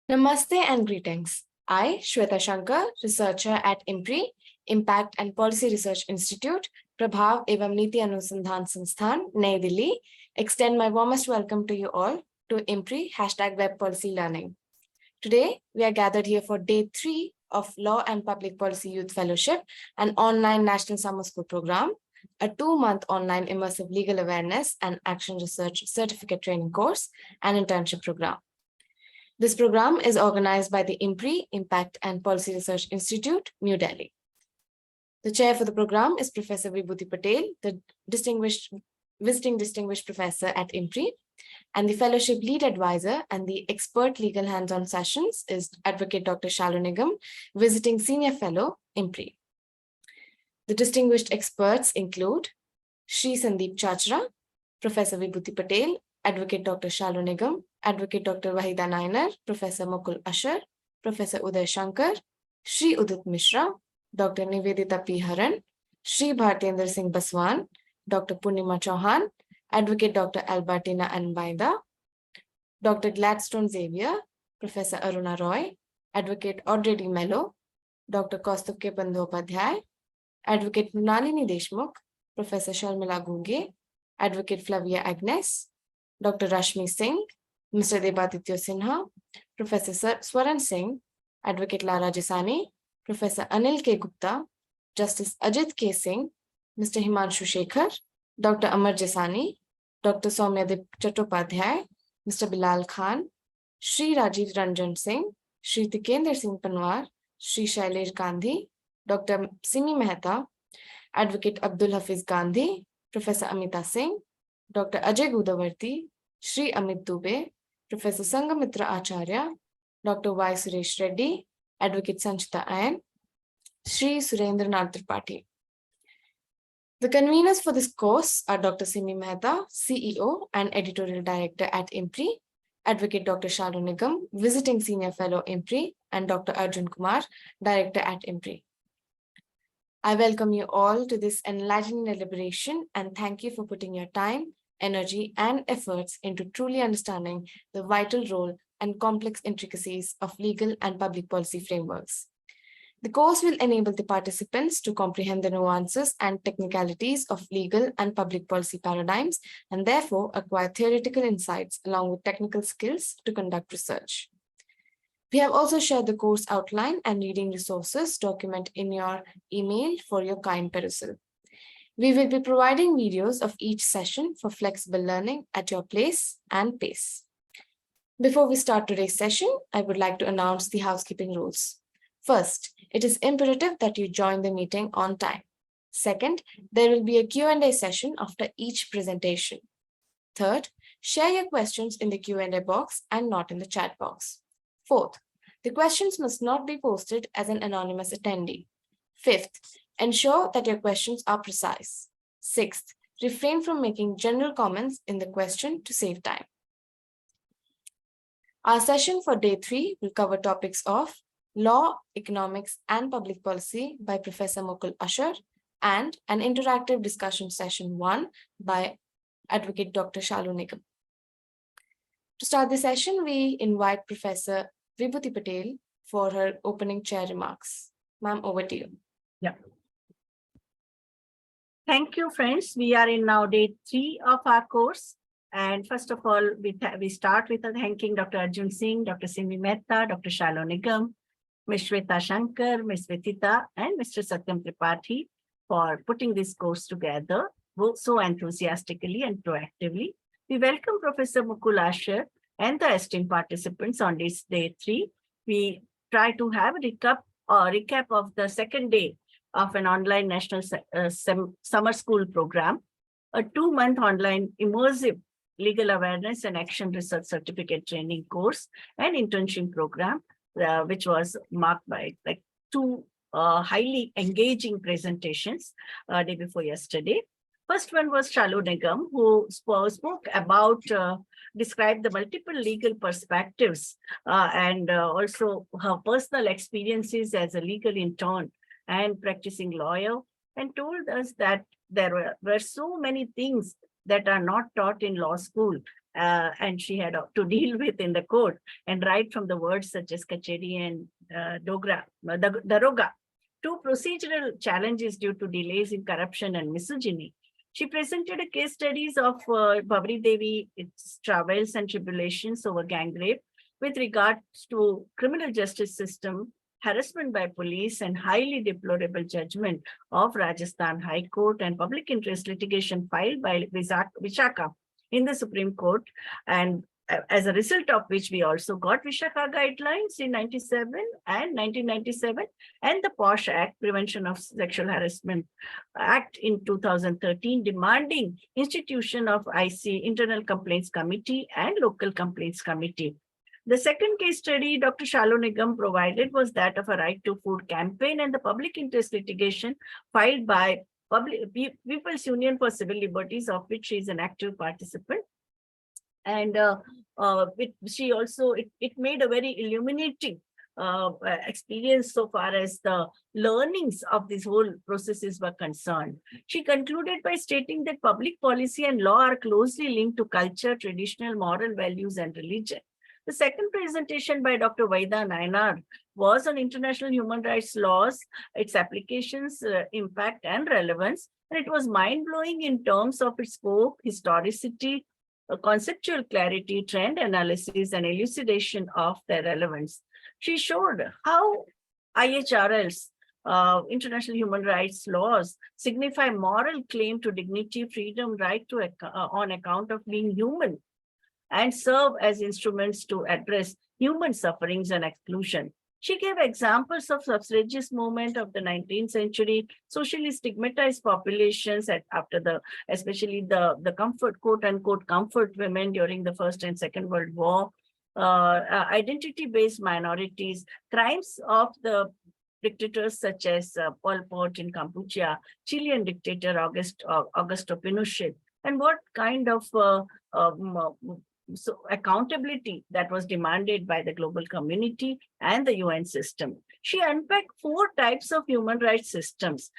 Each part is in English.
Namaste and greetings. I, Shweta Shankar, researcher at IMPRI, Impact and Policy Research Institute, Prabhav Evam Niti Anusandhan Sansthan, Nai Delhi, extend my warmest welcome to you all to IMPRI #Web Policy Learning. Today, we are gathered here for day 3 of Law and Public Policy Youth Fellowship, an online national summer school program, a 2-month online immersive legal awareness and action research certificate training course, and internship program. This program is organized by the IMPRI, Impact and Policy Research Institute, New Delhi. The chair for the program is Professor Vibhuti Patel, the visiting distinguished professor at IMPRI, and the fellowship lead advisor and the expert legal hands-on sessions is Advocate Dr. Shalu Nigam, visiting senior fellow, IMPRI. The distinguished experts include Shri Sandeep Chachra, Professor Vibhuti Patel, Advocate Dr. Shalu Nigam, Advocate Dr. Wahida Nainer, Professor Mukul Ashar, Professor Uday Shankar, Shri Udit Mishra, Dr. Nivedita P. Haran, Shri Bhartendra Singh Baswan, Dr. Purnima Chauhan, Advocate Dr. Albertina Anbaida, Dr. Gladstone Xavier, Professor Aruna Roy, Advocate Audrey D. Mello, Dr. Kaustubh K. Bandhopadhyay, Advocate Nalini Deshmukh, Professor Sharmila Gunge, Advocate Flavia Agnes, Dr. Rashmi Singh, Mr. Debatitya Sinha, Professor Swaran Singh, Advocate Lara Jisani, Professor Anil K. Gupta, Justice Ajit K. Singh, Mr. Himanshu Shekhar, Dr. Amar Jisani, Dr. Soumyadip Chattopadhyay, Mr. Bilal Khan, Shri Rajiv Ranjan Singh, Shri Tikendra Singh Panwar, Shri Shailesh Gandhi, Dr. Simi Mehta, Advocate Abdul Hafiz Gandhi, Professor Amita Singh, Dr. Ajay Gudavarti, Shri Amit Dubey, Professor Sangamitra Acharya, Dr. Y. Suresh Reddy, Advocate Sanchita Ayan, Shri Surendra Nath Tripathi. The conveners for this course are Dr. Simi Mehta, CEO and Editorial Director at IMPRI, Advocate Dr. Shalu Nigam, Visiting Senior Fellow IMPRI, and Dr. Arjun Kumar, Director at IMPRI. I welcome you all to this enlightening deliberation and thank you for putting your time, energy, and efforts into truly understanding the vital role and complex intricacies of legal and public policy frameworks. The course will enable the participants to comprehend the nuances and technicalities of legal and public policy paradigms and therefore acquire theoretical insights along with technical skills to conduct research. We have also shared the course outline and reading resources document in your email for your kind perusal. We will be providing videos of each session for flexible learning at your place and pace. Before we start today's session, I would like to announce the housekeeping rules. First, it is imperative that you join the meeting on time. Second, there will be a Q&A session after each presentation. Third, share your questions in the Q&A box and not in the chat box. Fourth, the questions must not be posted as an anonymous attendee. Fifth, ensure that your questions are precise. Sixth, refrain from making general comments in the question to save time. Our session for day 3 will cover topics of Law, Economics, and Public Policy by Professor Mukul Ashar and an interactive discussion session 1 by Advocate Dr. Shalu Nigam. To start the session, we invite Professor Vibhuti Patel for her opening chair remarks. Ma'am, over to you. Yeah. Thank you, friends. We are in now day 3 of our course. And first of all, we start with thanking Dr. Arjun Singh, Dr. Simi Mehta, Dr. Shalu Nigam, Ms. Shweta Shankar, Ms. Vedita, and Mr. Satyam Tripathi for putting this course together both so enthusiastically and proactively. We welcome Professor Mukul Ashar and the esteemed participants on this day 3. We try to have a recap of the second day of an online national summer school program, a 2-month online immersive legal awareness and action research certificate training course, and internship program, which was marked by like 2 highly engaging presentations day before yesterday. First one was Shalu Nigam, who spoke about, described the multiple legal perspectives and also her personal experiences as a legal intern and practicing lawyer, and told us that there were so many things that are not taught in law school and she had to deal with in the court and write from the words such as kacheri and daroga to procedural challenges due to delays in corruption and misogyny. She presented a case studies of Babri Devi, its travels and tribulations over gang rape with regards to criminal justice system, harassment by police, and highly deplorable judgment of Rajasthan High Court and public interest litigation filed by Vishaka in the Supreme Court. And as a result of which we also got Vishaka guidelines in 97 and 1997 and the POSH Act, Prevention of Sexual Harassment Act in 2013, demanding institution of IC, Internal Complaints Committee and Local Complaints Committee. The second case study Dr. Shalu Nigam provided was that of a right to food campaign and the public interest litigation filed by People's Union for Civil Liberties, of which she is an active participant. And she also, it made a very illuminating experience so far as the learnings of this whole processes were concerned. She concluded by stating that public policy and law are closely linked to culture, traditional moral values, and religion. The second presentation by Dr. Vaida Nayanar was on international human rights laws, its applications, impact, and relevance. And it was mind-blowing in terms of its scope, historicity, conceptual clarity, trend analysis, and elucidation of their relevance. She showed how IHRL's international human rights laws signify moral claim to dignity, freedom, right to on account of being human, and serve as instruments to address human sufferings and exclusion. She gave examples of suffragist movement of the 19th century, socially stigmatized populations especially the comfort, quote unquote, comfort women during the First and Second World War, identity-based minorities, crimes of the dictators such as Pol Pot in Cambodia, Chilean dictator Augusto Pinochet, and what kind of accountability that was demanded by the global community and the UN system. She unpacked 4 types of human rights systems: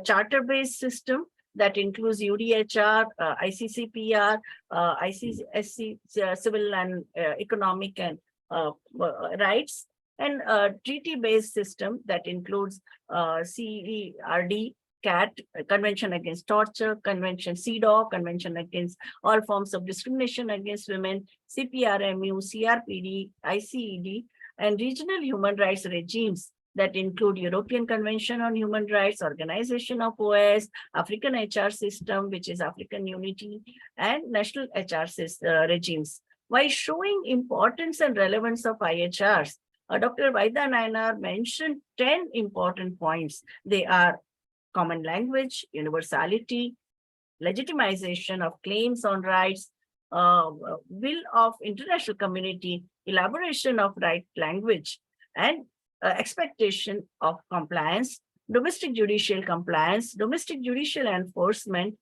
charter-based system that includes UDHR, ICCPR, ICSC, civil and economic and rights, and treaty-based system that includes CERD, CAT, Convention Against Torture, Convention CEDAW, Convention Against All Forms of Discrimination Against Women, CPRMU, CRPD, ICED, and regional human rights regimes that include European Convention on Human Rights, Organization of OAS, African HR system, which is African Unity, and national HR regimes. While showing importance and relevance of IHRs, Dr. Vaida Nayanar mentioned 10 important points. They are common language, universality, legitimization of claims on rights, will of international community, elaboration of right language, and expectation of compliance, domestic judicial compliance, domestic judicial enforcement,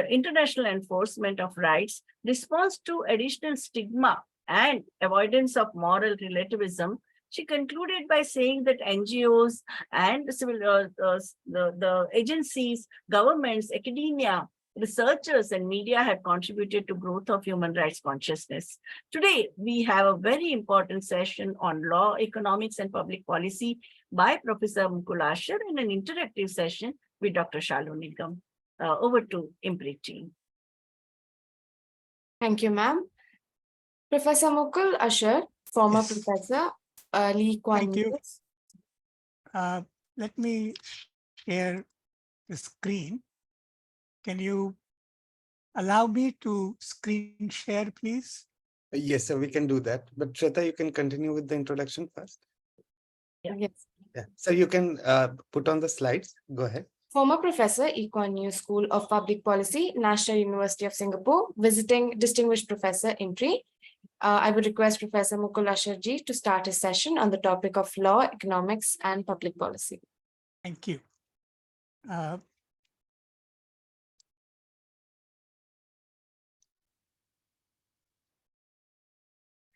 international enforcement of rights, response to additional stigma, and avoidance of moral relativism. She concluded by saying that NGOs and civil, the agencies, governments, academia, researchers, and media have contributed to growth of human rights consciousness. Today, we have a very important session on law, economics, and public policy by Professor Mukul in an interactive session with Dr. Shalu Nigam. Over to IMPRI team. Thank you, ma'am. Professor Mukul Asher, former professor, Lee Kuan Thank you. Yew. Let me share the screen. Can you allow me to screen share, please? Yes, sir, we can do that. But Shweta, you can continue with the introduction first. Yes. Yeah, so you can put on the slides. Go ahead. Former professor, Lee Kuan Yew School of Public Policy, National University of Singapore, visiting distinguished professor IMPRI. I would request Professor Mukul Asher-ji to start his session on the topic of law, economics, and public policy. Thank you.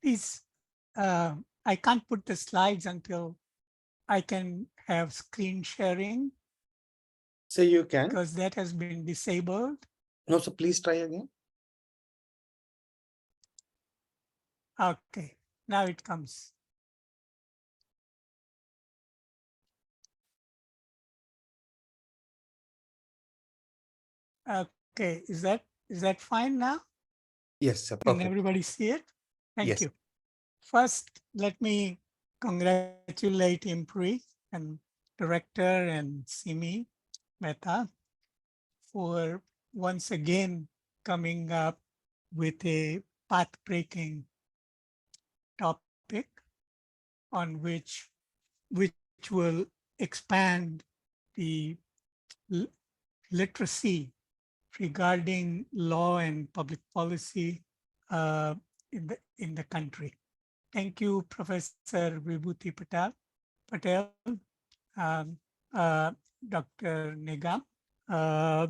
Please, I can't put the slides until I can have screen sharing. So you can. Because that has been disabled. No, so please try again. Okay, now it comes. Okay, is that fine now? Yes, sir, Can perfect. everybody see it? Thank Yes. you. First, let me congratulate IMPRI and director and Simi Mehta for once again coming up with a path-breaking topic on which will expand the literacy regarding law and public policy uh, in the country. Thank you, Professor Vibhuti Patel, um, uh, Dr. Nigam. Uh,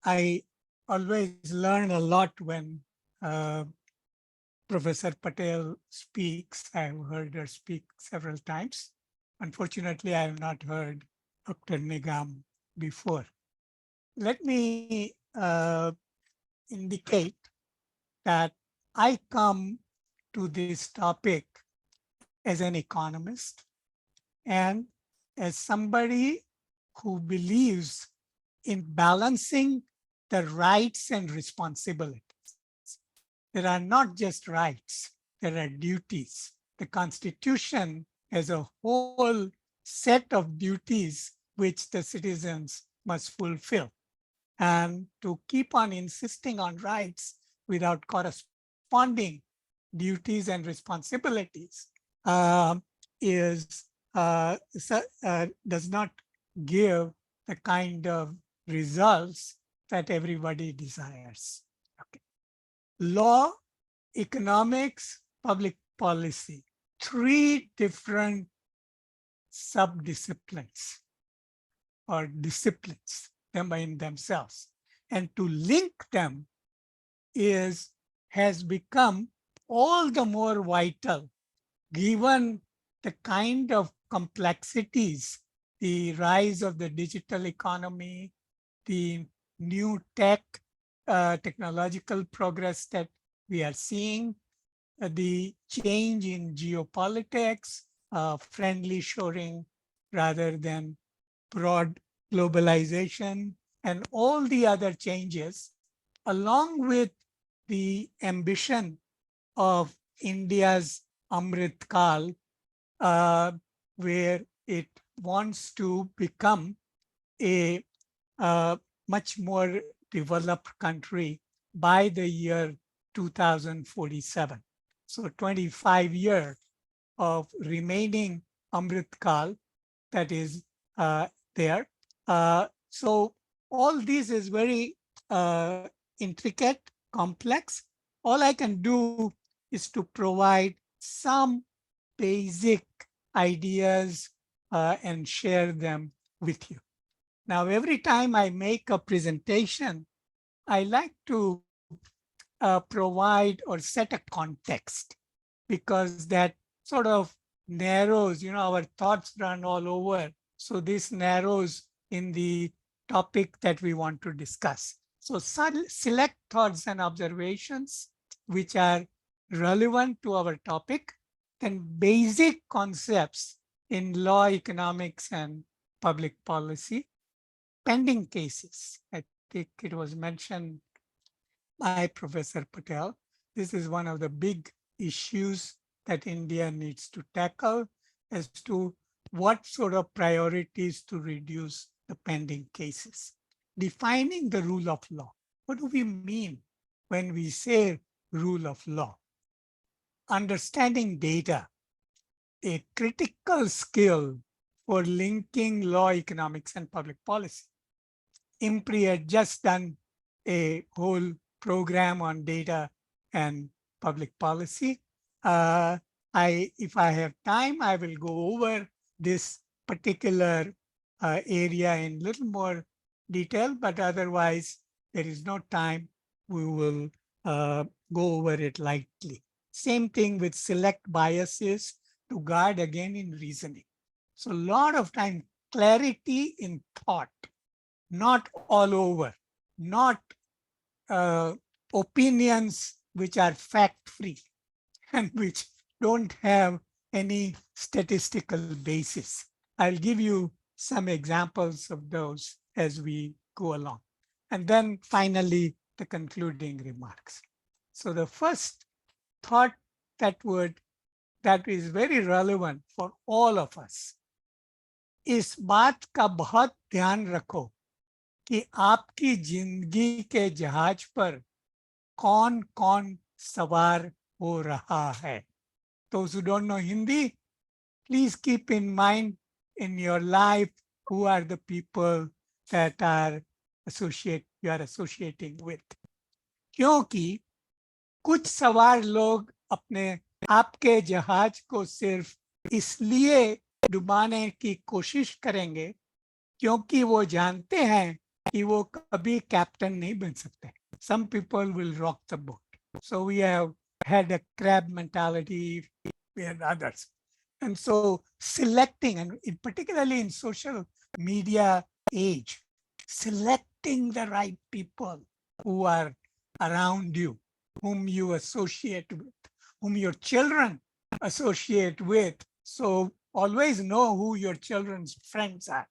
I always learn a lot when uh, Professor Patel speaks. I've heard her speak several times. Unfortunately, I have not heard Dr. Nigam before. Let me indicate that I come to this topic as an economist and as somebody who believes in balancing the rights and responsibilities. There are not just rights, there are duties. The Constitution has a whole set of duties which the citizens must fulfill. And to keep on insisting on rights without corresponding duties and responsibilities uh, is does not give the kind of results that everybody desires. Okay. Law, economics, public policy, three different subdisciplines or disciplines them in themselves. And to link them has become all the more vital given the kind of complexities, the rise of the digital economy, the new technological progress that we are seeing, the change in geopolitics, friendly shoring rather than broad globalization, and all the other changes, along with the ambition of India's Amrit Kal, where it wants to become a much more developed country by the year 2047. So 25 years of remaining Amrit Kal that is there. So all this is very intricate, complex. All I can do is to provide some basic ideas and share them with you. Now, every time I make a presentation, I like to provide or set a context because that sort of narrows, our thoughts run all over. So this narrows in the topic that we want to discuss. So select thoughts and observations which are relevant to our topic, then basic concepts in law, economics, and public policy, pending cases. I think it was mentioned by Professor Patel. This is one of the big issues that India needs to tackle as to what sort of priorities to reduce the pending cases. Defining the rule of law. What do we mean when we say rule of law? Understanding data, a critical skill for linking law, economics, and public policy. IMPRI had just done a whole program on data and public policy. If I have time, I will go over this particular area in little more detail, but otherwise there is no time. We will go over it lightly. Same thing with select biases to guard again in reasoning. So a lot of time, clarity in thought, not all over, not opinions which are fact-free and which don't have any statistical basis. I'll give you some examples of those as we go along. And then finally, the concluding remarks. So the first thought that is very relevant for all of us. इस बात का बहुत ध्यान रखो कि आपकी जिंदगी के जहाज पर कौन कौन सवार हो रहा है. Those who don't know Hindi, please keep in mind in your life who are the people that you are associating with. क्योंकि कुछ सवार लोग अपने आपके जहाज को सिर्फ इसलिए डुबाने की कोशिश करेंगे क्योंकि वो जानते हैं कि वो कभी कैप्टन नहीं बन सकते. Some people will rock the boat. So we have had a crab mentality and others. And so selecting, and particularly in social media age, selecting the right people who are around you, whom you associate with, whom your children associate with. So always know who your children's friends are.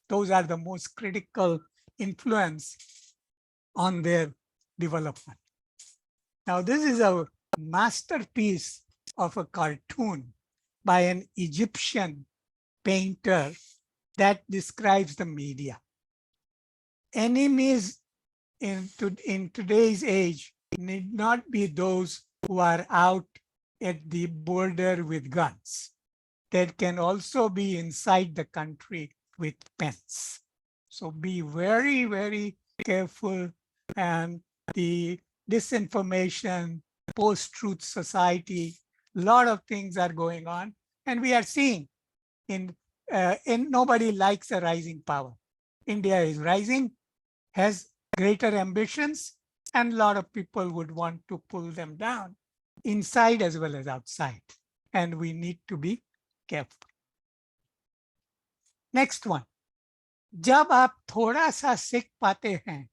Those are the most critical influence on their development. Now, this is a masterpiece of a cartoon by an Egyptian painter that describes the media. Enemies in today's age need not be those who are out at the border with guns. They can also be inside the country with pens. So be very, very careful. And the disinformation, post-truth society, a lot of things are going on. And we are seeing in nobody likes a rising power. India is rising, has greater ambitions, and a lot of people would want to pull them down inside as well as outside. And we need to be careful. Next one. जब आप थोड़ा सा सीख पाते हैं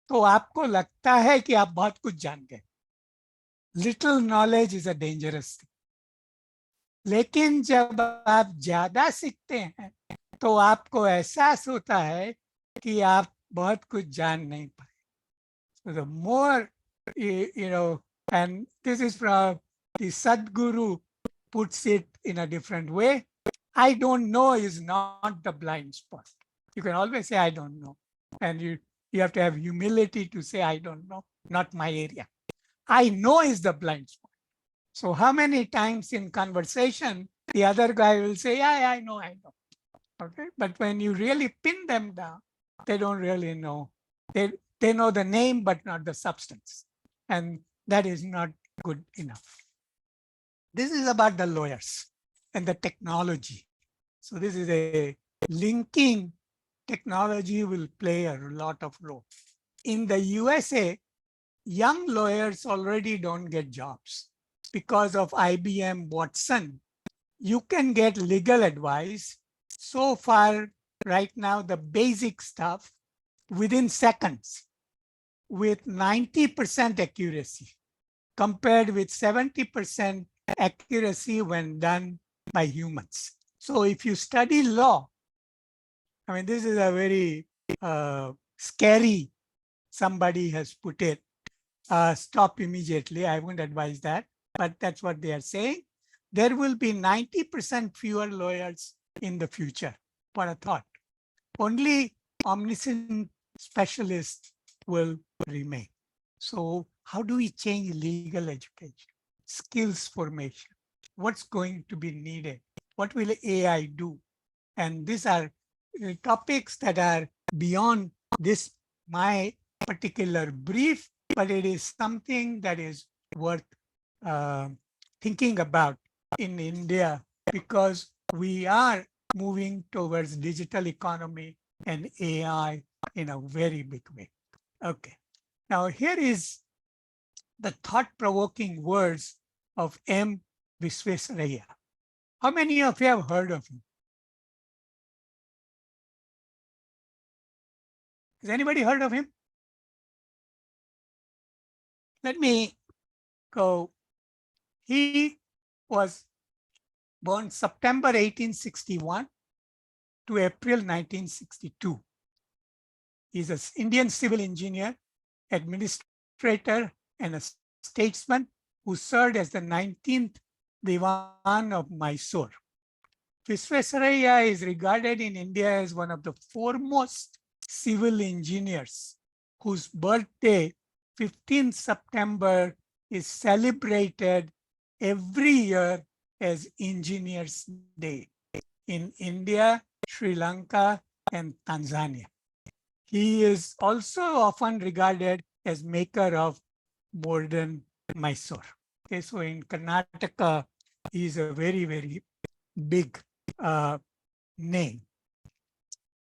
तो आपको लगता है कि आप बहुत कुछ जान गए. Little knowledge is a dangerous thing. लेकिन जब आप ज्यादा सीखते हैं तो आपको एहसास होता है कि आप बहुत कुछ जान नहीं पाए. So the more and this is from the Sadguru puts it in a different way. I don't know is not the blind spot. You can always say, I don't know. And you have to have humility to say, I don't know, not my area. I know is the blind spot. So how many times in conversation, the other guy will say, yeah, I know. Okay. But when you really pin them down, they don't really know. They know the name, but not the substance. And that is not good enough. This is about the lawyers and the technology. So this is a linking. Technology will play a lot of role. In the USA, young lawyers already don't get jobs because of IBM Watson. You can get legal advice so far right now, the basic stuff within seconds with 90% accuracy compared with 70% accuracy when done by humans. So if you study law, I mean, this is a very scary, somebody has put it, stop immediately. I wouldn't advise that, but that's what they are saying. There will be 90% fewer lawyers in the future. What a thought. Only omniscient specialists will remain. So how do we change legal education? Skills formation. What's going to be needed? What will AI do? And these are topics that are beyond this, my particular brief, but it is something that is worth thinking about in India because we are moving towards digital economy and AI in a very big way. Okay. Now here is the thought-provoking words of M. Visvesvaraya. How many of you have heard of him? Has anybody heard of him? Let me go. He was born September 1861 to April 1962. He's an Indian civil engineer, administrator, and a statesman who served as the 19th Diwan of Mysore. Visvesvaraya is regarded in India as one of the foremost civil engineers whose birthday, 15th September, is celebrated every year as Engineers Day in India, Sri Lanka, and Tanzania. He is also often regarded as maker of modern Mysore. Okay, so in Karnataka, he is a very, very big name.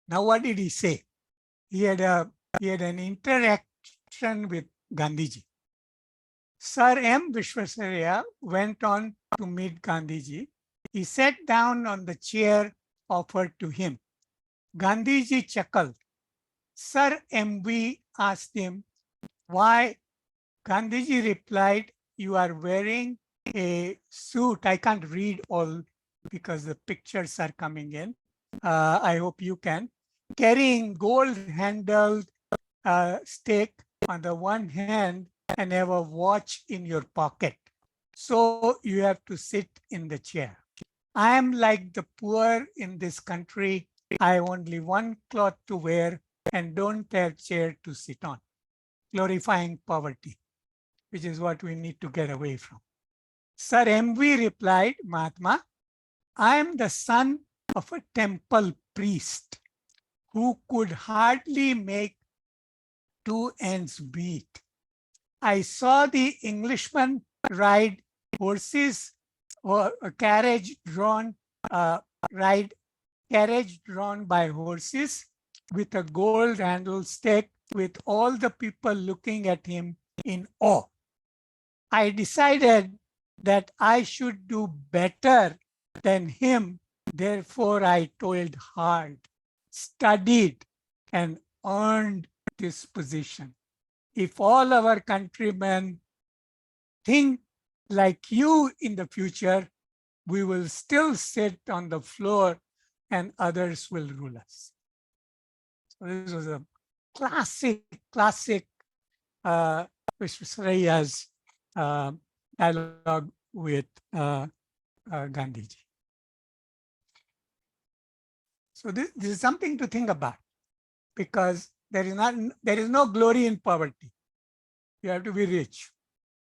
Now, what did he say? He had an interaction with Gandhiji. Sir M. Visvesvaraya went on to meet Gandhiji. He sat down on the chair offered to him. Gandhiji chuckled. Sir M.V. asked him why. Gandhiji replied, "You are wearing a suit." I can't read all because the pictures are coming in. I hope you can. Carrying gold-handled stick on the one hand and have a watch in your pocket. So you have to sit in the chair. I am like the poor in this country. I have only one cloth to wear and don't have chair to sit on, glorifying poverty, which is what we need to get away from. Sir M.V. replied, Mahatma, I am the son of a temple priest who could hardly make two ends meet. I saw the Englishman ride horses or a carriage drawn by horses with a gold handle stick, with all the people looking at him in awe. I decided that I should do better than him. Therefore, I toiled hard, studied, and earned this position. If all our countrymen think like you in the future, we will still sit on the floor and others will rule us. So this was a classic Visvesvaraya's dialogue with Gandhiji. So this is something to think about, because there is no glory in poverty. You have to be rich.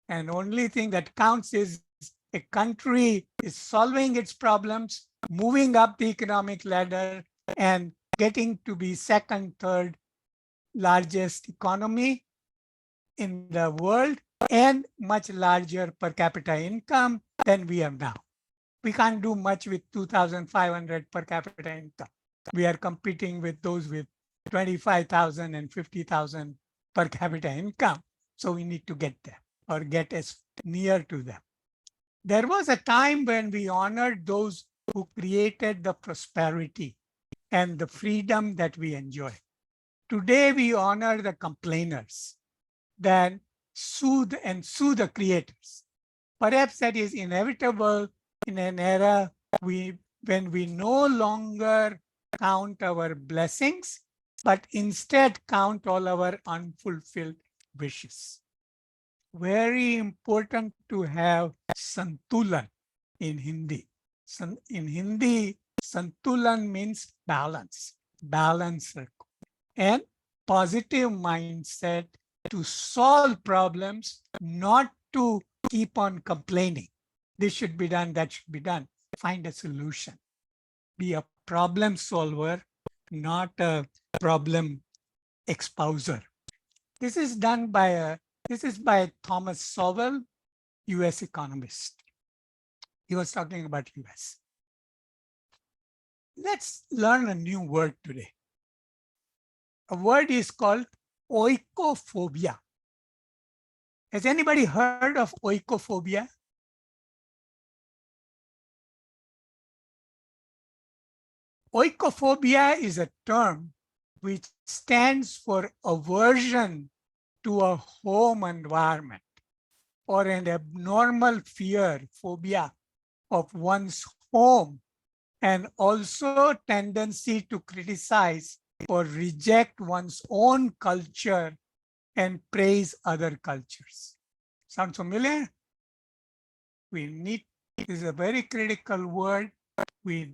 And only thing that counts is a country is solving its problems, moving up the economic ladder, and getting to be second, third largest economy in the world and much larger per capita income than we have now. We can't do much with 2,500 per capita income. We are competing with those with 25,000 and 50,000 per capita income. So we need to get there or get as near to them. There was a time when we honored those who created the prosperity and the freedom that we enjoy. Today, we honor the complainers, then sue the creators. Perhaps that is inevitable in an era when we no longer count our blessings, but instead count all our unfulfilled wishes. Very important to have santulan in Hindi. In Hindi, santulan means balance, balancer, and positive mindset to solve problems, not to keep on complaining. This should be done, that should be done. Find a solution. Be a problem solver, not a problem espouser. This is done by Thomas Sowell, US economist. He was talking about US. Let's learn a new word today. A word is called oikophobia. Has anybody heard of oikophobia? Oikophobia is a term which stands for aversion to a home environment. or an abnormal fear, phobia of one's home, and also tendency to criticize or reject one's own culture and praise other cultures. Sound familiar? We need, this is a very critical word. We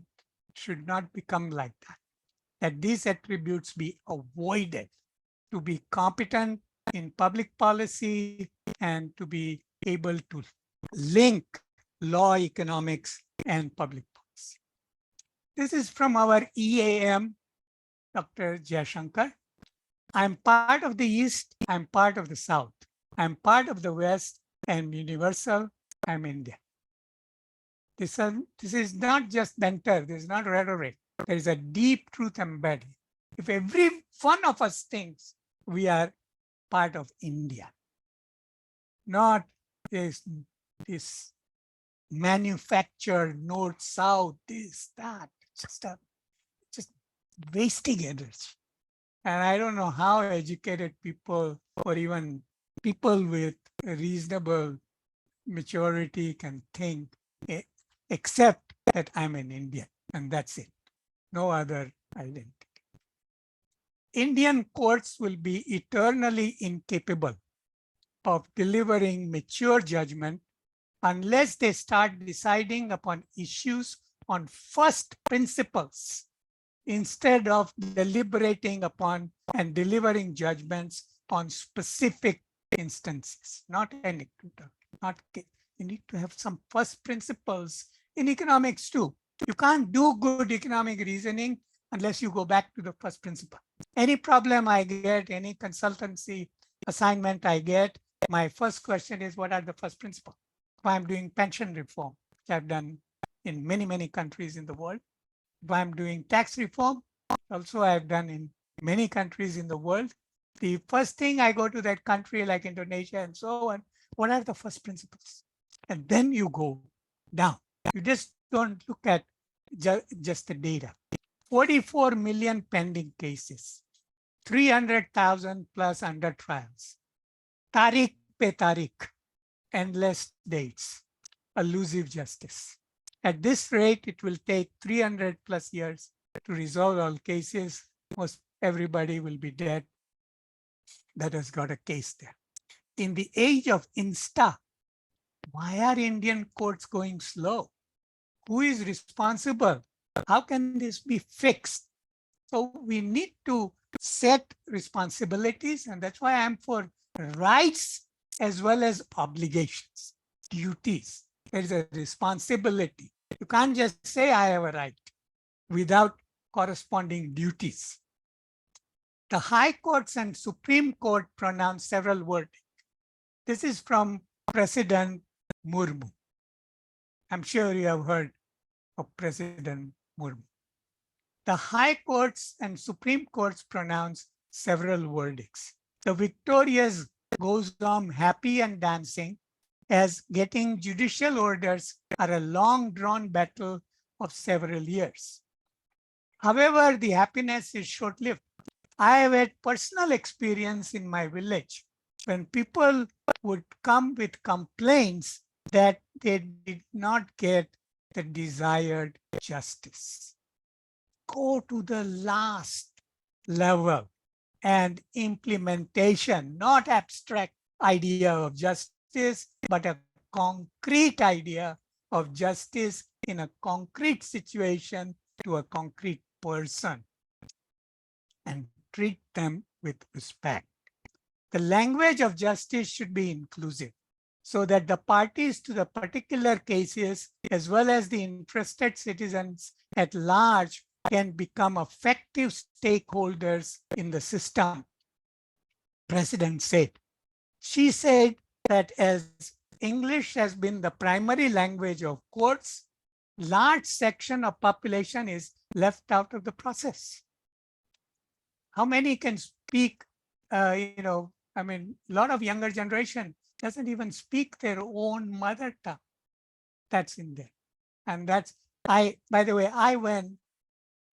should not become like that. That these attributes be avoided to be competent in public policy and to be able to link law, economics, and public policy. This is from our EAM, Dr. Jayashankar. I'm part of the East, I'm part of the South. I'm part of the West, I'm universal, I'm India. This is not just banter, this is not rhetoric. There is a deep truth embedded. If every one of us thinks we are part of India, not this manufactured north-south, this, that, just wasting energy. And I don't know how educated people or even people with reasonable maturity can think, except that I'm an Indian, and that's it. No other identity. Indian courts will be eternally incapable of delivering mature judgment unless they start deciding upon issues on first principles instead of deliberating upon and delivering judgments on specific instances, not anecdotal, not case. You need to have some first principles in economics too. You can't do good economic reasoning unless you go back to the first principle. Any problem I get, any consultancy assignment I get, my first question is, what are the first principles? If I'm doing pension reform, which I've done in many, many countries in the world. If I'm doing tax reform, also I've done in many countries in the world. The first thing I go to that country like Indonesia and so on, what are the first principles? And then you go down. You just don't look at just the data. 44 million pending cases, 300,000 plus under trials. Tariq pe tariq, endless dates, elusive justice. At this rate, it will take 300 plus years to resolve all cases. Most everybody will be dead that has got a case there. In the age of Insta, why are Indian courts going slow? Who is responsible? How can this be fixed? So we need to set responsibilities, and that's why I'm for rights as well as obligations, duties. There is a responsibility. You can't just say I have a right without corresponding duties. The High Courts and Supreme Court pronounced several verdicts. This is from President Murmu. I'm sure you have heard of President Murmu. The High Courts and Supreme Courts pronounced several verdicts. The victorious goes on happy and dancing, as getting judicial orders are a long-drawn battle of several years. However, the happiness is short-lived. I have had personal experience in my village when people would come with complaints that they did not get the desired justice. Go to the last level and implementation, not abstract idea of justice, but a concrete idea of justice in a concrete situation to a concrete person, and treat them with respect. The language of justice should be inclusive so that the parties to the particular cases, as well as the interested citizens at large, can become effective stakeholders in the system. President said. She said that as English has been the primary language of courts, large section of population is left out of the process. How many can speak, a lot of younger generation doesn't even speak their own mother tongue. That's in there. And that's, by the way, I went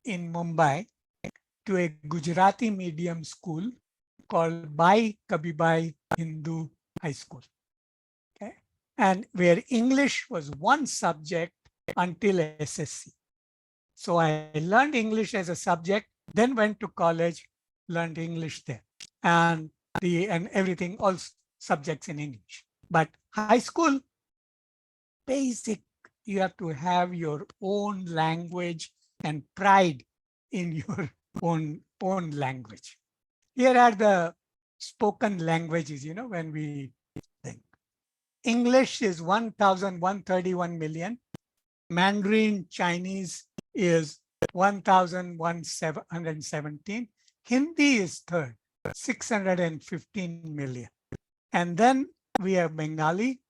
in Mumbai to a Gujarati medium school called Bai Kabhibai Hindu High School. Okay. and where English was one subject until SSC. So I learned English as a subject, then went to college, learned English there, and everything, all subjects in English. But high school, basic, you have to have your own language and pride in your own language. Here are the spoken languages, when we think. English is 1,131 million. Mandarin Chinese is 1,117. Hindi is third, 615 million. And then we have Bengali,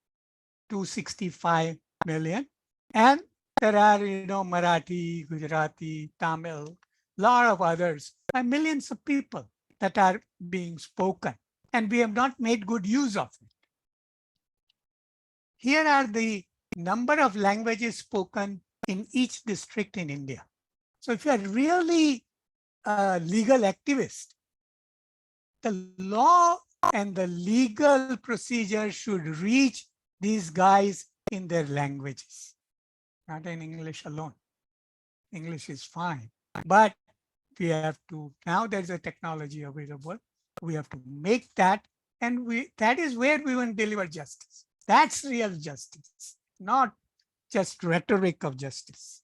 265 million. And there are, Marathi, Gujarati, Tamil, lot of others, and millions of people that are being spoken. And we have not made good use of it. Here are the number of languages spoken in each district in India. So if you are really a legal activist, the law and the legal procedure should reach these guys in their languages, not in English alone. English is fine, but we have to, now there's a technology available. We have to make that, and that is where we want to deliver justice. That's real justice, not just rhetoric of justice.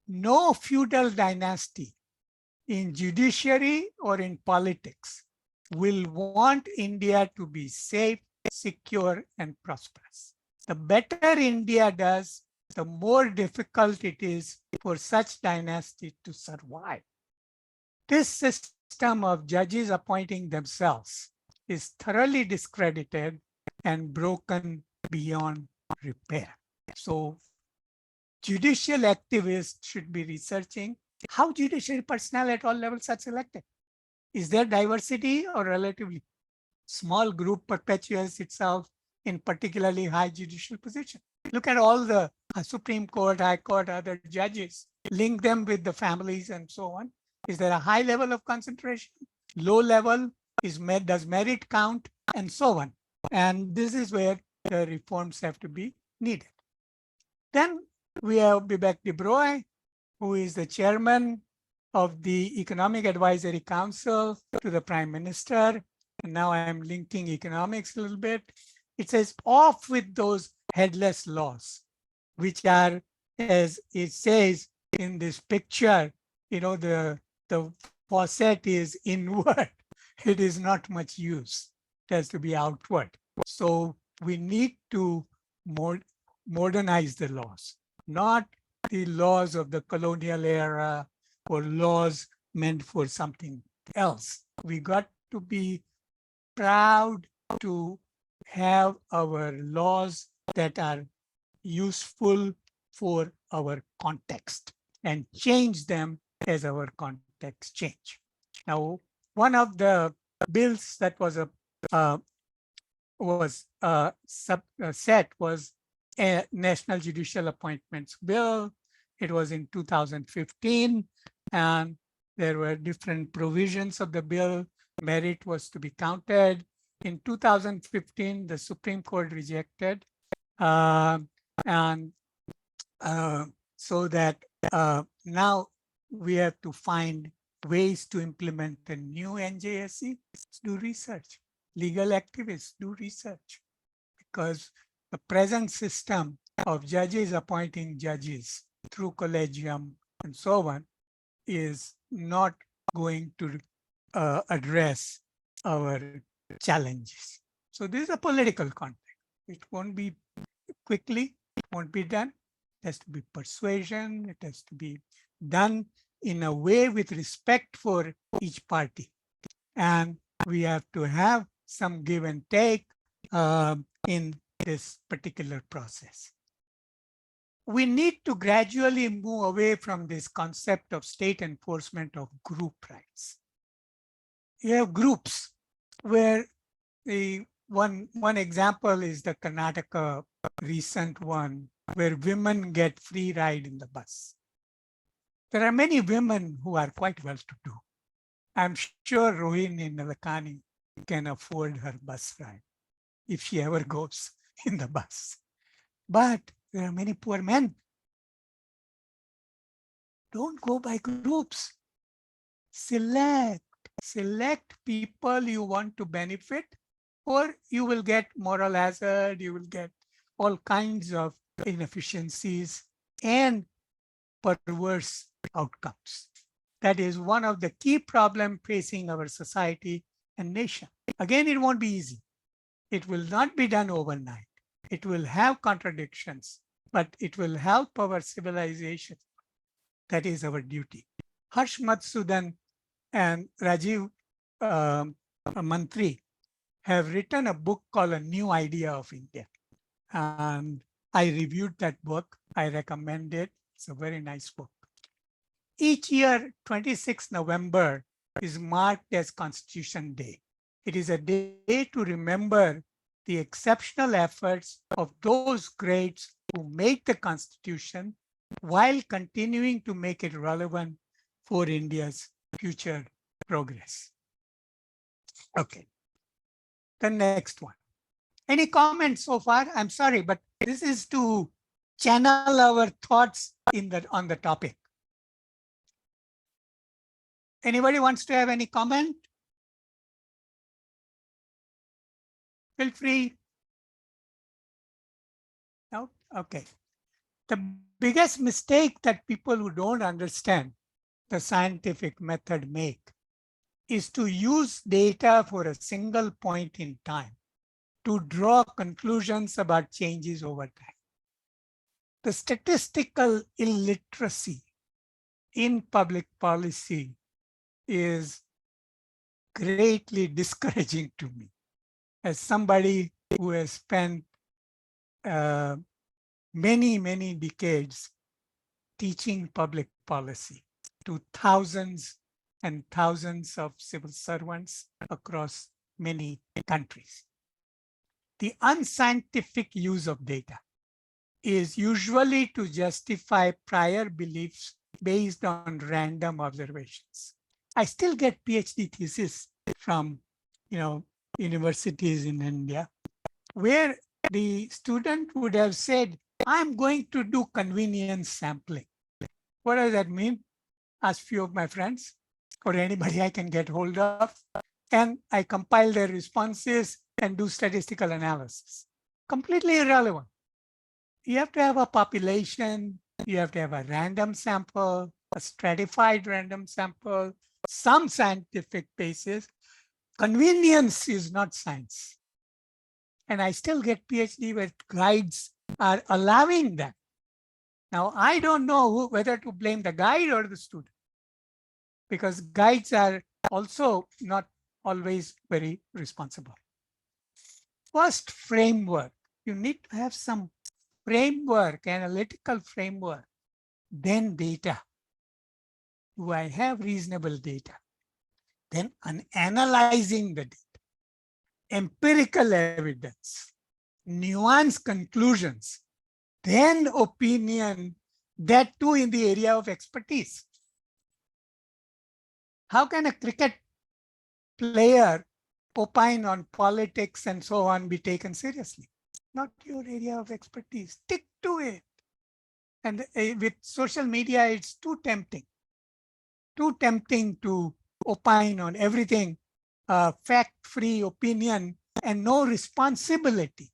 No feudal dynasty in judiciary or in politics will want India to be safe, secure, and prosperous. The better India does, the more difficult it is for such dynasty to survive. This system of judges appointing themselves is thoroughly discredited and broken beyond repair. So judicial activists should be researching how judiciary personnel at all levels are selected. Is there diversity, or relatively small group perpetuates itself in particularly high judicial position? Look at all the Supreme Court, High Court, other judges, link them with the families and so on. Is there a high level of concentration? Low level? Does merit count? And so on. And this is where the reforms have to be needed. Then we have Vivek Debroy, who is the chairman of the Economic Advisory Council to the Prime Minister. And now I am linking economics a little bit. It says off with those headless laws, which are, as it says in this picture, the faucet is inward. It is not much use. It has to be outward. So we need to modernize the laws, not the laws of the colonial era or laws meant for something else. We got to be proud to have our laws that are useful for our context and change them as our context change. Now, one of the bills that was set was a National Judicial Appointments Bill. It was in 2015, and there were different provisions of the bill. Merit was to be counted. In 2015, the Supreme Court rejected, so that now we have to find ways to implement the new NJSE. Do research. Legal activists do research, because the present system of judges appointing judges through collegium and so on is not going to address our challenges. So this is a political context. It won't be quickly, it won't be done. It has to be persuasion. It has to be done in a way with respect for each party. And we have to have some give and take in this particular process. We need to gradually move away from this concept of state enforcement of group rights. You have groups where the one example is the Karnataka recent one, where women get free ride in the bus. There are many women who are quite well-to-do. I'm sure Rohini Nalakani can afford her bus ride if she ever goes in the bus. But there are many poor men. Don't go by groups. Select people you want to benefit, or you will get moral hazard, you will get all kinds of inefficiencies and perverse outcomes. That is one of the key problems facing our society and nation. Again, it won't be easy. It will not be done overnight. It will have contradictions, but it will help our civilization. That is our duty. Harsh Madhusudan and Rajiv Mantri have written a book called A New Idea of India. And I reviewed that book. I recommend it. It's a very nice book. Each year, 26 November is marked as Constitution Day. It is a day to remember the exceptional efforts of those greats who made the Constitution while continuing to make it relevant for India's future progress. Okay, the next one. Any comments so far? I'm sorry, but this is to channel our thoughts on the topic. Anybody wants to have any comment? Feel free. No? Okay. The biggest mistake that people who don't understand the scientific method make is to use data for a single point in time to draw conclusions about changes over time. The statistical illiteracy in public policy is greatly discouraging to me as somebody who has spent many decades teaching public policy to thousands and thousands of civil servants across many countries. The unscientific use of data is usually to justify prior beliefs based on random observations. I still get PhD theses from, universities in India, where the student would have said, I'm going to do convenience sampling. What does that mean? Ask few of my friends or anybody I can get hold of. And I compile their responses and do statistical analysis. Completely irrelevant. You have to have a population, you have to have a random sample, a stratified random sample, some scientific basis. Convenience is not science. And I still get PhD where guides are allowing that. Now, I don't know whether to blame the guide or the student, because guides are also not always very responsible. First, framework. You need to have some framework, analytical framework, then data. Do I have reasonable data? Then analyzing the data, empirical evidence, nuanced conclusions, then opinion, that too in the area of expertise. How can a cricket player opine on politics and so on be taken seriously? Not your area of expertise. Stick to it. And with social media, it's too tempting to opine on everything, fact-free opinion and no responsibility.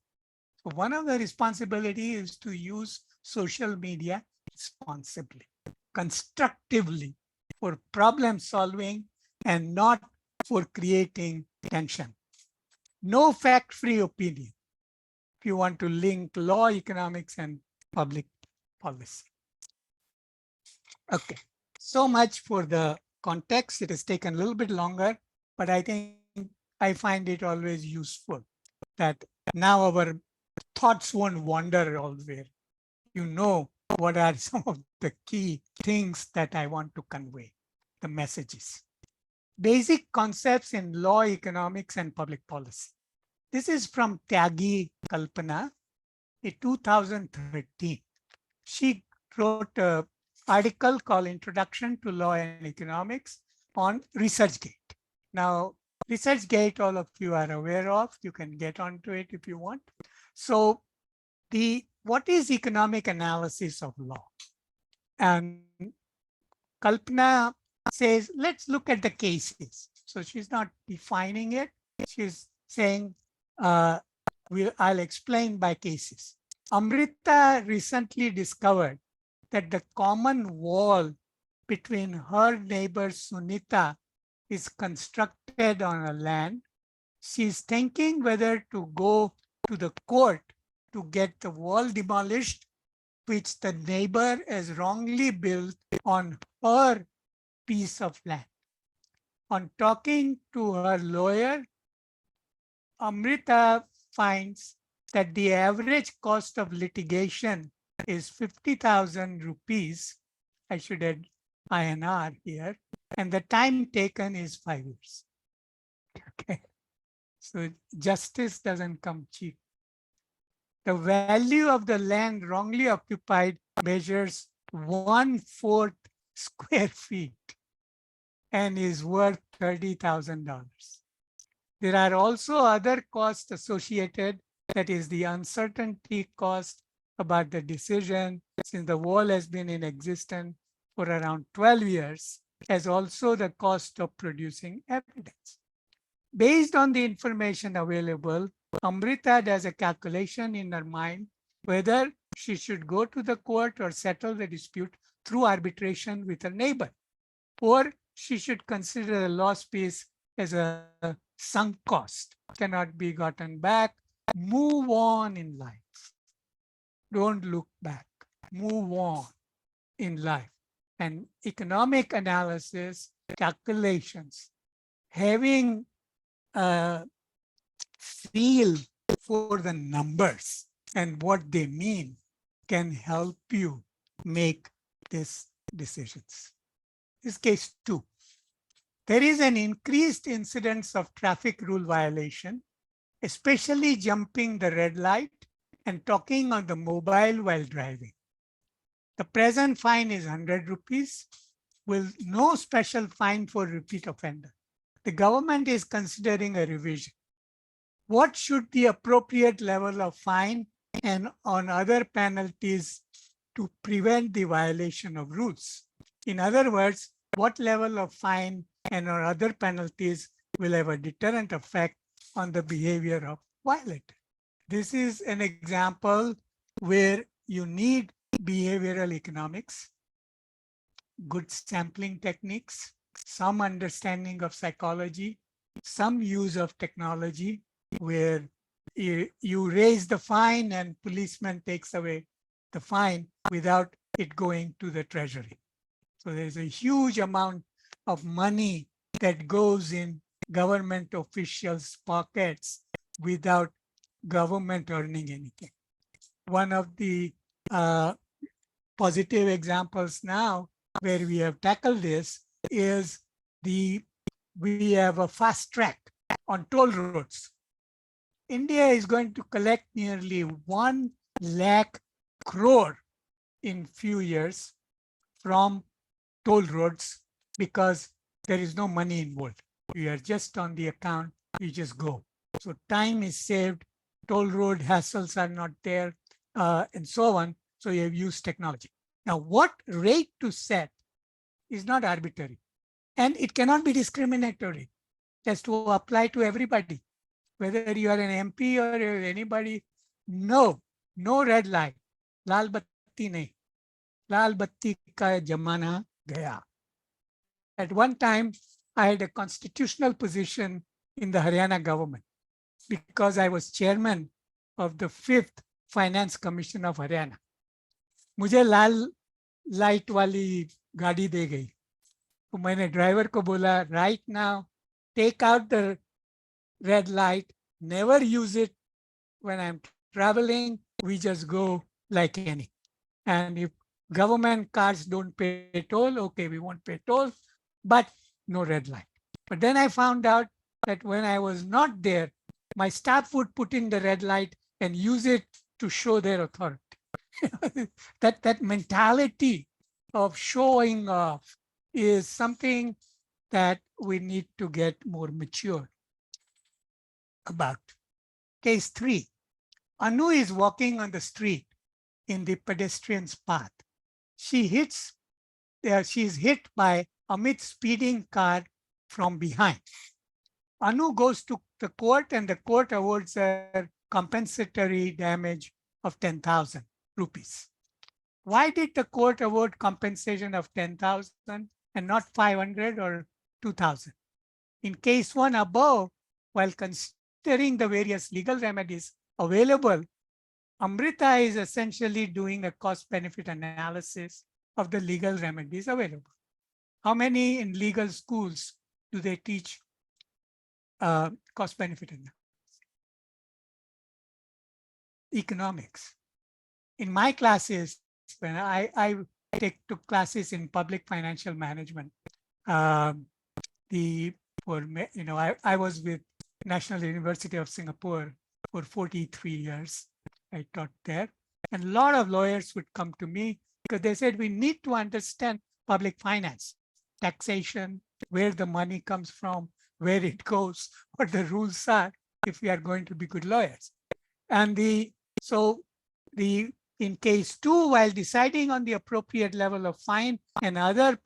So one of the responsibilities is to use social media responsibly, constructively, for problem solving and not for creating tension. No fact-free opinion if you want to link law, economics, and public policy. Okay, so much for the context. It has taken a little bit longer, but I think I find it always useful that now our thoughts won't wander elsewhere. You know what are some of the key things that I want to convey, the messages. Basic concepts in law, economics, and public policy. This is from Tyagi Kalpana in 2013. She wrote an article called Introduction to Law and Economics on ResearchGate. Now, ResearchGate, all of you are aware of. You can get onto it if you want. So what is economic analysis of law? And Kalpana says, let's look at the cases. So she's not defining it. She's saying, I'll explain by cases. Amrita recently discovered that the common wall between her neighbor Sunita is constructed on a land. She's thinking whether to go to the court to get the wall demolished, which the neighbor has wrongly built on her piece of land. On talking to her lawyer, Amrita finds that the average cost of litigation is 50,000 rupees. I should add INR here. And the time taken is 5 years. Okay. So justice doesn't come cheap. The value of the land wrongly occupied measures 1/4 square feet and is worth $30,000. There are also other costs associated, that is the uncertainty cost about the decision, since the wall has been in existence for around 12 years, as also the cost of producing evidence. Based on the information available, Amrita does a calculation in her mind whether she should go to the court or settle the dispute through arbitration with her neighbor, or she should consider the lost piece as a sunk cost, cannot be gotten back. Move on in life. Don't look back. Move on in life. And economic analysis, calculations, having a feel for the numbers and what they mean can help you make these decisions. This is case 2. There is an increased incidence of traffic rule violation, especially jumping the red light and talking on the mobile while driving. The present fine is 100 rupees with no special fine for repeat offender. The government is considering a revision. What should the appropriate level of fine and on other penalties to prevent the violation of rules? In other words, what level of fine and or other penalties will have a deterrent effect on the behavior of violator? This is an example where you need behavioral economics, good sampling techniques, some understanding of psychology, some use of technology where you raise the fine and policeman takes away the fine without it going to the treasury. So there's a huge amount of money that goes in government officials' pockets without government earning anything. One of the positive examples now where we have tackled this is we have a fast track on toll roads. India is going to collect nearly 1 lakh crore in few years from toll roads because there is no money involved. We are just on the account, we just go. So time is saved, toll road hassles are not there, and so on. So you have used technology. Now, what rate to set is not arbitrary, and it cannot be discriminatory. It has to apply to everybody, whether you are an MP or anybody. No red light, लाल बत्ती नहीं, लाल बत्ती का जमाना गया. At one time, I had a constitutional position in the Haryana government because I was chairman of the 5th Finance Commission of Haryana. मुझे लाल light वाली गाड़ी दे गई, तो मैंने ड्राइवर को बोला, right now, take out the red light, never use it when I'm traveling, we just go like any. And if government cars don't pay toll, okay, we won't pay toll, but no red light. But then I found out that when I was not there, my staff would put in the red light and use it to show their authority. that mentality of showing off is something that we need to get more mature about. Case 3. Anu is walking on the street in the pedestrian's path. She is hit by Amit's speeding car from behind. Anu goes to the court and the court awards her compensatory damage of 10,000 rupees. Why did the court award compensation of 10,000 and not 500 or 2,000? In case one above, while considering the various legal remedies available, Amrita is essentially doing a cost-benefit analysis of the legal remedies available. How many in legal schools do they teach cost-benefit analysis? Economics. In my classes, when I took classes in public financial management, I was with National University of Singapore for 43 years. I taught there. And a lot of lawyers would come to me because they said, we need to understand public finance, taxation, where the money comes from, where it goes, what the rules are, if we are going to be good lawyers. And in case 2, while deciding on the appropriate level of fine and other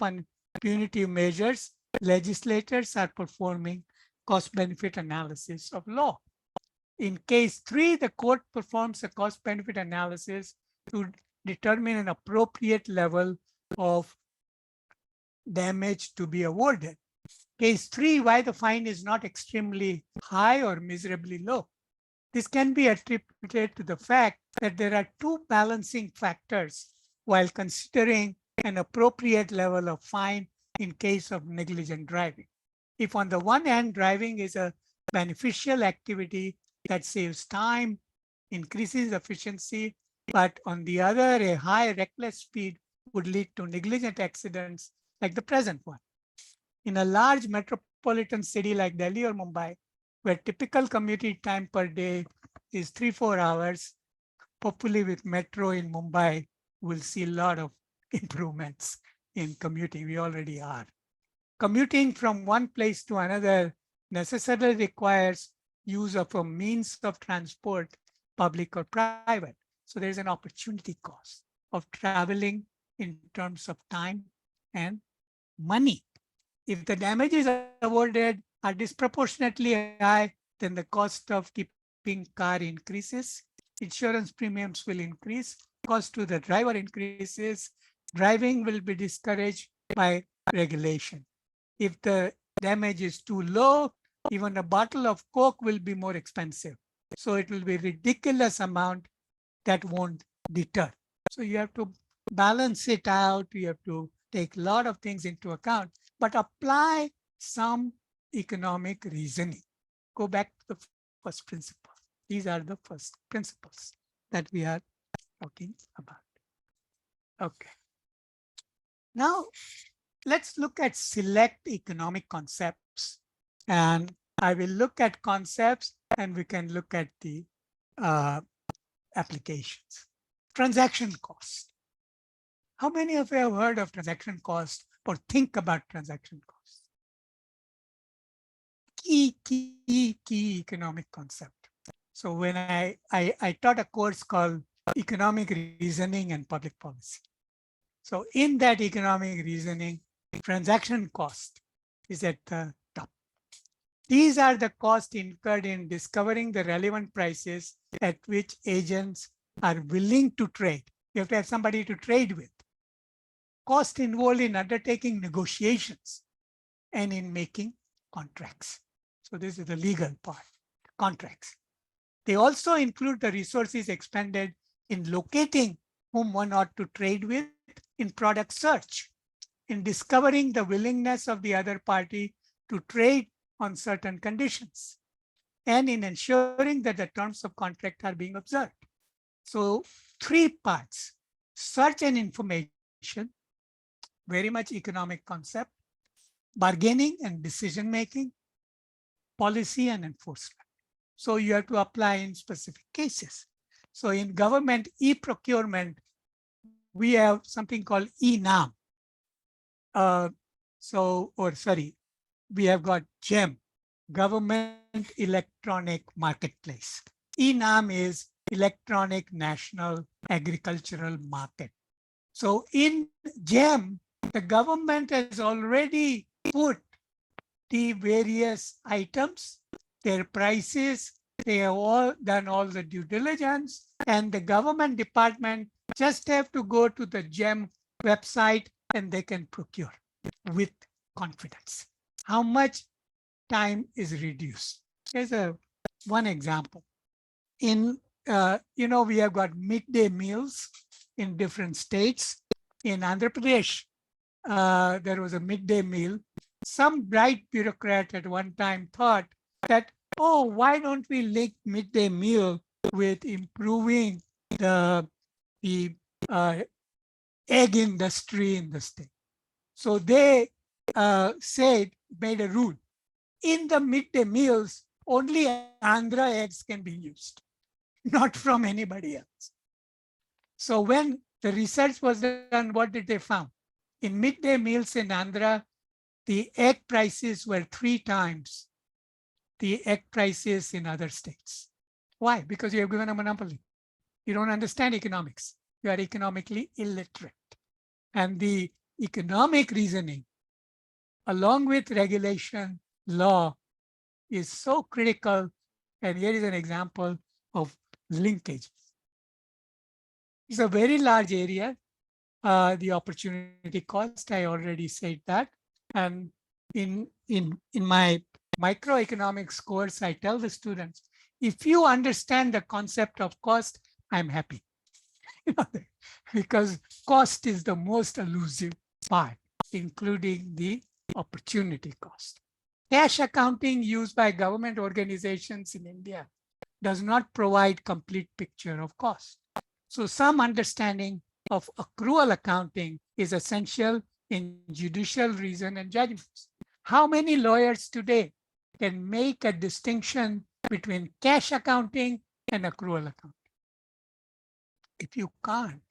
punitive measures, legislators are performing cost-benefit analysis of law. In case 3, the court performs a cost-benefit analysis to determine an appropriate level of damage to be awarded. Case 3, why the fine is not extremely high or miserably low. This can be attributed to the fact that there are 2 balancing factors while considering an appropriate level of fine in case of negligent driving. If on the one hand, driving is a beneficial activity that saves time, increases efficiency, but on the other, a high reckless speed would lead to negligent accidents like the present one. In a large metropolitan city like Delhi or Mumbai, where typical commuting time per day is 3-4 hours, hopefully with metro in Mumbai, we'll see a lot of improvements in commuting. We already are. Commuting from one place to another necessarily requires use of a means of transport, public or private. So there's an opportunity cost of traveling in terms of time and money. If the damages awarded are disproportionately high, then the cost of keeping car increases, insurance premiums will increase, cost to the driver increases, driving will be discouraged by regulation. If the damage is too low, even a bottle of Coke will be more expensive. So it will be a ridiculous amount that won't deter. So you have to balance it out. You have to take a lot of things into account, but apply some economic reasoning. Go back to the first principle. These are the first principles that we are talking about. Okay. Now, let's look at select economic concepts. And I will look at concepts and we can look at the applications. Transaction cost. How many of you have heard of transaction cost or think about transaction cost? Key economic concept. So when I taught a course called Economic Reasoning and Public Policy. So in that economic reasoning, transaction cost is at the top. These are the costs incurred in discovering the relevant prices at which agents are willing to trade. You have to have somebody to trade with. Cost involved in undertaking negotiations and in making contracts. So this is the legal part, contracts. They also include the resources expended in locating whom one ought to trade with, in product search, in discovering the willingness of the other party to trade on certain conditions, and in ensuring that the terms of contract are being observed. So 3 parts: search and information, very much economic concept, bargaining and decision-making, policy and enforcement. So you have to apply in specific cases. So in government e-procurement, we have something called e-NAM. We have got GEM, Government Electronic Marketplace. e-NAM is electronic national agricultural market. So in GEM, the government has already put the various items, their prices, they have all done all the due diligence, and the government department just have to go to the GEM website and they can procure with confidence. How much time is reduced? Here's one example. In, we have got midday meals in different states. In Andhra Pradesh, there was a midday meal. Some bright bureaucrat at one time thought that, oh, why don't we link midday meal with improving the egg industry in the state? So they made a rule. In the midday meals, only Andhra eggs can be used, not from anybody else. So when the research was done, what did they found? In midday meals in Andhra, the egg prices were 3 times the egg prices in other states. Why? Because you have given a monopoly. You don't understand economics. You are economically illiterate. And the economic reasoning, along with regulation, law, is so critical. And here is an example of linkage. It's a very large area. The opportunity cost, I already said that. And in my microeconomics course, I tell the students, if you understand the concept of cost, I'm happy. Because cost is the most elusive part, including the opportunity cost. Cash accounting used by government organizations in India does not provide complete picture of cost. So some understanding of accrual accounting is essential in judicial reason and judgments. How many lawyers today can make a distinction between cash accounting and accrual accounting? If you can't,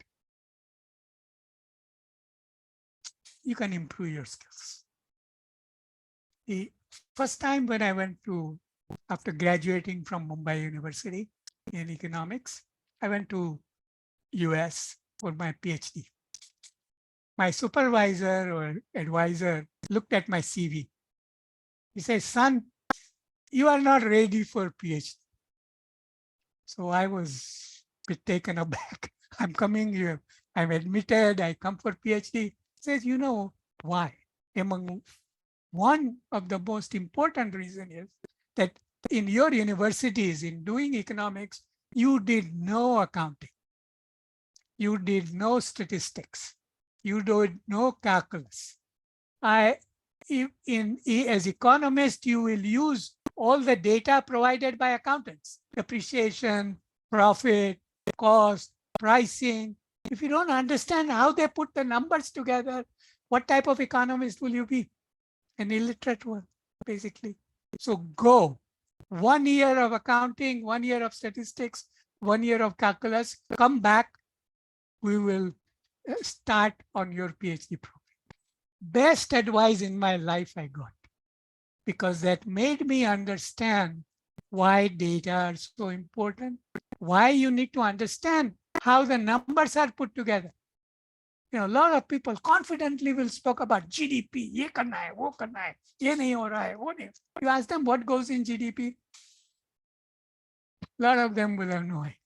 you can improve your skills. The first time when I went to, after graduating from Mumbai University in economics, I went to US for my PhD. My supervisor or advisor looked at my CV. He says, son, you are not ready for PhD. So I was a bit taken aback. I'm coming here. I'm admitted. I come for PhD. He says, you know why? Among one of the most important reasons is that in your universities, in doing economics, you did no accounting. You did no statistics. You did no calculus. As economists, you will use all the data provided by accountants, depreciation, profit, cost, pricing. If you don't understand how they put the numbers together, what type of economist will you be? An illiterate one, basically. So go 1 year of accounting, 1 year of statistics, 1 year of calculus, come back. We will start on your PhD program. Best advice in my life I got, because that made me understand why data are so important, why you need to understand how the numbers are put together. A lot of people confidently will speak about GDP. Ye karna hai, wo karna hai, ye nahi ho raha hai, wo nahi. You ask them what goes in GDP. A lot of them will have no idea.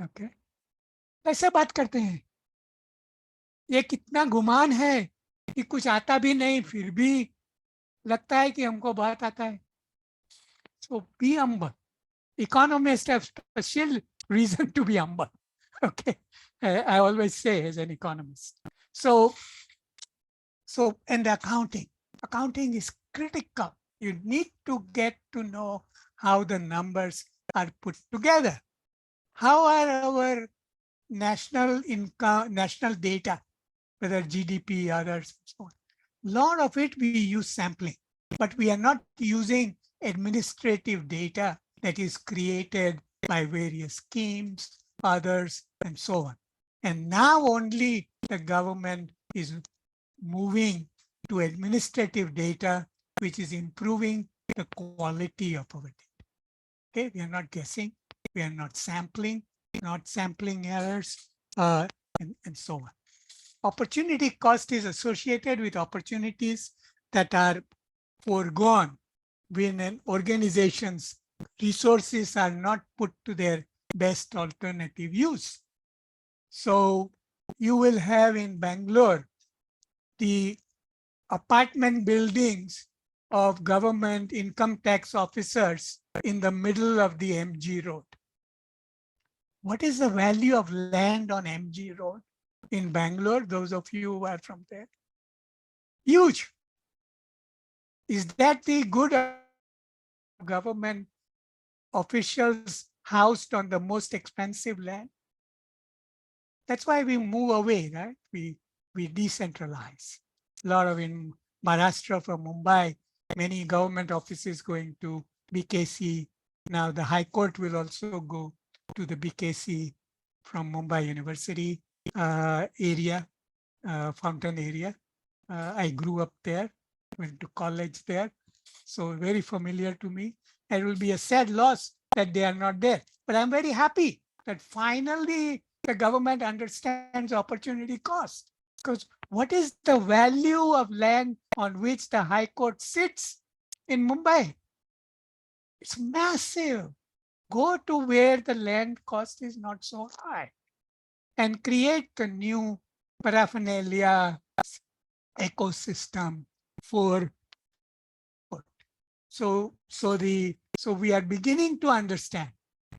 Okay. ऐसे बात करते हैं. ये कितना गुमान है कि कुछ आता भी नहीं फिर भी लगता है कि हमको बहुत आता है. So be humble. Economists have special reason to be humble. Okay, I always say as an economist. So and accounting is critical. You need to get to know how the numbers are put together. How are our national income, national data, whether GDP, others, and so on. A lot of it we use sampling, but we are not using administrative data that is created by various schemes, others, and so on. And now only the government is moving to administrative data, which is improving the quality of our data. Okay, we are not guessing. We are not sampling errors, and so on. Opportunity cost is associated with opportunities that are foregone when an organization's resources are not put to their best alternative use. So you will have in Bangalore the apartment buildings of government income tax officers in the middle of the MG Road. What is the value of land on MG Road in Bangalore? Those of you who are from there. Huge. Is that the good of government officials housed on the most expensive land? That's why we move away, right? We decentralize. A lot of in Maharashtra from Mumbai, many government offices going to BKC. Now the High Court will also go to the BKC from Mumbai University area, Fountain area. I grew up there, went to college there. So very familiar to me. It will be a sad loss that they are not there. But I'm very happy that finally the government understands opportunity cost. Because what is the value of land on which the High Court sits in Mumbai? It's massive. Go to where the land cost is not so high and create the new paraphernalia ecosystem for. So we are beginning to understand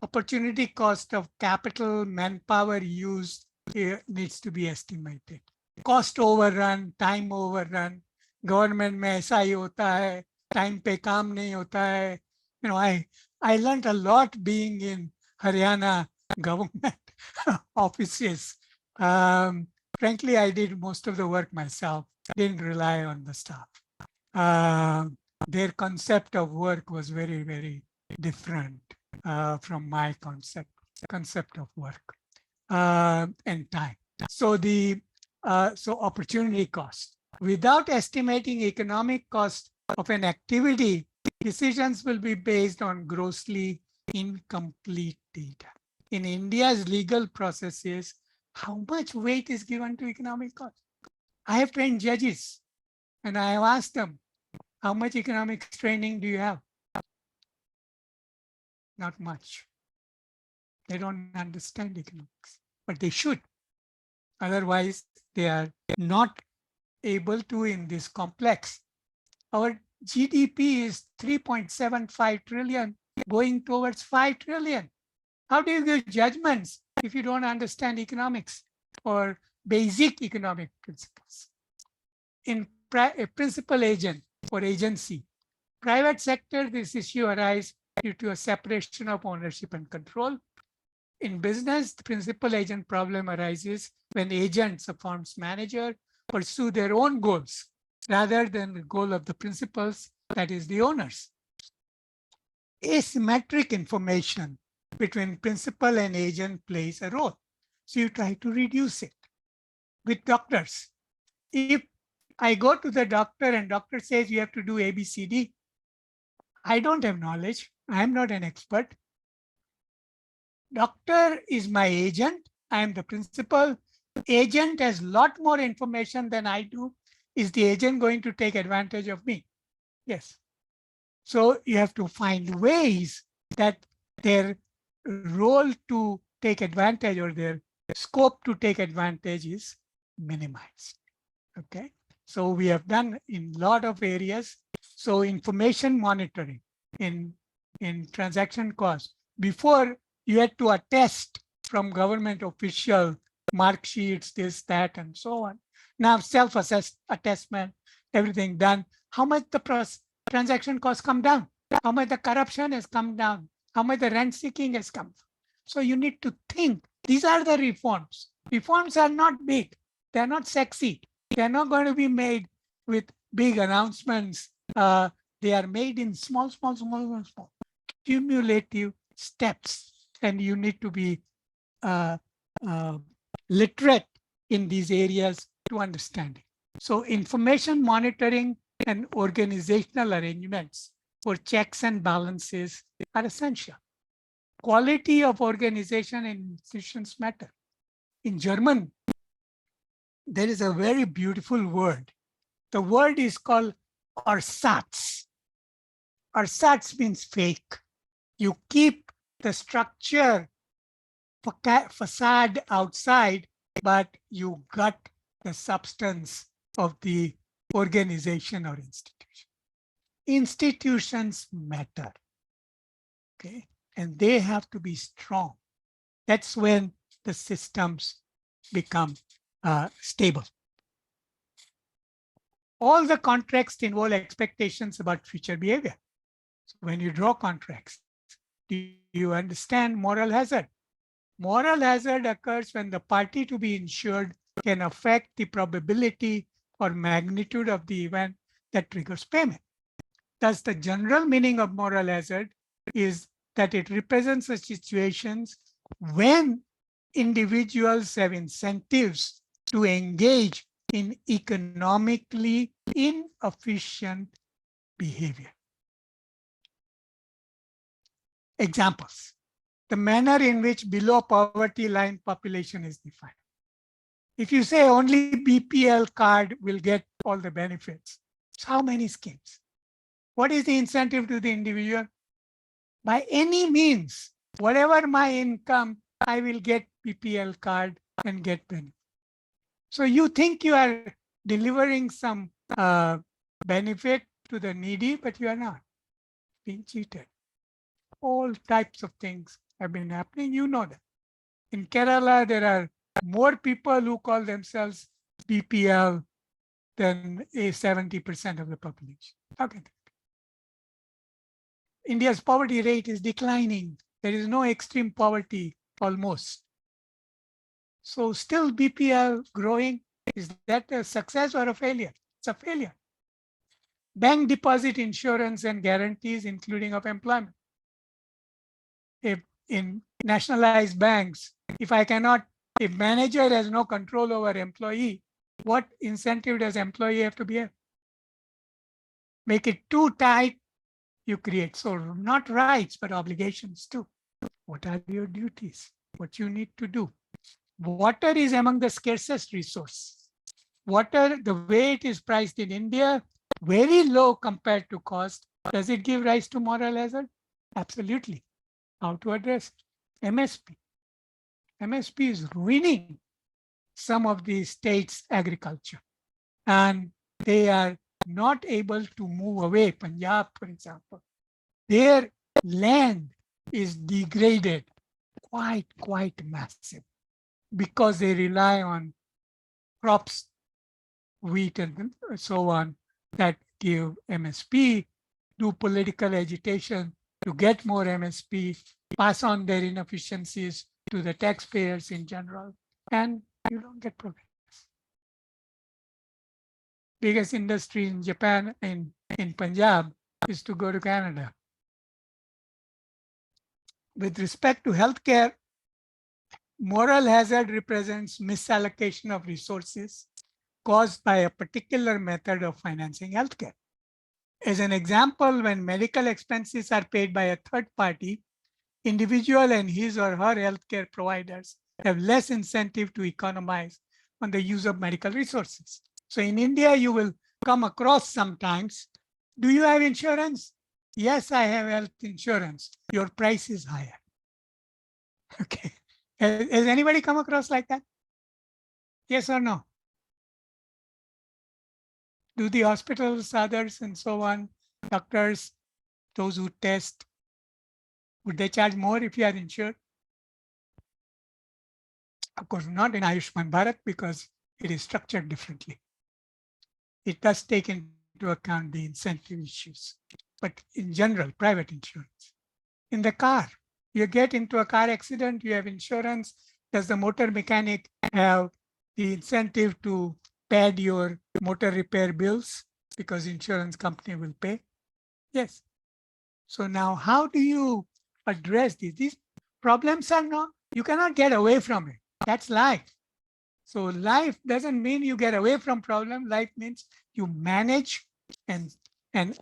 opportunity cost of capital, manpower used here needs to be estimated. Cost overrun, time overrun, government में ऐसा ही होता है, time पे काम नहीं होता है. You know, I learned a lot being in Haryana government offices. Frankly, I did most of the work myself, didn't rely on the staff. Their concept of work was very, very different from my concept of work and time. So so opportunity cost. Without estimating economic cost of an activity, decisions will be based on grossly incomplete data. In India's legal processes, how much weight is given to economic cost? I have trained judges and I have asked them, how much economics training do you have? Not much. They don't understand economics, but they should. Otherwise, they are not able to in this complex. Our GDP is 3.75 trillion, going towards 5 trillion. How do you give judgments if you don't understand economics or basic economic principles? In a principal agent or agency, private sector, this issue arises due to a separation of ownership and control. In business, the principal agent problem arises when agents, a firm's manager, pursue their own goals rather than the goal of the principals, that is the owners. Asymmetric information between principal and agent plays a role. So you try to reduce it. With doctors, if I go to the doctor and doctor says you have to do ABCD, I don't have knowledge. I'm not an expert. Doctor is my agent. I am the principal. Agent has a lot more information than I do. Is the agent going to take advantage of me? Yes. So you have to find ways that their role to take advantage or their scope to take advantage is minimized. Okay. So we have done in a lot of areas. So information monitoring in transaction cost. Before you had to attest from government official mark sheets, this, that, and so on. Now self-assessed attestment, everything done. How much the transaction costs come down? How much the corruption has come down? How much the rent seeking has come down? So you need to think. These are the reforms. Reforms are not big. They're not sexy. They're not going to be made with big announcements. They are made in small cumulative steps, and you need to be literate in these areas to understand it. So information monitoring and organizational arrangements for checks and balances are essential. quality of organization and institutions matter. In German, there is a very beautiful word. The word is called Ersatz. Ersatz means fake. You keep the structure facade outside, but you got the substance of the organization or institution. Institutions matter, okay? And they have to be strong. That's when the systems become stable. All the contracts involve expectations about future behavior. So when you draw contracts, do you understand moral hazard? Moral hazard occurs when the party to be insured can affect the probability or magnitude of the event that triggers payment. Thus, the general meaning of moral hazard is that it represents the situations when individuals have incentives to engage in economically inefficient behavior. Examples: the manner in which below poverty line population is defined. If you say only BPL card will get all the benefits, so how many schemes? What is the incentive to the individual? By any means, whatever my income, I will get BPL card and get benefit. So you think you are delivering some benefit to the needy, but you are not. Being cheated. All types of things have been happening. You know that. In Kerala, there are more people who call themselves BPL than 70% of the population. How can that be? India's poverty rate is declining. There is no extreme poverty almost. So still BPL growing. Is that a success or a failure? It's a failure. Bank deposit insurance and guarantees, including of employment. If in nationalized banks, if manager has no control over employee, what incentive does employee have to be? Make it too tight, you create. So not rights, but obligations too. What are your duties? What you need to do? Water is among the scarcest resource. Water, the way it is priced in India, very low compared to cost. Does it give rise to moral hazard? Absolutely. How to address it? MSP. MSP is ruining some of the states' agriculture. And they are not able to move away. Punjab, for example, their land is degraded quite massive because they rely on crops, wheat and so on that give MSP, do political agitation to get more MSP, pass on their inefficiencies to the taxpayers in general, and you don't get progress. Biggest industry in Japan, in Punjab, is to go to Canada. With respect to healthcare, moral hazard represents misallocation of resources caused by a particular method of financing healthcare. As an example, when medical expenses are paid by a third party, individual and his or her healthcare providers have less incentive to economize on the use of medical resources. So in India, you will come across sometimes, do you have insurance? Yes, I have health insurance. Your price is higher. Okay. Has anybody come across like that? Yes or no? Do the hospitals, others, and so on, doctors, those who test, would they charge more if you are insured? Of course, not in Ayushman Bharat because it is structured differently. It does take into account the incentive issues, but in general, private insurance. In the car, you get into a car accident, you have insurance. Does the motor mechanic have the incentive to pad your motor repair bills because insurance company will pay? Yes. So now how do you address these? These problems are not, you cannot get away from it. That's life. So life doesn't mean you get away from problem. Life means you manage and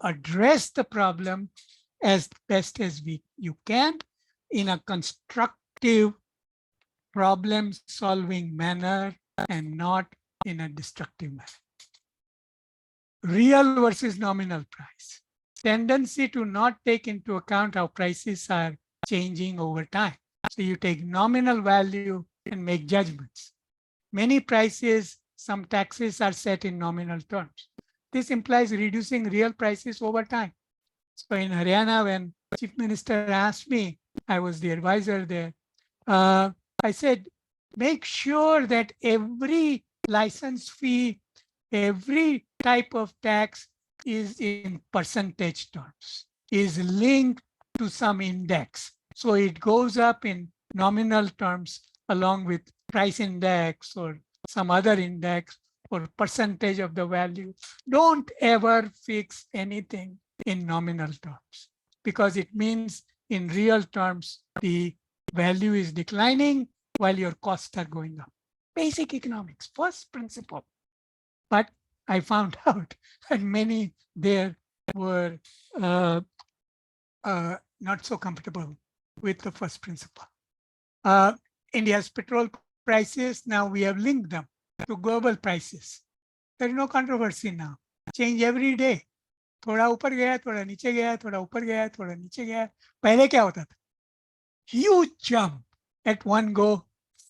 address the problem as best as you can in a constructive problem-solving manner and not in a destructive manner. Real versus nominal price. Tendency to not take into account how prices are changing over time. So you take nominal value and make judgments. Many prices, some taxes are set in nominal terms. This implies reducing real prices over time. So in Haryana, when Chief Minister asked me, I was the advisor there, I said, make sure that every license fee, every type of tax is in percentage terms, is linked to some index. So it goes up in nominal terms along with price index or some other index or percentage of the value. Don't ever fix anything in nominal terms because it means in real terms, the value is declining while your costs are going up. Basic economics, first principle. But I found out that many there were not so comfortable with the first principle. India's petrol prices, now we have linked them to global prices. There is no controversy now. Change every day. थोड़ा ऊपर गया, थोड़ा नीचे गया, थोड़ा ऊपर गया, थोड़ा नीचे गया. पहले क्या होता था? Huge jump at one go,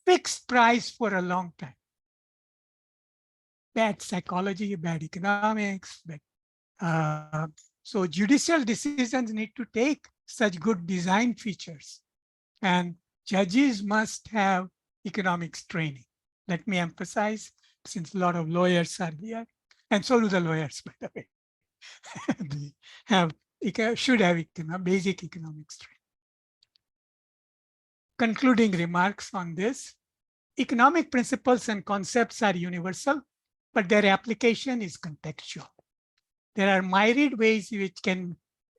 fixed price for a long time. Bad psychology, bad economics. So judicial decisions need to take such good design features. And judges must have economics training. Let me emphasize, since a lot of lawyers are here, and so do the lawyers, by the way. They should have basic economics training. Concluding remarks on this, economic principles and concepts are universal, but their application is contextual. There are myriad ways which can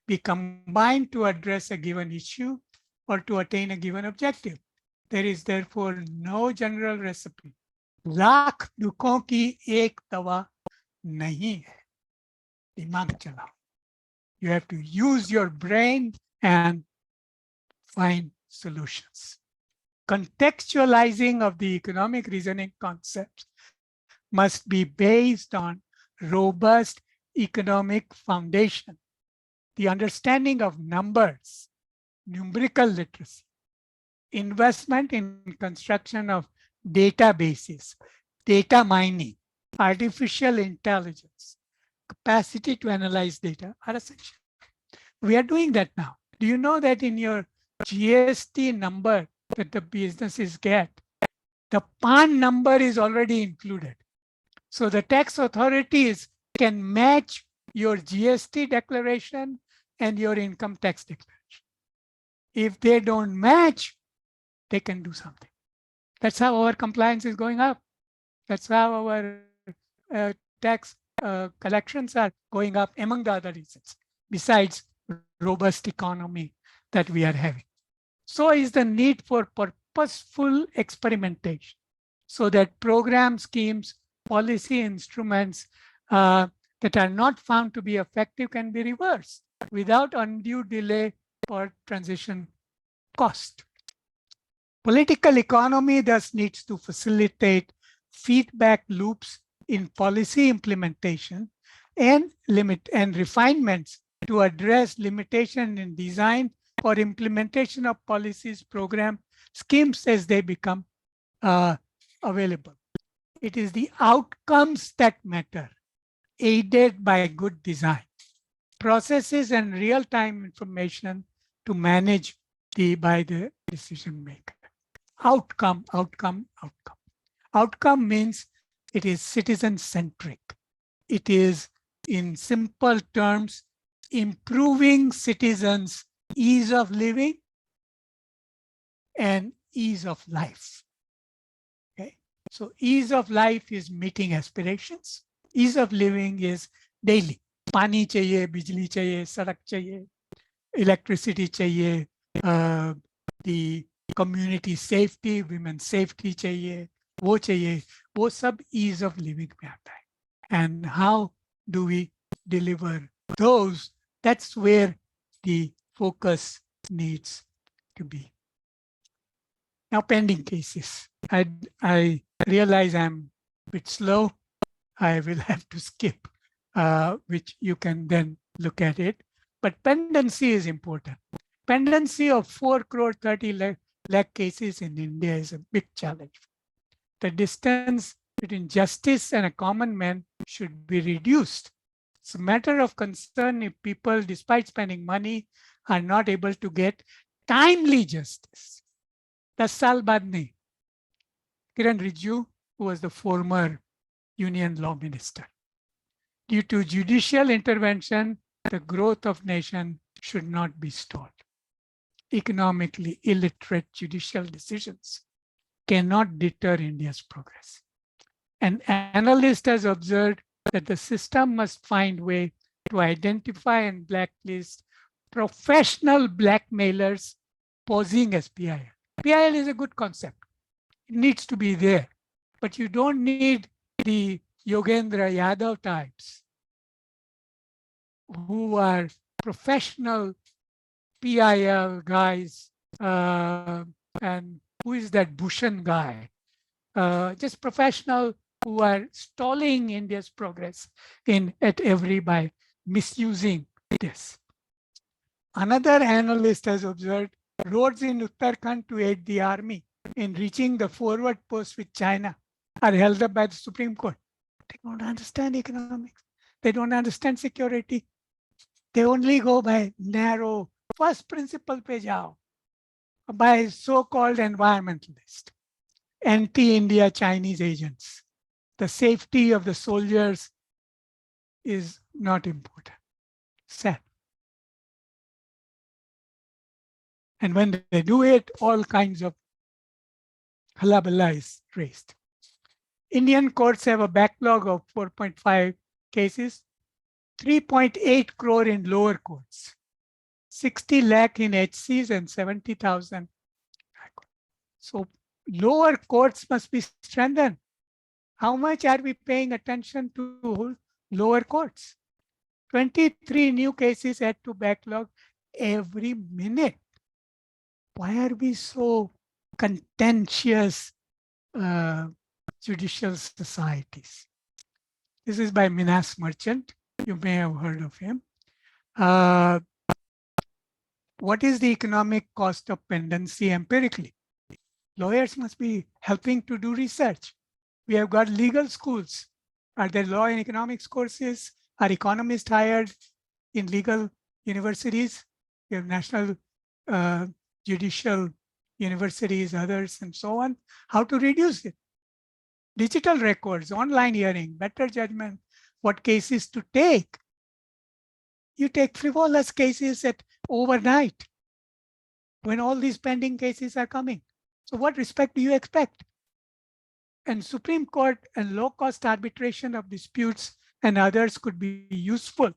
be combined to address a given issue or to attain a given objective. There is therefore no general recipe. Lakh दुखों की एक दवा नहीं है. दिमाग चलाओ. You have to use your brain and find solutions. Contextualizing of the economic reasoning concepts must be based on robust economic foundation. The understanding of numbers, numerical literacy, investment in construction of databases, data mining, artificial intelligence, capacity to analyze data are essential. We are doing that now. Do you know that in your GST number that the businesses get, the PAN number is already included. So the tax authorities can match your GST declaration and your income tax declaration. If they don't match, they can do something. That's how our compliance is going up. That's how our tax collections are going up, among the other reasons, besides robust economy that we are having. So is the need for purposeful experimentation so that program schemes, policy instruments that are not found to be effective can be reversed without undue delay or transition cost. Political economy thus needs to facilitate feedback loops in policy implementation and refinements to address limitation in design or implementation of policies, program schemes as they become available. It is the outcomes that matter, aided by good design, processes and real-time information to manage by the decision maker. Outcome, outcome, outcome. Outcome means it is citizen-centric. It is, in simple terms, improving citizens' ease of living and ease of life. Okay, so ease of life is meeting aspirations. Ease of living is daily. Pani chahiye, bijli chahiye, sadak chahiye, electricity chahiye, the community safety, women's safety chahiye, wo sab ease of living mein aata hai. And how do we deliver those? That's where the focus needs to be. Now, pending cases. I realize I'm a bit slow. I will have to skip, which you can then look at it. But pendency is important. Pendency of 4 crore 30 lakh cases in India is a big challenge. The distance between justice and a common man should be reduced. It's a matter of concern if people, despite spending money, are not able to get timely justice. 10 साल बाद नहीं. Kiran Rijiju, who was the former Union Law Minister. Due to judicial intervention, the growth of nation should not be stalled. Economically illiterate judicial decisions cannot deter India's progress. An analyst has observed that the system must find way to identify and blacklist professional blackmailers posing as PIL. PIL is a good concept. It needs to be there, but you don't need the Yogendra Yadav types who are professional PIL guys, and who is that Bhushan guy? Just professional who are stalling India's progress at every by misusing this. Another analyst has observed roads in Uttarakhand to aid the army in reaching the forward post with China are held up by the Supreme Court. They don't understand economics. They don't understand security. They only go by narrow first principle pe jao, by so-called environmentalists, anti-India Chinese agents. The safety of the soldiers is not important. Sad. And when they do it, all kinds of halabala is raised. Indian courts have a backlog of 4.5 cases, 3.8 crore in lower courts, 60 lakh in HCs and 70,000. So lower courts must be strengthened. How much are we paying attention to lower courts? 23 new cases add to backlog every minute. Why are we so contentious judicial societies? This is by Minas Merchant. You may have heard of him. What is the economic cost of pendency empirically? Lawyers must be helping to do research. We have got legal schools. Are there law and economics courses? Are economists hired in legal universities? We have national judicial universities, others, and so on. How to reduce it? Digital records, online hearing, better judgment, what cases to take. You take frivolous cases at overnight when all these pending cases are coming. So what respect do you expect? And Supreme Court and low-cost arbitration of disputes and others could be useful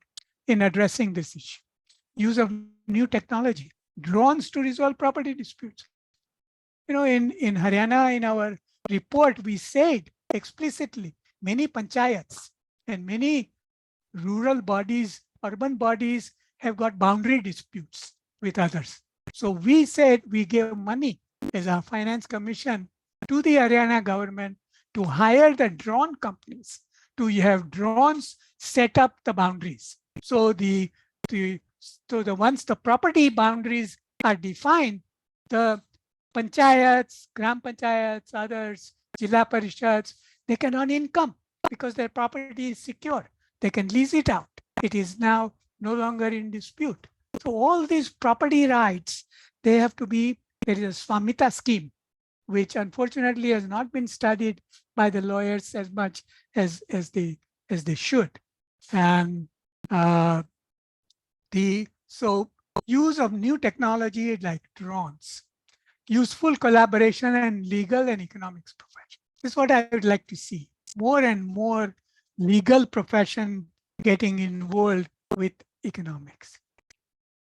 in addressing this issue. Use of new technology, drones to resolve property disputes. You know, in Haryana, in our report, we said explicitly, many panchayats and many rural bodies, urban bodies have got boundary disputes with others. So we said we gave money as a finance commission to the Haryana government to hire the drone companies to have drones set up the boundaries. So once the property boundaries are defined, the panchayats, gram panchayats, others, jilla parishads, they can earn income because their property is secure. They can lease it out. It is now no longer in dispute. So all these property rights, they have to be, there is a Swamita scheme, which unfortunately has not been studied by the lawyers as much as they should. And so use of new technology like drones, useful collaboration and legal and economics profession. This is what I would like to see. More and more legal profession getting involved with economics.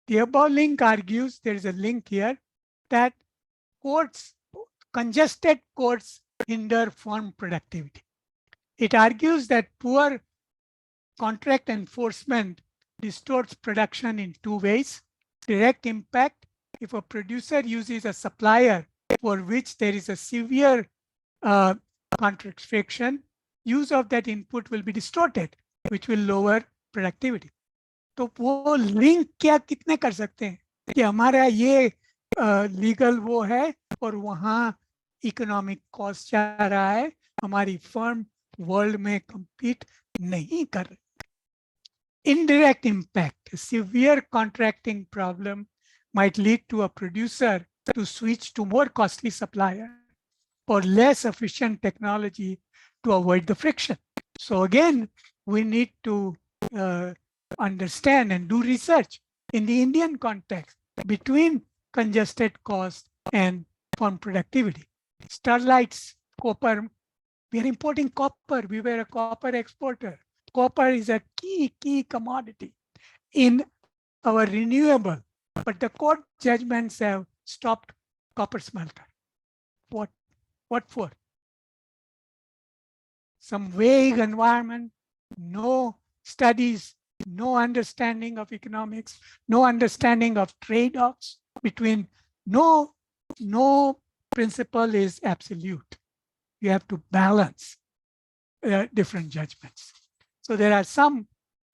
The above link argues, there is a link here, that courts, congested courts hinder firm productivity. It argues that poor contract enforcement distorts production in two ways. Direct impact, if a producer uses a supplier for which there is a severe contract friction, use of that input will be distorted, which will lower productivity. तो वो link क्या कितने कर सकते हैं कि हमारा ये लीगल वो है और वहाँ इकोनॉमिक कॉस्ट जा रहा है, हमारी फर्म वर्ल्ड में compete नहीं कर रही. Indirect impact, a severe contracting problem might lead to a producer to switch to more costly supplier or less efficient technology to avoid the friction. So again, we need to understand and do research in the Indian context between congested cost and firm productivity. Sterlites, copper, we are importing copper. We were a copper exporter. Copper is a key commodity in our renewable, but the court judgments have stopped copper smelter. What for? Some vague environment, no studies, no understanding of economics, no understanding of trade-offs between no principle is absolute. You have to balance different judgments. So there are some,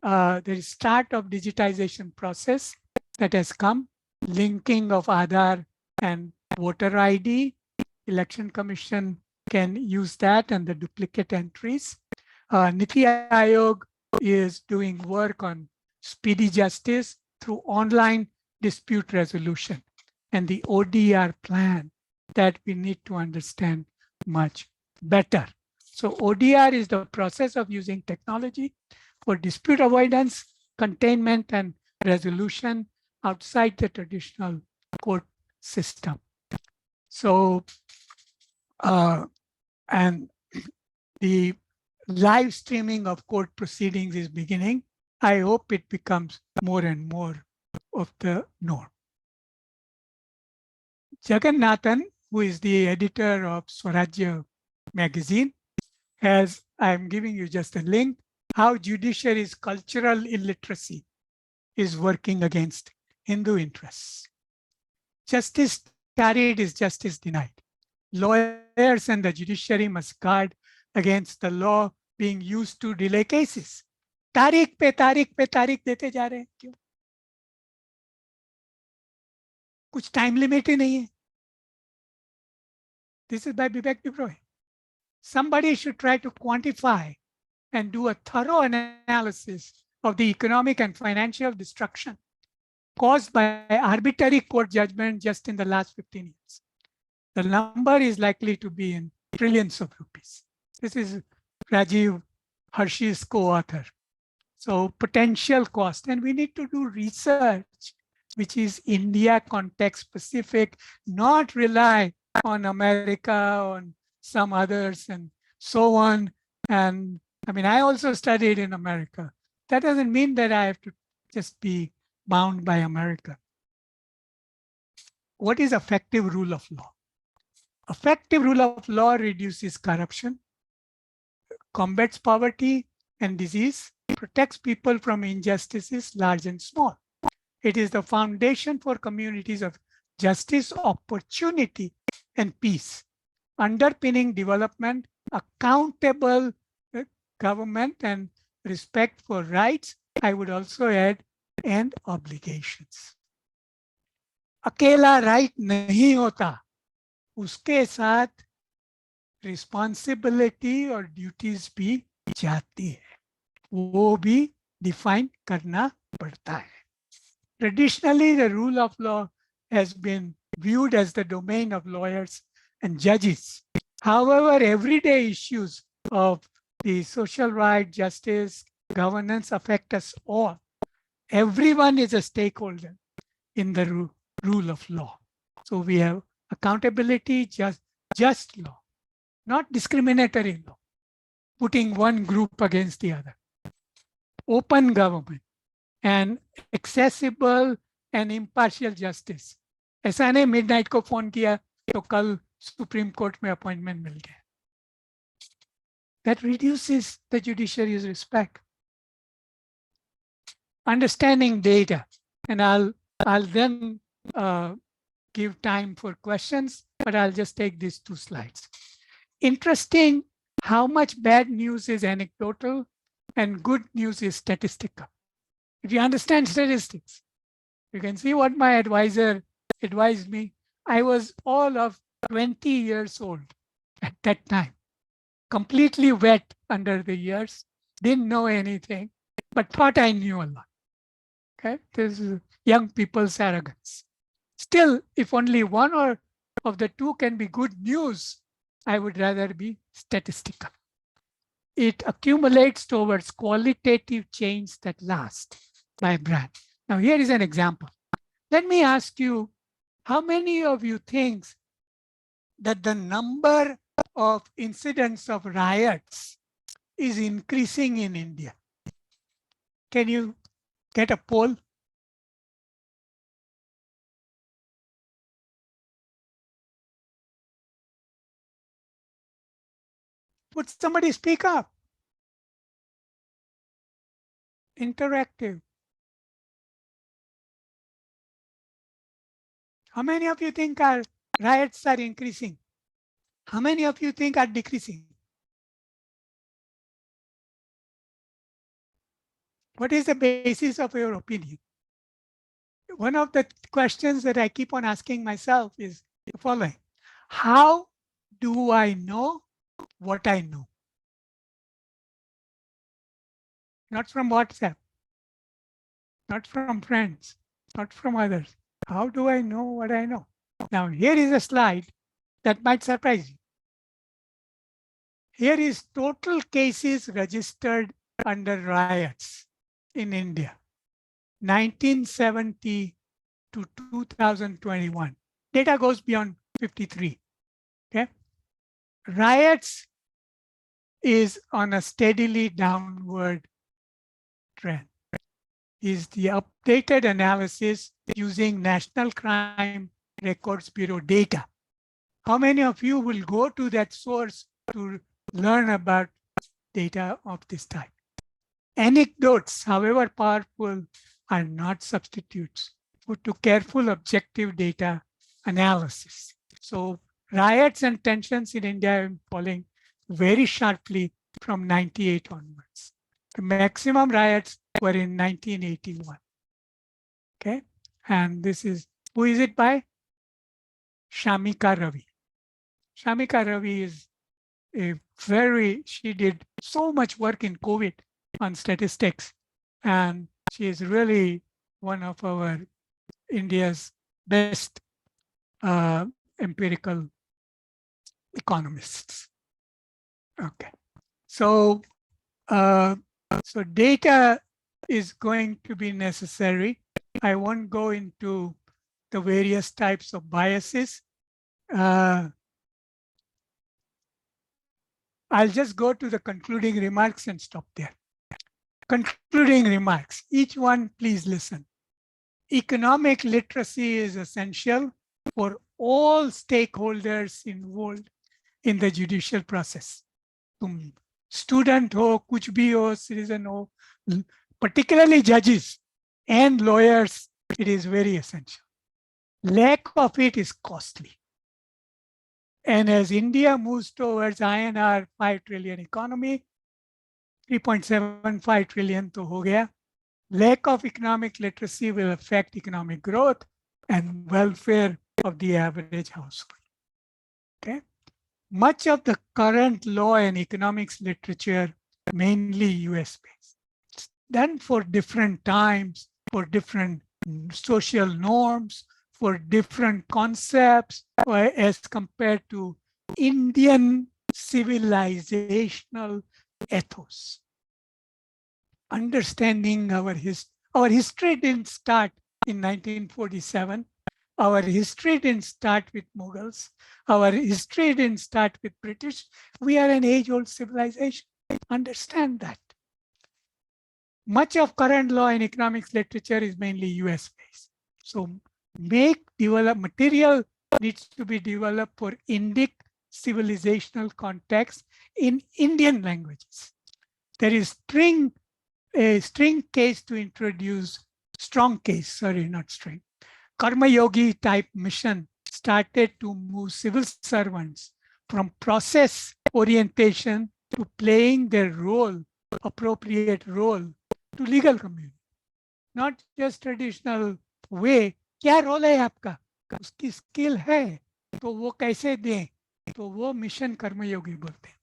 there is start of digitization process that has come, linking of Aadhaar and voter ID. Election Commission can use that and the duplicate entries. Niti Aayog is doing work on speedy justice through online dispute resolution and the ODR plan that we need to understand much better. So ODR is the process of using technology for dispute avoidance, containment, and resolution outside the traditional court system. So, and the live streaming of court proceedings is beginning. I hope it becomes more and more of the norm. Jagannathan, who is the editor of Swarajya magazine, has, I'm giving you just a link, how judiciary's cultural illiteracy is working against Hindu interests. Justice carried is justice denied. Lawyers and the judiciary must guard against the law being used to delay cases. तारीख पे तारीख देते जा रहे हैं क्यों? कुछ time limit ही नहीं है. This is by Vivek Debroy. Somebody should try to quantify and do a thorough analysis of the economic and financial destruction caused by arbitrary court judgment just in the last 15 years. The number is likely to be in trillions of rupees. This is Rajiv Harshi's co-author. So potential cost, and we need to do research which is India context specific, not rely on America, on some others and so on. And I mean, I also studied in America. That doesn't mean that I have to just be bound by America. What is effective rule of law? Effective rule of law reduces corruption, combats poverty and disease, protects people from injustices, large and small. It is the foundation for communities of justice, opportunity, and peace, underpinning development, accountable government, and respect for rights. I would also add, and obligations. अकेला right नहीं होता, उसके साथ responsibility और duties भी जाती है, वो भी define करना पड़ता है. Traditionally, the rule of law has been viewed as the domain of lawyers and judges. However, everyday issues of the social right, justice, governance affect us all. Everyone is a stakeholder in the rule of law. So we have accountability, just law, not discriminatory law, putting one group against the other. Open government and accessible and impartial justice. ऐसा नहीं midnight को phone किया तो कल supreme court में appointment मिल गया. That reduces the judiciary's respect. Understanding data, and I'll then give time for questions, but I'll just take these 2 slides. Interesting how much bad news is anecdotal and good news is statistical. If you understand statistics, you can see what my advisor advised me. I was all of 20 years old at that time, completely wet under the years, didn't know anything, but thought I knew a lot. Okay, this is young people's arrogance. Still, if only one or of the 2 can be good news, I would rather be statistical. It accumulates towards qualitative change that lasts by brand. Now, here is an example. Let me ask you, how many of you think that the number of incidents of riots is increasing in India? Can you get a poll? Would somebody speak up? Interactive. How many of you think our riots are increasing? How many of you think are decreasing? What is the basis of your opinion? One of the questions that I keep on asking myself is the following. How do I know what I know? Not from WhatsApp, not from friends, not from others. How do I know what I know? Now, here is a slide that might surprise you. Here is total cases registered under riots in India, 1970 to 2021. Data goes beyond 53. Okay. Riots is on a steadily downward trend. Is the updated analysis using National Crime Records Bureau data. How many of you will go to that source to learn about data of this type? Anecdotes, however powerful, are not substitutes for to careful objective data analysis. So riots and tensions in India are falling very sharply from 98 onwards. The maximum riots were in 1981. Okay, and this is, who is it by? Shamika Ravi. Shamika Ravi is she did so much work in COVID on statistics, and she is really one of our India's best empirical economists. Okay, so so data is going to be necessary. I won't go into the various types of biases. I'll just go to the concluding remarks and stop there. Concluding remarks, each one please listen. Economic literacy is essential for all stakeholders involved in the judicial process. Student ho, kuch bhi ho, citizen ho, particularly judges and lawyers, it is very essential. Lack of it is costly. And as India moves towards INR 5 trillion economy, 3.75 trillion to ho gaya, lack of economic literacy will affect economic growth and welfare of the average household. Okay. Much of the current law and economics literature, mainly US based, it's done for different times, for different social norms, for different concepts, as compared to Indian civilizational ethos. Understanding our history didn't start in 1947. Our history didn't start with Mughals. Our history didn't start with British. We are an age-old civilization. Understand that. Much of current law and economics literature is mainly US-based. So material needs to be developed for Indic civilizational context in Indian languages. There is a strong case to introduce Karma Yogi type mission started to move civil servants from process orientation to playing their role, appropriate role to legal community. Not just traditional way, क्या role है आपका, उसकी skill है तो वो कैसे दें, तो वो मिशन कर्मयोगी बोलते हैं.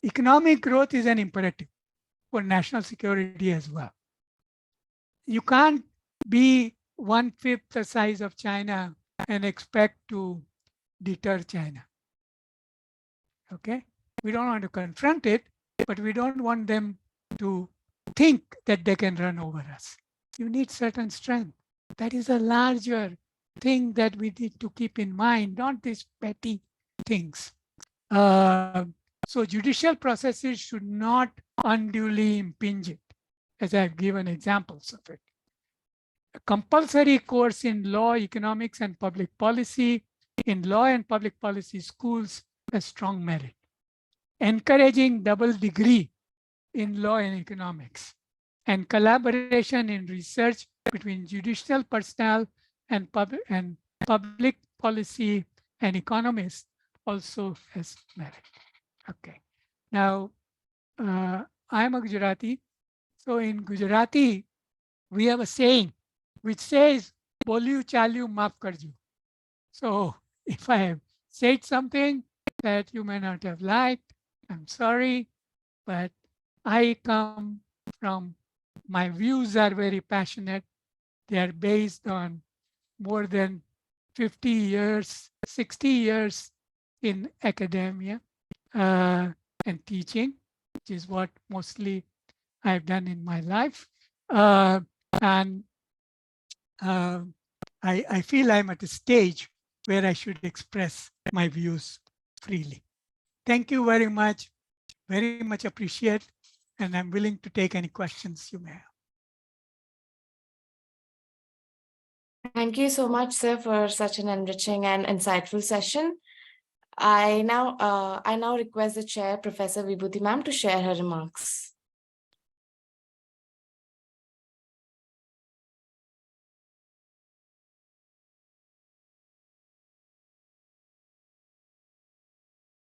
Economic growth is an imperative for national security as well. You can't be 1/5 the size of China and expect to deter China. Okay, we don't want to confront it, but we don't want them to think that they can run over us. You need certain strength. That is a larger thing that we need to keep in mind, not these petty things. So judicial processes should not unduly impinge it, as I've given examples of it. A compulsory course in law, economics, and public policy in law and public policy schools has strong merit. Encouraging double degree in law and economics, and collaboration in research between judicial personnel and public policy and economists also has merit. Okay. Now, I am a Gujarati. So in Gujarati, we have a saying which says, Bolyu chalyu maaf karju. So if I have said something that you may not have liked, I'm sorry, but I come from, my views are very passionate. They are based on more than 50 years, 60 years in academia and teaching, which is what mostly I've done in my life. And I feel I'm at a stage where I should express my views freely. Thank you very much appreciate, and I'm willing to take any questions you may have. Thank you so much, sir, for such an enriching and insightful session. I now request the chair, Professor Vibhuti ma'am, to share her remarks.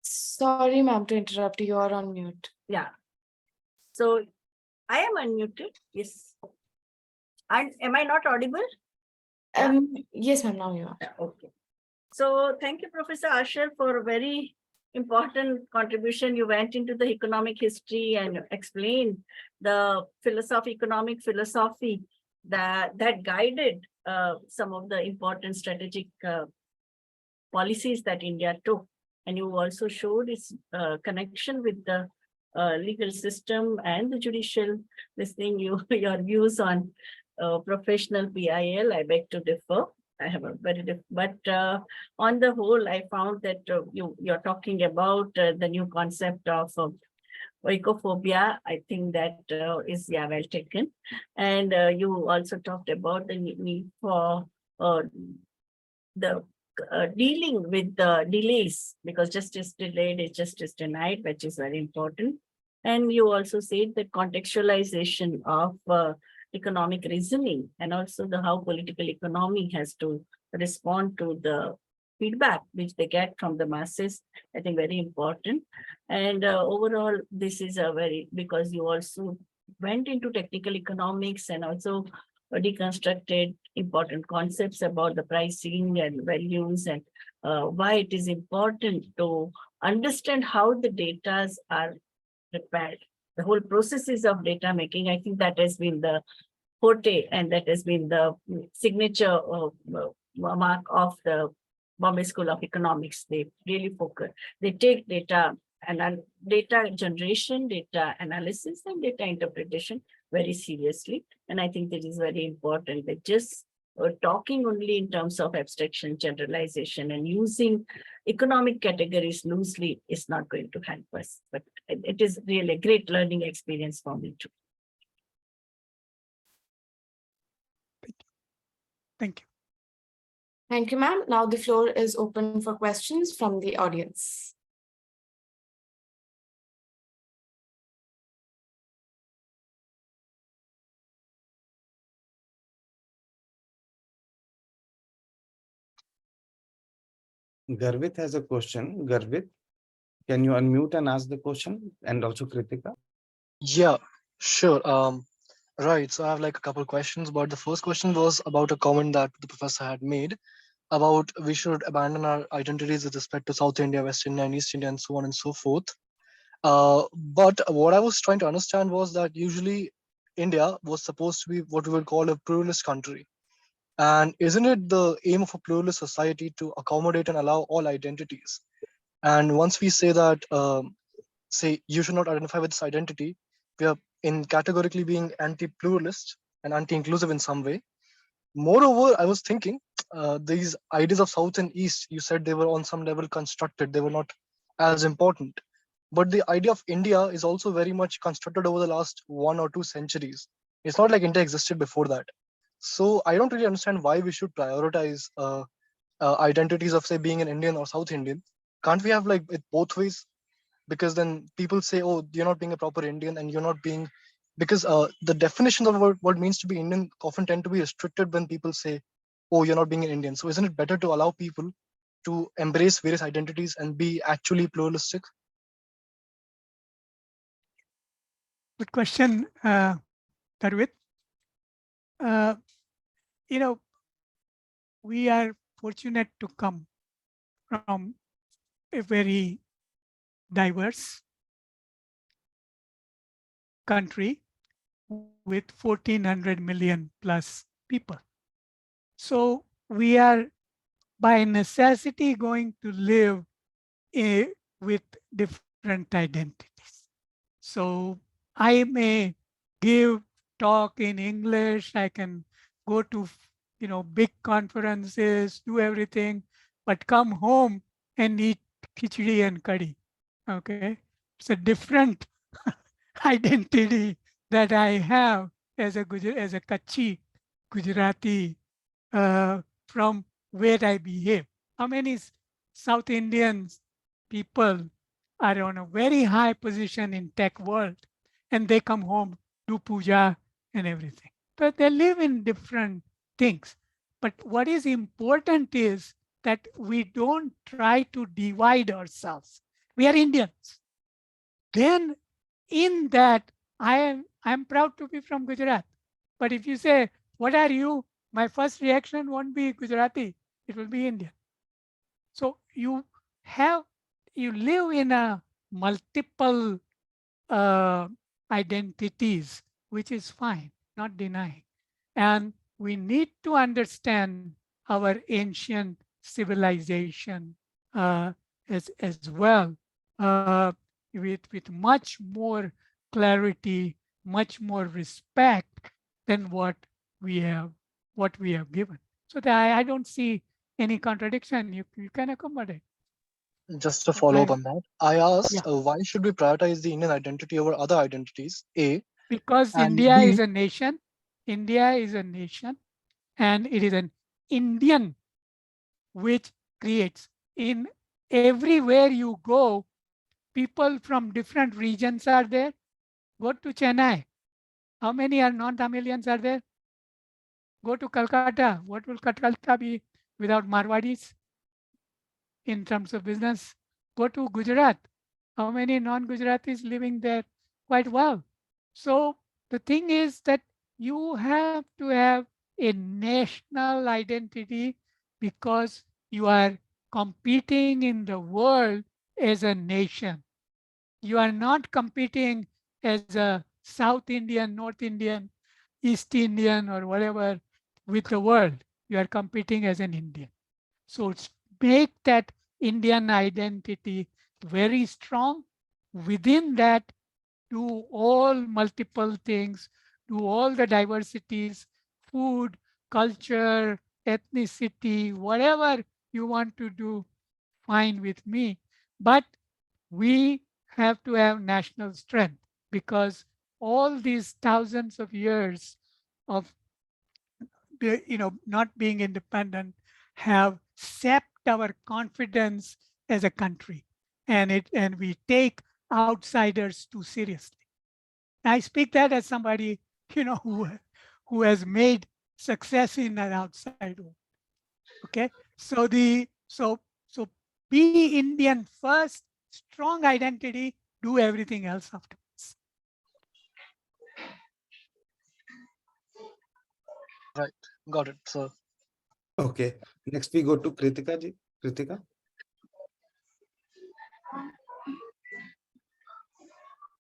Sorry, ma'am, to interrupt you. You're on mute. Yeah. So I am unmuted. Yes. And am I not audible? Yes, ma'am, now you are. Okay. So thank you, Professor Asher, for a very important contribution. You went into the economic history and explained the economic philosophy that guided some of the important strategic policies that India took. And you also showed its connection with the legal system and the judicial, listening your views on professional PIL. I beg to differ. I have a very but on the whole, I found that you're talking about the new concept of oikophobia. I think that is well taken. And you also talked about the need for the dealing with the delays, because justice delayed is justice denied, which is very important. And you also said the contextualization of economic reasoning, and also the how political economy has to respond to the feedback which they get from the masses. I think very important. And overall, this is a very, because you also went into technical economics and also deconstructed important concepts about the pricing and values, and why it is important to understand how the data are prepared. The whole processes of data making, I think that has been the forte, and that has been the signature mark of the Bombay School of Economics. They really focus. They take data and data generation, data analysis, and data interpretation very seriously. And I think that is very important. That just talking only in terms of abstraction, generalization, and using economic categories loosely is not going to help us. But it is really a great learning experience for me too. Thank you. Thank you, ma'am. Now the floor is open for questions from the audience. Garvit has a question. Garvit, can you unmute and ask the question? And also Kritika. Yeah, sure. Right. So I have like a couple questions, but the first question was about a comment that the professor had made about we should abandon our identities with respect to South India, West India, and East India, and so on and so forth. But what I was trying to understand was that usually India was supposed to be what we would call a pluralist country. And isn't it the aim of a pluralist society to accommodate and allow all identities? And once we say that, say, you should not identify with this identity, we are in categorically being anti-pluralist and anti-inclusive in some way. Moreover, I was thinking these ideas of South and East, you said they were on some level constructed, they were not as important. But the idea of India is also very much constructed over the last 1 or 2 centuries. It's not like India existed before that. So I don't really understand why we should prioritize identities of, say, being an Indian or South Indian. Can't we have like it both ways? Because then people say, oh, you're not being a proper Indian and you're not being, because the definition of what it means to be Indian often tend to be restricted when people say, oh, you're not being an Indian. So isn't it better to allow people to embrace various identities and be actually pluralistic? Good question, Tarvit. Uh, you know, we are fortunate to come from a very diverse country with 1400 million plus people. So we are by necessity going to live with different identities. So I may give talk in English, I can go to big conferences, do everything, but come home and eat khichdi and curry. Okay, it's a different identity that I have as a Kutchi Gujarati from where I behave. How many South Indians people are on a very high position in tech world and they come home, do puja and everything. But they live in different things. But what is important is that we don't try to divide ourselves. We are Indians. Then in that, I'm proud to be from Gujarat. But if you say, what are you? My first reaction won't be Gujarati, it will be Indian. So you live in a multiple identities, which is fine, not denying. And we need to understand our ancient civilization as well with much more clarity, much more respect than what we have given. So that I don't see any contradiction. You can accommodate. Just to follow up on that, I asked, Yeah, why should we prioritize the Indian identity over other identities? A, because and India is B, a nation. India is a nation, and it is an Indian which creates. In everywhere you go, people from different regions are there. Go to Chennai. How many are non-Tamilians are there? Go to Calcutta. What will Calcutta be without Marwadis in terms of business? Go to Gujarat. How many non-Gujaratis living there? Quite well. So the thing is that you have to have a national identity because you are competing in the world as a nation. You are not competing as a South Indian, North Indian, East Indian, or whatever with the world. You are competing as an Indian. So make that Indian identity very strong. Within that, do all multiple things, do all the diversities, food, culture, ethnicity, whatever you want to do, fine with me. But we have to have national strength because all these thousands of years of not being independent have sapped our confidence as a country, and we take outsiders too seriously. I speak that as somebody who has made success in an outside world. Okay, so so Be Indian first, strong identity, do everything else afterwards. Right. Got it. So Okay, next we go to Kritika ji. Kritika.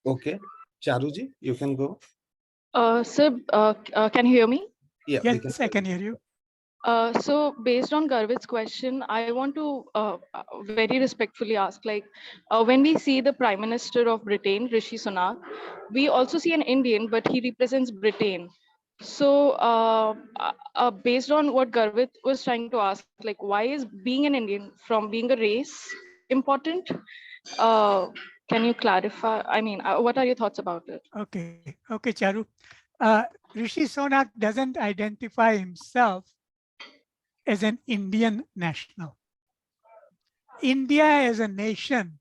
Okay, Charu ji, you can go. Sir, can you hear me? Yeah, we can. Yes, I can hear you. So based on Garvit's question, I want to very respectfully ask, like, when we see the Prime Minister of Britain, Rishi Sunak, we also see an Indian, but he represents Britain. So based on what Garvit was trying to ask, like, why is being an Indian from being a race important? Uh, can you clarify? I mean, what are your thoughts about it? Okay, Charu. Rishi Sunak doesn't identify himself as an Indian national. India as a nation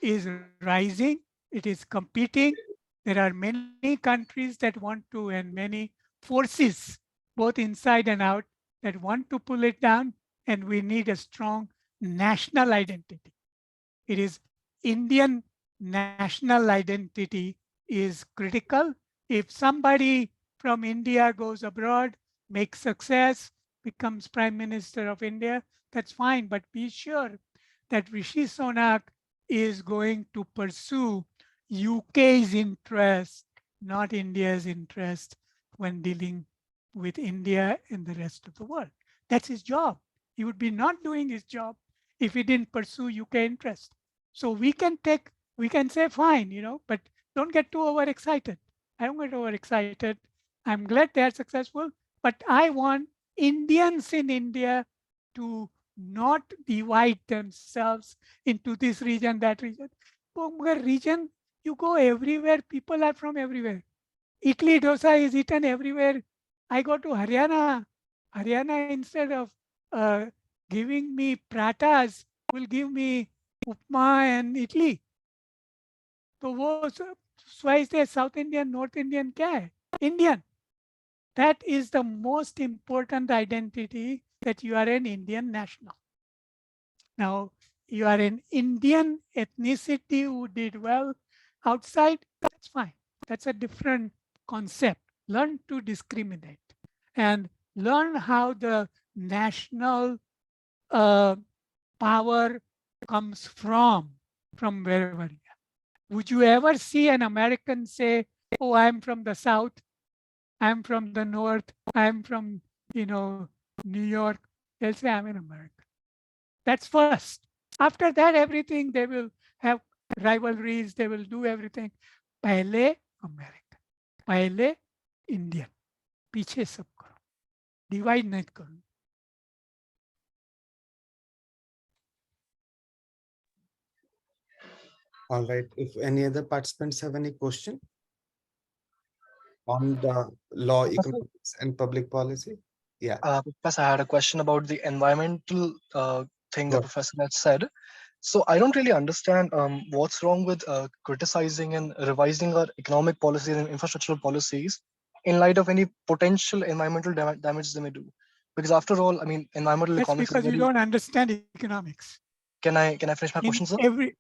is rising, it is competing. There are many countries that want to, and many forces, both inside and out, that want to pull it down, and we need a strong national identity. It is Indian national identity is critical. If somebody from India goes abroad, makes success, becomes Prime Minister of India, that's fine. But be sure that Rishi Sunak is going to pursue UK's interest, not India's interest, when dealing with India and the rest of the world. That's his job. He would be not doing his job if he didn't pursue UK interest. So we can say fine, but don't get too overexcited. I don't get overexcited. I'm glad they are successful, but I want Indians in India to not divide themselves into this region, that region. Region, you go everywhere, people are from everywhere. Idli dosa is eaten everywhere. I go to Haryana. Haryana, instead of uh, giving me pratas, will give me upma and idli. तो वो स्वाइस है south Indian north Indian क्या है Indian that is the most important identity, that you are an Indian national. Now, you are an Indian ethnicity who did well outside, that's fine. That's a different concept. Learn to discriminate and learn how the national power comes from wherever you are. Would you ever see an American say, oh, I'm from the South, I'm from the North, I'm from, New York? They'll say, I'm an American. That's first. After that, everything, they will have rivalries, they will do everything. Pehle American, pehle Indian. पीछे सब करो, divide नहीं करो. All right, if any other participants have any question on the law, economics and public policy? Yeah. Professor, I had a question about the environmental thing the Go. professor had said. So I don't really understand what's wrong with criticizing and revising our economic policies and infrastructural policies in light of any potential environmental damage they may do. Because after all, I mean, environmental That's economics is because you very. don't understand economics. Can I finish my In question, sir? every,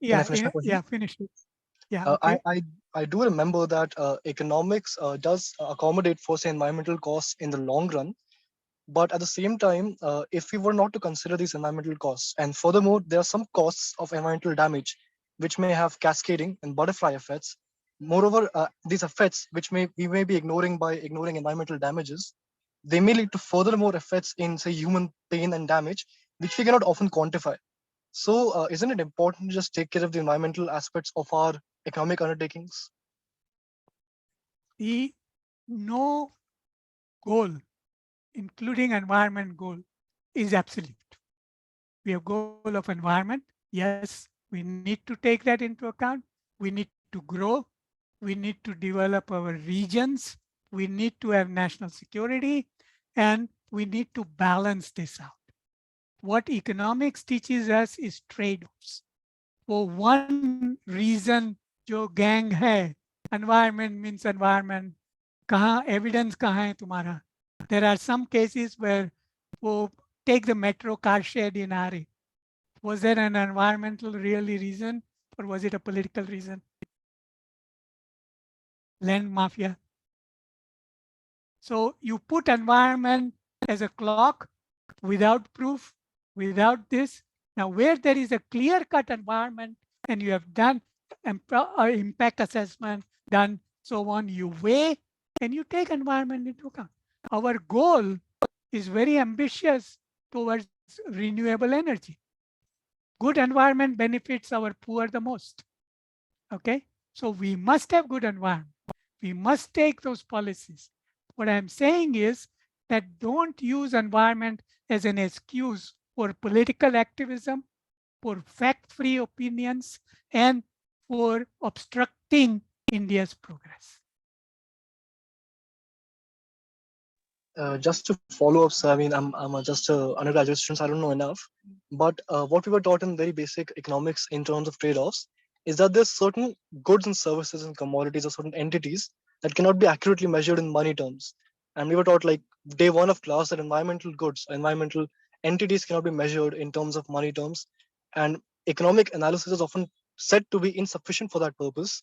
Can I finish my question? yeah, finish it. Yeah, okay. I do remember that economics does accommodate for say environmental costs in the long run, but at the same time, if we were not to consider these environmental costs, and furthermore, there are some costs of environmental damage which may have cascading and butterfly effects. Moreover, these effects which we may be ignoring by ignoring environmental damages, they may lead to furthermore effects in say human pain and damage, which we cannot often quantify. So, isn't it important to just take care of the environmental aspects of our economic undertakings? The no goal, including environment goal, is absolute. We have goal of environment. Yes, we need to take that into account. We need to grow. We need to develop our regions. We need to have national security, and we need to balance this out. What economics teaches us is trade-offs. For one reason, जो gang है, environment means environment. कहाँ evidence कहाँ है तुम्हारा? There are some cases where वो take the metro car shed in RA. Was there an environmental really reason or was it a political reason? Land mafia. So you put environment as a clock without proof, without this. Now, where there is a clear-cut environment and you have done impact assessment, done so on, you weigh and you take environment into account. Our goal is very ambitious towards renewable energy. Good environment benefits our poor the most. Okay, so we must have good environment. We must take those policies. What I'm saying is that don't use environment as an excuse for political activism, for fact-free opinions, and for obstructing India's progress. Just to follow up, sir, I mean, I'm just a undergraduate student, so I don't know enough. But what we were taught in very basic economics in terms of trade-offs is that there's certain goods and services and commodities or certain entities that cannot be accurately measured in money terms. And we were taught like day one of class that environmental goods, environmental entities cannot be measured in terms of money terms. And economic analysis is often said to be insufficient for that purpose,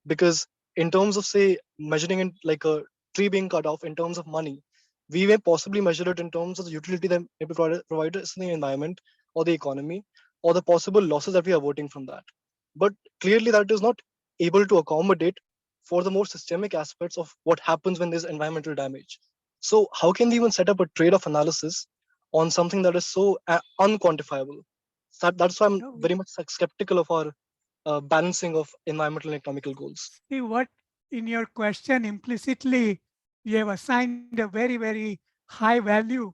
because in terms of, say, measuring in like a tree being cut off in terms of money, we may possibly measure it in terms of the utility that may be provided in the environment or the economy, or the possible losses that we are averting from that. But clearly that is not able to accommodate for the more systemic aspects of what happens when there's environmental damage. So how can we even set up a trade-off analysis on something that is so unquantifiable? That's why I'm very much skeptical of our balancing of environmental and economical goals. See what in your question implicitly you have assigned a very, very high value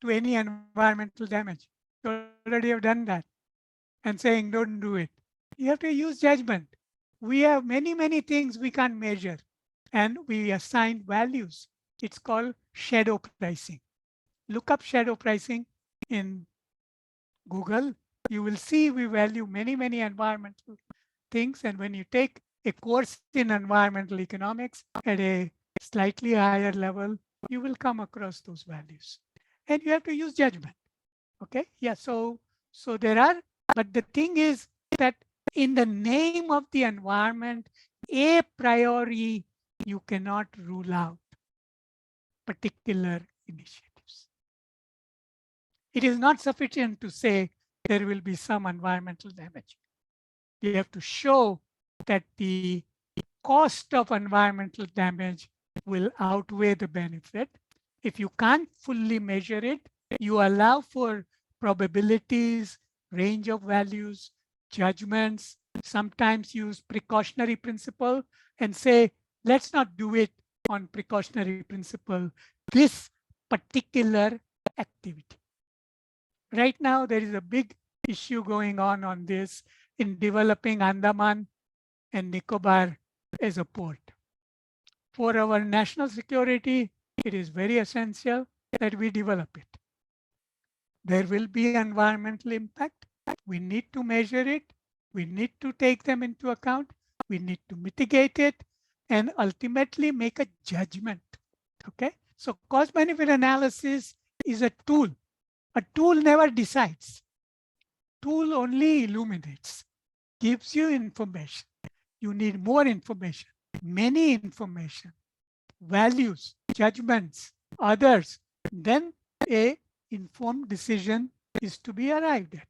to any environmental damage. You already have done that and saying don't do it. You have to use judgment. We have many, many things we can't measure and we assign values. It's called shadow pricing. Look up shadow pricing in Google. You will see we value many, many environmental things. And when you take a course in environmental economics at a slightly higher level, you will come across those values. And you have to use judgment. Okay, yeah, so there are, but the thing is that in the name of the environment, a priori, you cannot rule out particular initiatives. It is not sufficient to say there will be some environmental damage. You have to show that the cost of environmental damage will outweigh the benefit. If you can't fully measure it, you allow for probabilities, range of values, judgments, sometimes use precautionary principle and say, let's not do it on precautionary principle, this particular activity. Right now, there is a big issue going on this in developing Andaman and Nicobar as a port. For our national security, it is very essential that we develop it. There will be environmental impact. We need to measure it. We need to take them into account. We need to mitigate it and ultimately make a judgment. Okay, so cost benefit analysis is a tool. A tool never decides. Tool only illuminates, gives you information. You need more information, many information, values, judgments, others. Then a informed decision is to be arrived at.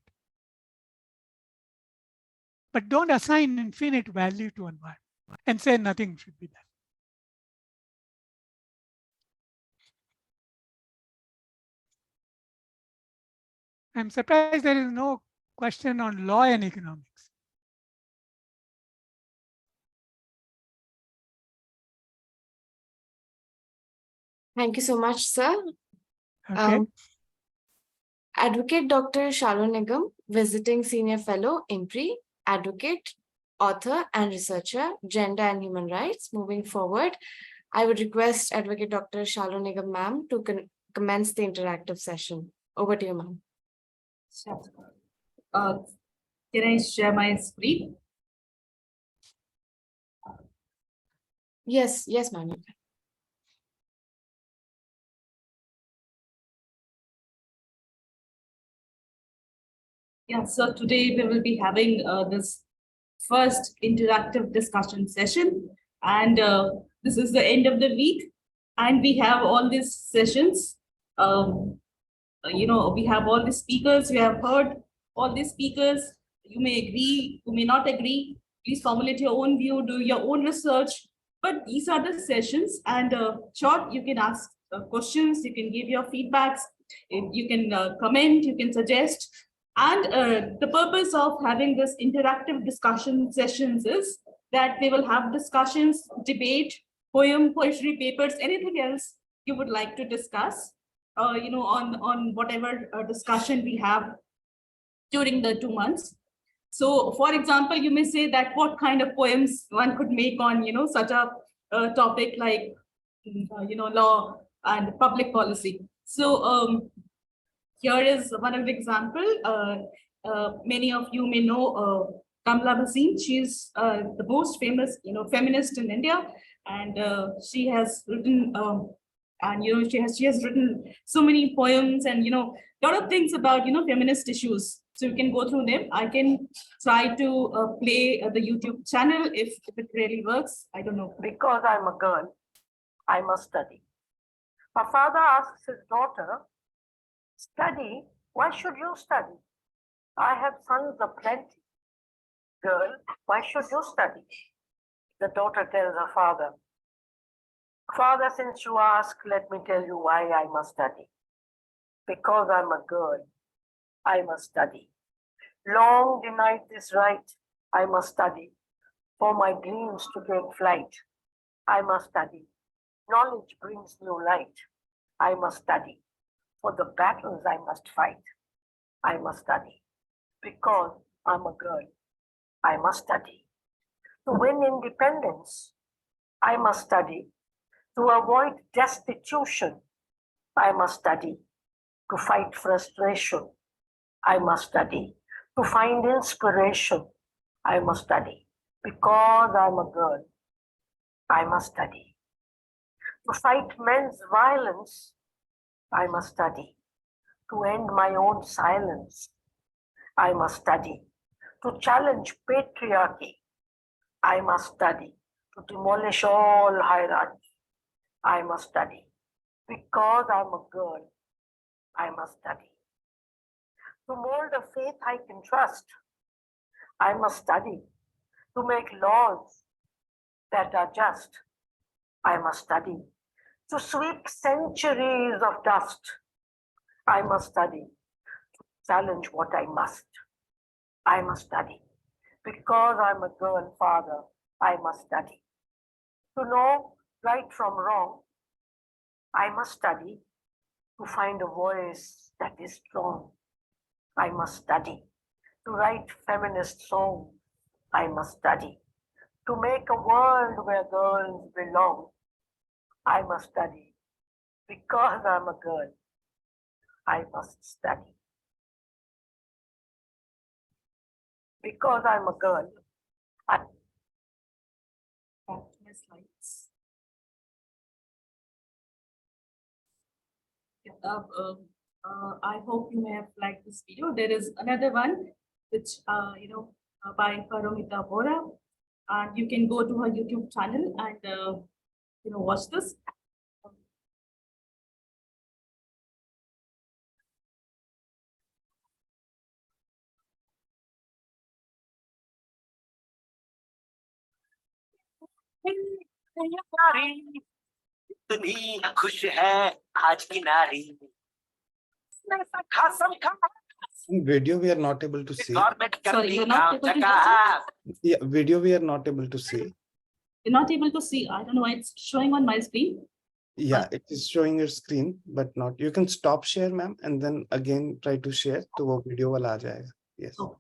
But don't assign infinite value to environment and say nothing should be done. I'm surprised there is no question on law and economics. Thank you so much, sir. Okay. Advocate Dr. Shalu Nigam, Visiting Senior Fellow, IMPRI, Advocate, Author and Researcher, Gender and Human Rights. Moving forward, I would request Advocate Dr. Shalu Nigam, ma'am, to commence the interactive session. Over to you, ma'am. Sure. Can I share my screen? Yes, ma'am. Yeah, so today we will be having this first interactive discussion session. And this is the end of the week. And we have all these sessions. We have all the speakers, we have heard all the speakers. You may agree, you may not agree. Please formulate your own view, do your own research. But these are the sessions, and short, you can ask questions, you can give your feedbacks, you can comment, you can suggest. And the purpose of having this interactive discussion sessions is that we will have discussions, debate, poem, poetry, papers, anything else you would like to discuss, on whatever discussion we have during the 2 months. So, for example, you may say that what kind of poems one could make on, such a topic like, law and public policy. So, here is one of the example. Many of you may know Kamla Bhasin. She's the most famous, feminist in India, and she has written, she has written so many poems and a lot of things about feminist issues. So you can go through them. I can try to play the YouTube channel if it really works. I don't know. Because I'm a girl, I must study. Her father asks his daughter, study? Why should you study? I have sons aplenty. Girl, why should you study? The daughter tells her father, Father, since you ask, let me tell you why I must study. Because I'm a girl, I must study. Long denied this right, I must study. For my dreams to take flight, I must study. Knowledge brings new light, I must study. For the battles I must fight, I must study. Because I'm a girl, I must study. To win independence, I must study. To avoid destitution, I must study. To fight frustration, I must study. To find inspiration, I must study. Because I'm a girl, I must study. To fight men's violence, I must study. To end my own silence, I must study. To challenge patriarchy, I must study. To demolish all hierarchy, I must study. Because I'm a girl, I must study. To mold a faith I can trust, I must study. To make laws that are just, I must study. To sweep centuries of dust, I must study. To challenge what I must study. Because I'm a girl, father, I must study. To know right from wrong, I must study. To find a voice that is strong, I must study. To write feminist songs, I must study. To make a world where girls belong, I must study. Because I'm a girl, I must study. Because I'm a girl, Slides. I hope you may have liked this video. There is another one which by Paromita Bora, and you can go to her YouTube channel and watch this. दुनिया खुश है आज की नारी Video we are not able to see. Sorry, you're not able to see? Yeah, video we are not able to see. You're not able to see. I don't know why it's showing on my screen. Yeah, it is showing your screen, but not. You can stop share, ma'am, and then again try to share. तो वो video वाला आ जाएगा. Yes. Oh.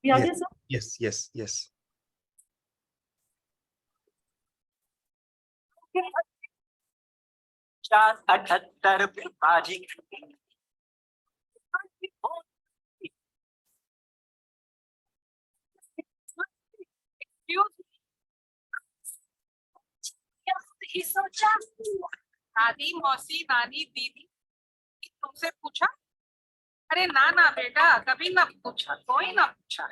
Yes, yes, yes, yes. चार 78 विभाजित ही सोचा, दादी मौसी नानी दीदी तुमसे पूछा? अरे ना ना बेटा, कभी ना पूछा, कोई ना पूछा।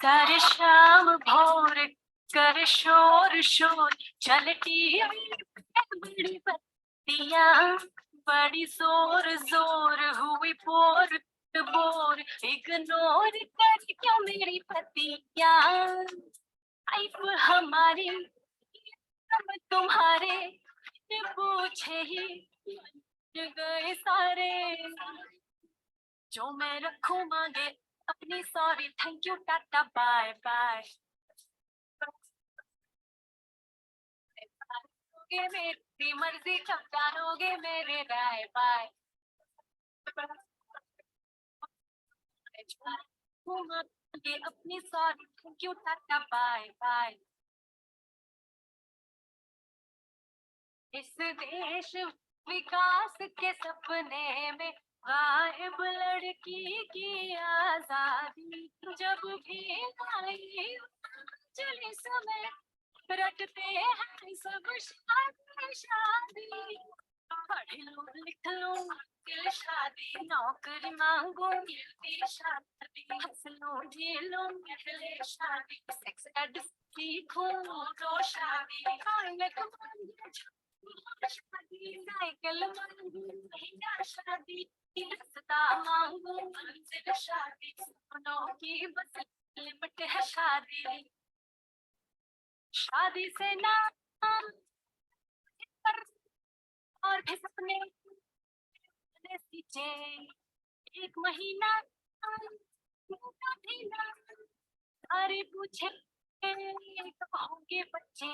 कर शाम भोर कर शोर शोर चलती बड़ी बत्तियां, बड़ी जोर जोर हुई बोर बोर, इग्नोर कर क्यों मेरी पतियां। लाइफ हमारी हम तुम्हारे पूछे ही गए सारे, जो मैं रखूं मांगे अपनी sorry thank you tata bye bye. मेरी मर्जी कब जानोगे मेरे राय बाय। अपनी sorry thank you tata bye bye. इस देश विकास के सपने में गायब लड़की की आजादी, जब भी आई चले समय रटते हैं सब शादी शादी। पढ़ लो लिख लो दिल शादी, नौकरी मांगो मिलती शादी, हंस लो झेलो मिले शादी, सेक्स एड सीखो तो शादी, शादी साइकिल मांगो महंगा शादी, रास्ता मांगो मंजिल शादी, सपनों की बस लिमिट है शादी। शादी से ना और भी सपने सींचे, एक महीना अरे पूछे कब होंगे बच्चे,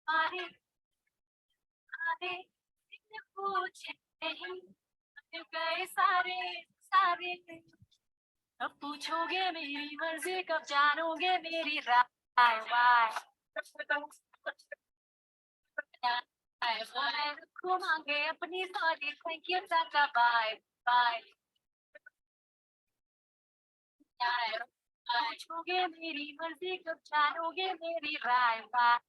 अरे अरे पूछे गए सारे सारे। अब पूछोगे मेरी मर्जी कब जानोगे मेरी राय वाय। घुमांगे अपनी sorry thank you tata bye bye. पूछोगे मेरी मर्जी कब जानोगे मेरी राय बाय।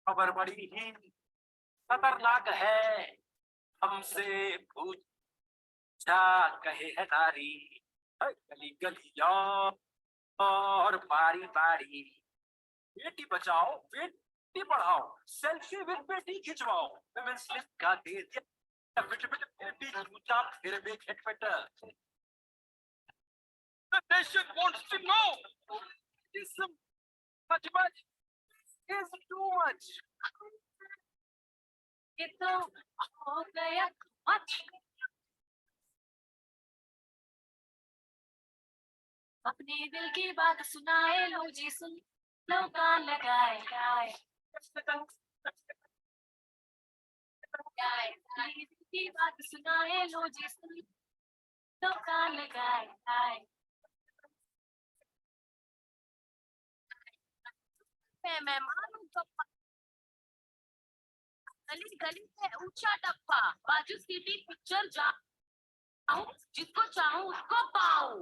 खबर बड़ी ही खतरनाक है, हमसे पूछा कहे है नारी, गली गली और बारी बारी, बेटी बचाओ बेटी पढ़ाओ, सेल्फी विद बेटी खिंचवाओ, विमेन स्लिप का दे दिया बिट बिट बेटी जूता फिर भी खटपट। The nation wants to know is much is too much. ये तो हो गया मच। अपने दिल की बात सुनाए लो जी सुन लो कान लगाए गाए। अपने दिल की बात सुनाए लो जी सुन लो कान लगाए गाए। मैं मानूं तो गली गली से ऊंचा टप्पा, बाजू सीटी पिक्चर जाऊं, जिसको चाहूं उसको पाऊं।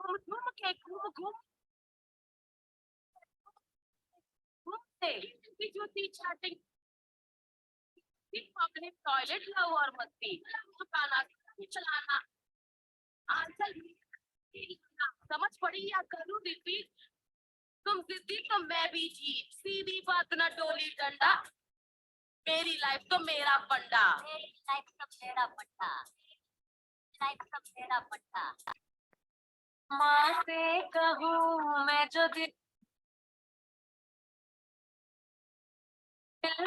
घूम के घूम घूमते जूती चाटिंग अपने टॉयलेट लाओ और मस्ती चुकाना चलाना। आंसर समझ पड़ी या करूं दीदी, तुम जिद्दी तो मैं भी जीत, सीधी बात ना डोली डंडा, मेरी लाइफ तो मेरा फंडा। मेरी लाइफ तो मेरा फंडा, लाइफ तो मेरा फंडा। माँ से कहूँ मैं जो दिल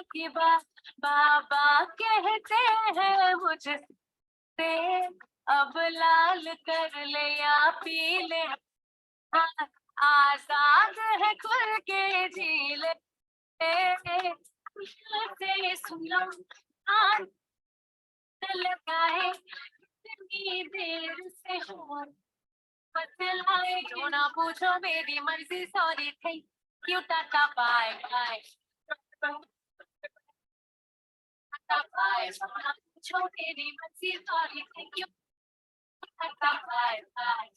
की बात बाबा कहते हैं मुझसे, अब लाल कर ले या पी ले, आजाद है खुल के जी ले। से सुनो लगाए इतनी देर से हो Patel आए जो ना पूछो मेरी मर्जी sorry thank you tata bye bye tata bye जो ना पूछो मेरी मर्जी sorry thank you tata bye bye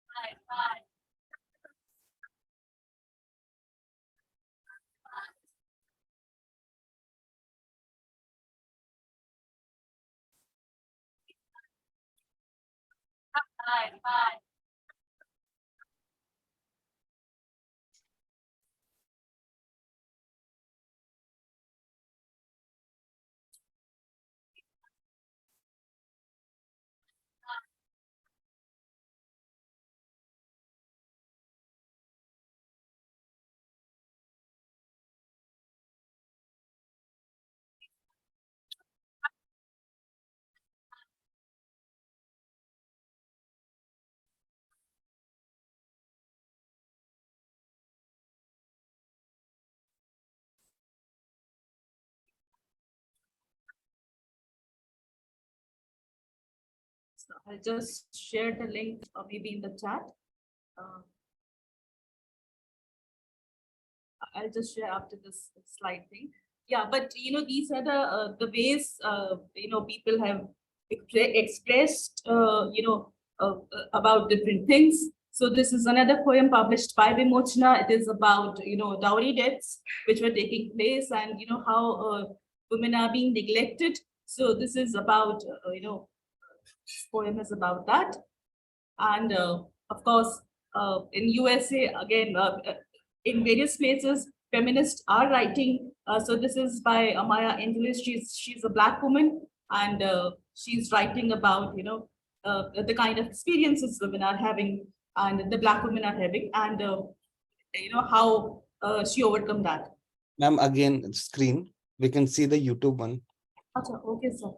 bye bye bye bye So I'll just share the link maybe in the chat. I'll just share after this slide thing. Yeah, but these are the ways people have expressed about different things. So this is another poem published by Vimochana. It is about dowry deaths which were taking place, and how women are being neglected. So this is about this poem is about that. And of course, in USA again, in various places, feminists are writing. So this is by Amaya Angelis. She's a Black woman, and she's writing about the kind of experiences women are having, and the Black women are having, and how she overcome that. Ma'am, again, screen, we can see the YouTube one. Achha, okay, sir.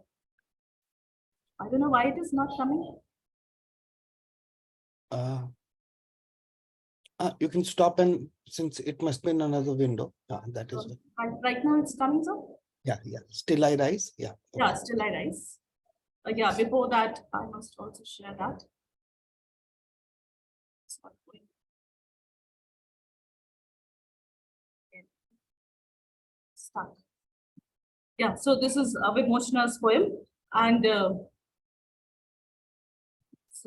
I don't know why it is not coming. You can stop, and since it must be in another window, that is Right now it's coming, sir. yeah. Still I rise. Yeah. Yeah, still I rise. Yeah, before that, I must also share that. It's not going. Okay. Start. Yeah, so this is Vimochana's poem, and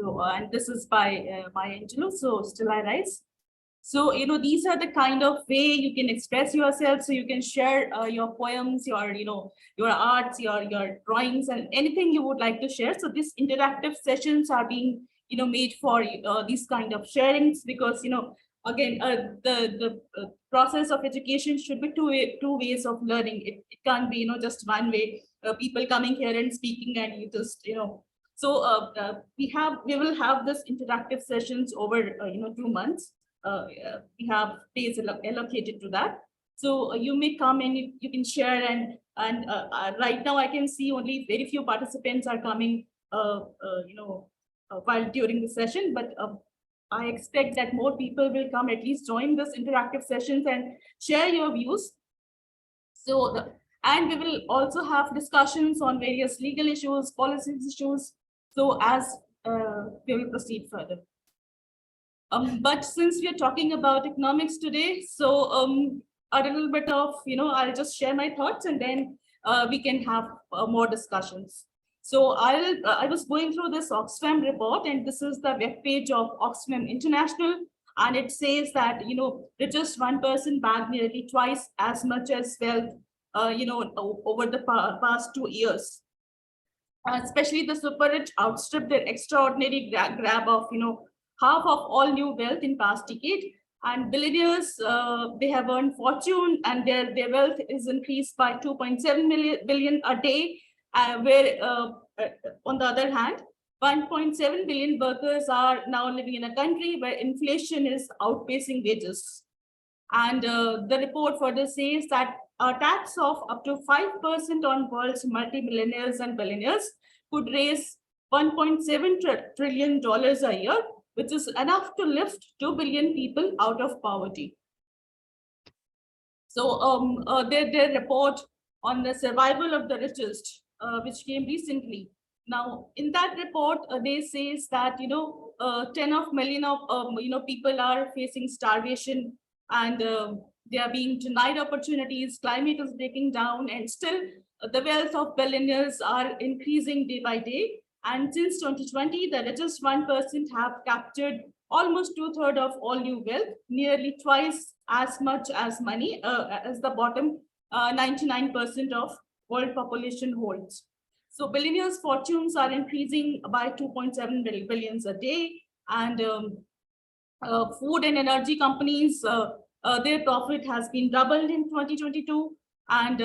and this is by Maya Angelou. So still I rise. So these are the kind of way you can express yourself. So you can share your poems, your your arts, your drawings, and anything you would like to share. So these interactive sessions are being made for these kind of sharings, because again the process of education should be two ways of learning. It can't be just one way. People coming here and speaking, and you just So we will have this interactive sessions over 2 months. We have days allocated to that. So you may come and you can share, and right now I can see only very few participants are coming while during the session, but I expect that more people will come, at least join this interactive sessions and share your views. So and we will also have discussions on various legal issues, policy issues. So as we will proceed further. But since we are talking about economics today, so a little bit of, I'll just share my thoughts, and then we can have more discussions. So I was going through this Oxfam report, and this is the web page of Oxfam International, and it says that richest 1% bagged nearly twice as much as wealth, over the past 2 years. Especially the super rich outstripped their extraordinary grab of half of all new wealth in past decade, and billionaires they have earned fortune, and their wealth is increased by 2.7 billion a day, where on the other hand 1.7 billion workers are now living in a country where inflation is outpacing wages. And the report further says that a tax of up to 5% on world's multimillionaires and billionaires could raise $1.7 trillion a year, which is enough to lift 2 billion people out of poverty. So their report on the survival of the richest, which came recently. Now, in that report, they says that 10 of million of people are facing starvation, and they are being denied opportunities. Climate is breaking down, and still the wealth of billionaires are increasing day by day. And since 2020, the richest 1% have captured almost 2/3 of all new wealth, nearly twice as much as money as the bottom 99% of world population holds. So billionaires' fortunes are increasing by 2.7 billions a day, and food and energy companies, their profit has been doubled in 2022, and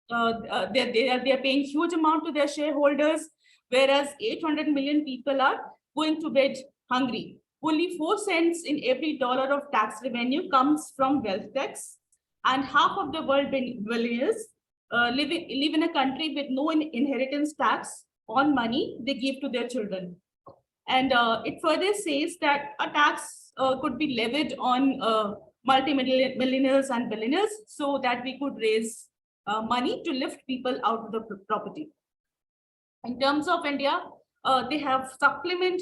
they're paying huge amount to their shareholders, whereas 800 million people are going to bed hungry. Only 4 cents in every dollar of tax revenue comes from wealth tax, and half of the world billionaires live in a country with no inheritance tax on money they give to their children. And it further says that a tax could be levied on multi-millionaires and billionaires so that we could raise money to lift people out of the property. In terms of India, they have supplement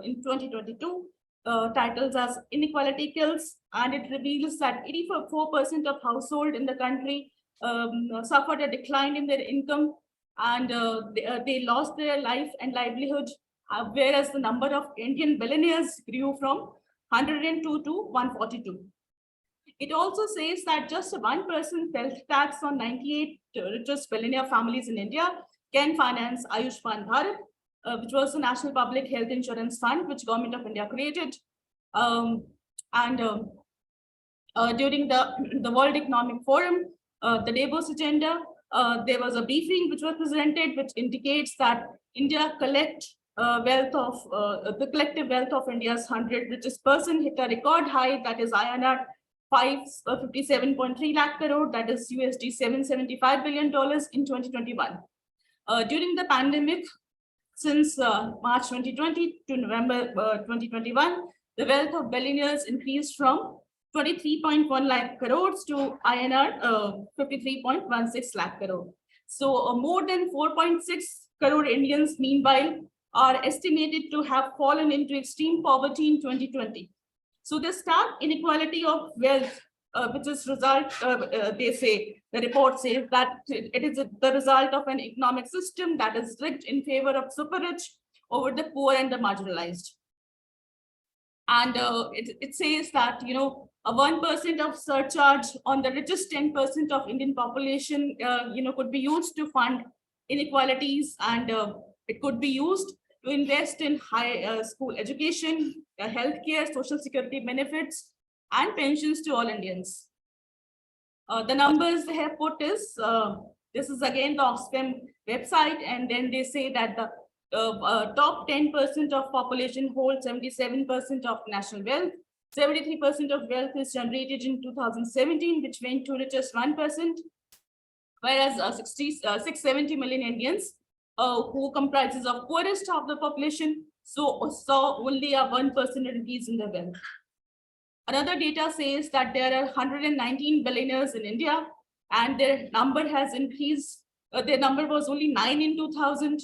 in 2022 titles as Inequality Kills, and it reveals that 84% of households in the country suffered a decline in their income, and they lost their life and livelihood, whereas the number of Indian billionaires grew from 102 to 142. It also says that just 1% wealth tax on 98 richest billionaire families in India can finance Ayushman Bharat, which was the National Public Health Insurance Fund, which Government of India created. During the World Economic Forum, the Davos agenda, there was a briefing which was presented, which indicates that India the collective wealth of India's 100 richest person hit a record high, that is INR 557.3 lakh crore, that is USD $775 billion in 2021. During the pandemic, since March 2020 to November 2021, the wealth of billionaires increased from 23.1 lakh crores to INR 53.16 lakh crore. So more than 4.6 crore Indians, meanwhile, are estimated to have fallen into extreme poverty in 2020. So the stark inequality of wealth, which is result, they say, the report says that it is the result of an economic system that is rigged in favor of super rich over the poor and the marginalized. And it says that, a 1% of surcharge on the richest 10% of Indian population, could be used to fund inequalities, and it could be used to invest in high school education, healthcare, social security benefits, and pensions to all Indians. The numbers they have put is, this is again the Oxfam website, and then they say that the top 10% of population holds 77% of national wealth. 73% of wealth is generated in 2017, which went to richest 1%, whereas 670 million Indians who comprises of poorest of the population saw only a 1% increase in the wealth. Another data says that there are 119 billionaires in India, and their number has increased. Their number was only 9 in 2000,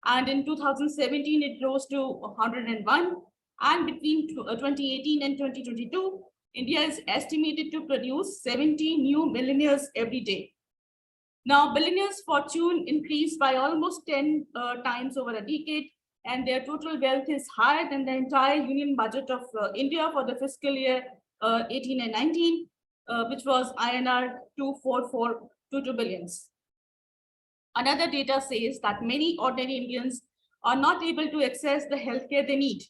and in 2017 it rose to 101. And between 2018 and 2022, India is estimated to produce 70 new millionaires every day. Now, billionaires' fortune increased by almost 10 times over a decade, and their total wealth is higher than the entire union budget of India for the fiscal year 18 and 19, which was INR 24422 billions. Another data says that many ordinary Indians are not able to access the healthcare they need.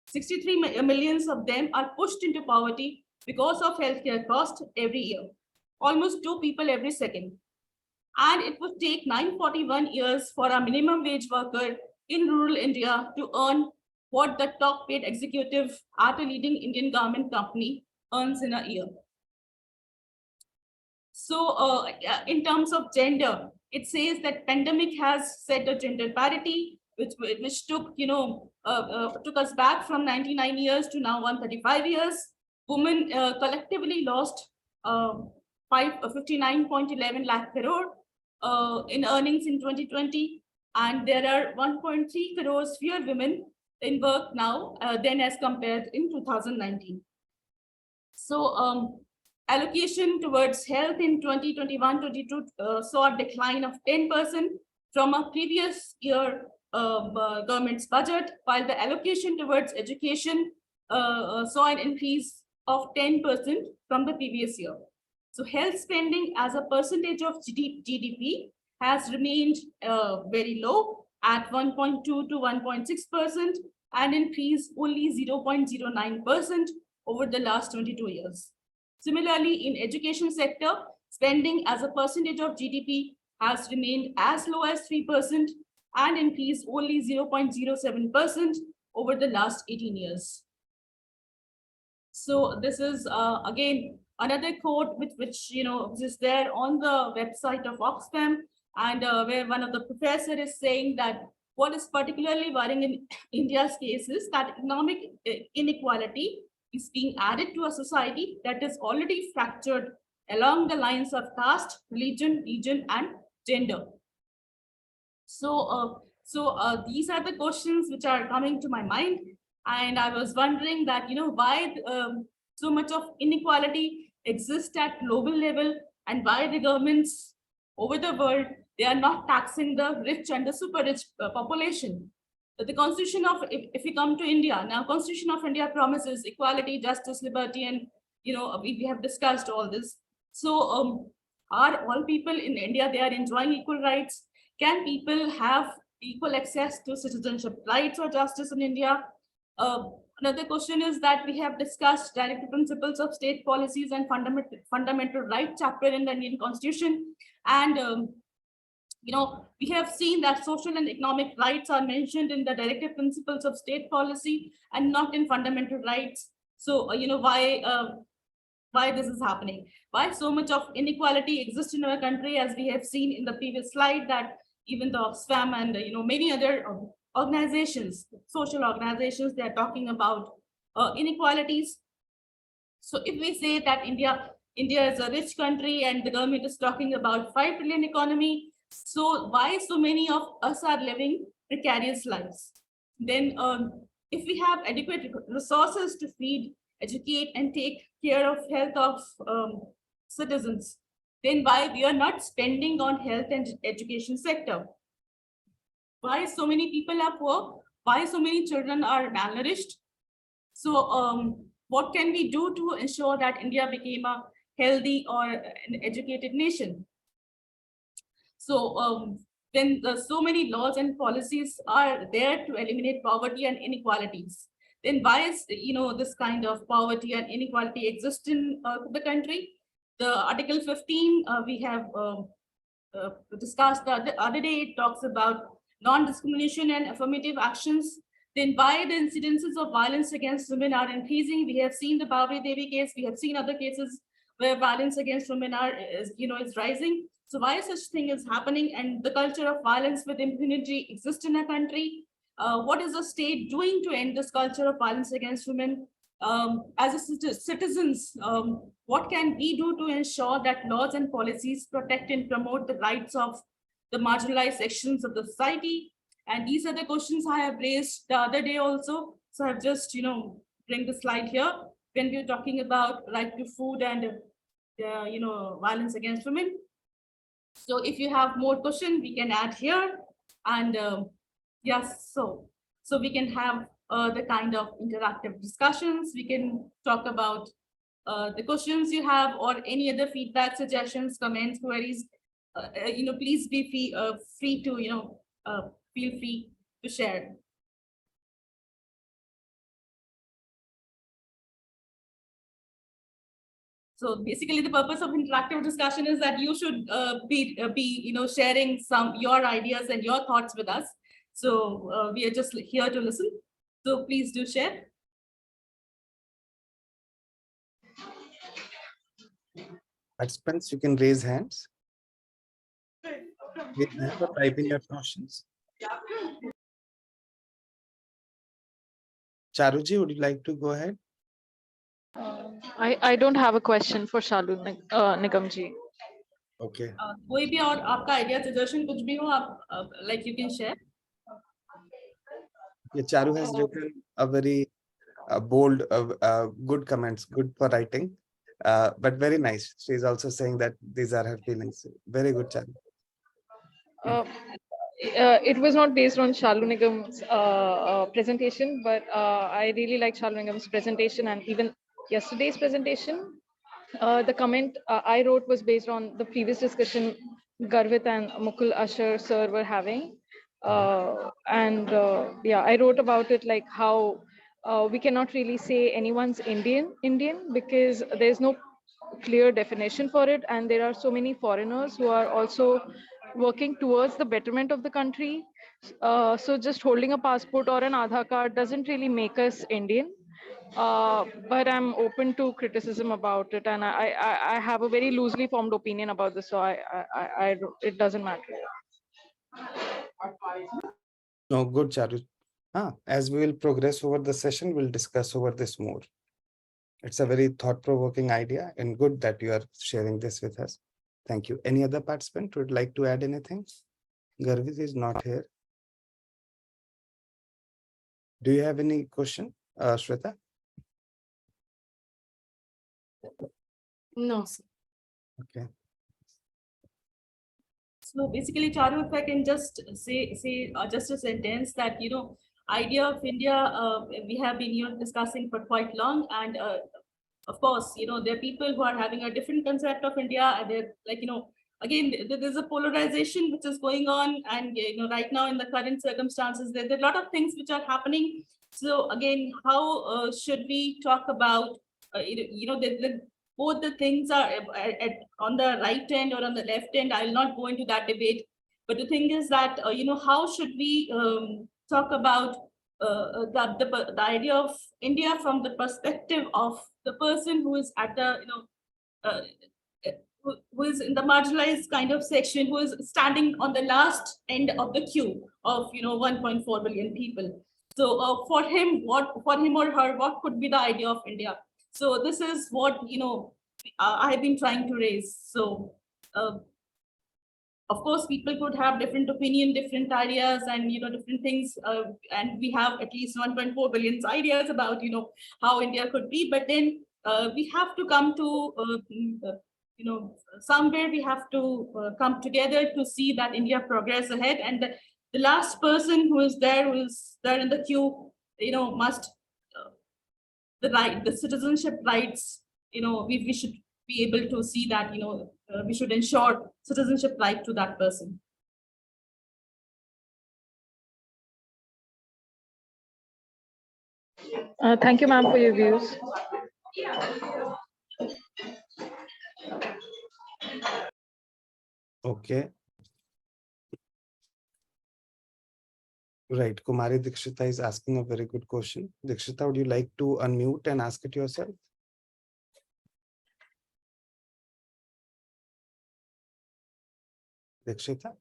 63 millions of them are pushed into poverty because of healthcare costs every year, almost 2 people every second. And it would take 941 years for a minimum wage worker in rural India to earn what the top paid executive at a leading Indian government company earns in a year. So in terms of gender, it says that pandemic has set a gender parity, which took, took us back from 99 years to now 135 years. Women collectively lost 59.11 lakh crore in earnings in 2020, and there are 1.3 crores fewer women in work now than as compared in 2019. So allocation towards health in 2021-22 saw a decline of 10% from a previous year government's budget, while the allocation towards education saw an increase of 10% from the previous year. So health spending as a percentage of GDP has remained very low at 1.2 to 1.6% and increased only 0.09% over the last 22 years. Similarly, in education sector, spending as a percentage of GDP has remained as low as 3% and increased only 0.07% over the last 18 years. So this is again another quote which is there on the website of Oxfam, and where one of the professor is saying that what is particularly worrying in India's case is that economic inequality is being added to a society that is already fractured along the lines of caste, religion, region, and gender. So these are the questions which are coming to my mind, and I was wondering that why so much of inequality exists at global level, and why the governments over the world, they are not taxing the rich and the super rich population. The Constitution of, if we come to India now, Constitution of India promises equality, justice, liberty, and we have discussed all this. So are all people in India, they are enjoying equal rights? Can people have equal access to citizenship rights or justice in India? Another question is that we have discussed directive principles of state policies and fundamental rights chapter in the Indian Constitution, and we have seen that social and economic rights are mentioned in the directive principles of state policy and not in fundamental rights. So why this is happening? Why so much of inequality exists in our country, as we have seen in the previous slide, that even the Oxfam and many other organizations, social organizations, they are talking about inequalities. So if we say that India is a rich country and the government is talking about 5 trillion economy, so why so many of us are living precarious lives? Then if we have adequate resources to feed, educate, and take care of health of citizens, then why we are not spending on health and education sector? Why so many people are poor? Why so many children are malnourished? So what can we do to ensure that India became a healthy or an educated nation? So when so many laws and policies are there to eliminate poverty and inequalities, then why is this kind of poverty and inequality exist in the country? The Article 15 we have discussed the other day. It talks about non-discrimination and affirmative actions. Then why the incidences of violence against women are increasing? We have seen the Bhavri Devi case. We have seen other cases where violence against women is rising. So why such thing is happening, and the culture of violence with impunity exists in our country? What is the state doing to end this culture of violence against women? As a citizens, what can we do to ensure that laws and policies protect and promote the rights of the marginalized sections of the society? And these are the questions I have raised the other day also. So I've just, bring the slide here when we're talking about right to food and, violence against women. So if you have more questions, we can add here. And yes, so we can have the kind of interactive discussions. We can talk about the questions you have or any other feedback, suggestions, comments, queries. Please be free to, feel free to share. So basically, the purpose of interactive discussion is that you should be sharing your ideas and your thoughts with us. So we are just here to listen. So please do share. Participants, you can raise hands. Raise hands or type in your questions. Charuji, would you like to go ahead? I don't have a question for Shalu Nigam ji. Okay. कोई भी और आपका idea suggestion कुछ भी हो आप like you can share. Yeah, Charu has written a very bold, good comments, good for writing, but very nice. She is also saying that these are her feelings. Very good, Charu. It was not based on Shalu Nigam's presentation, but I really like Shalu Nigam's presentation and even yesterday's presentation. The comment I wrote was based on the previous discussion Garvit and Mukul Asher sir were having. Yeah, I wrote about it like how we cannot really say anyone's Indian because there's no clear definition for it, and there are so many foreigners who are also working towards the betterment of the country. So just holding a passport or an Aadhaar card doesn't really make us Indian. But I'm open to criticism about it, and I have a very loosely formed opinion about this, so it doesn't matter. No, good, Charu. As we will progress over the session, we'll discuss over this more. It's a very thought-provoking idea and good that you are sharing this with us. Thank you. Any other participant would like to add anything? Garvit is not here. Do you have any question, Shweta? No, sir. Okay. So basically, Charu, if I can just say just a sentence that, you know, idea of India, we have been discussing for quite long, and of course, you know, there are people who are having a different concept of India, and they're like, you know, again, there's a polarization which is going on, and you know, right now in the current circumstances, there are a lot of things which are happening. So again, how should we talk about, you know, both the things are on the right end or on the left end. I'll not go into that debate, but the thing is that you know, how should we talk about the idea of India from the perspective of the person who is at the, you know, who is in the marginalized kind of section, who is standing on the last end of the queue of, you know, 1.4 billion people. So for him or her, what could be the idea of India? So this is what, you know, I have been trying to raise. So of course, people could have different opinion, different ideas, and, you know, different things. And we have at least 1.4 billion ideas about, you know, how India could be. But then we have to come to, you know, somewhere we have to come together to see that India progress ahead. And the last person who is there in the queue, you know, must the citizenship rights, you know, we should be able to see that, you know, we should ensure citizenship right to that person. Thank you, ma'am, for your views. Okay. Right. Kumari Dikshita is asking a very good question. Dikshita, would you like to unmute and ask it yourself? Dikshita?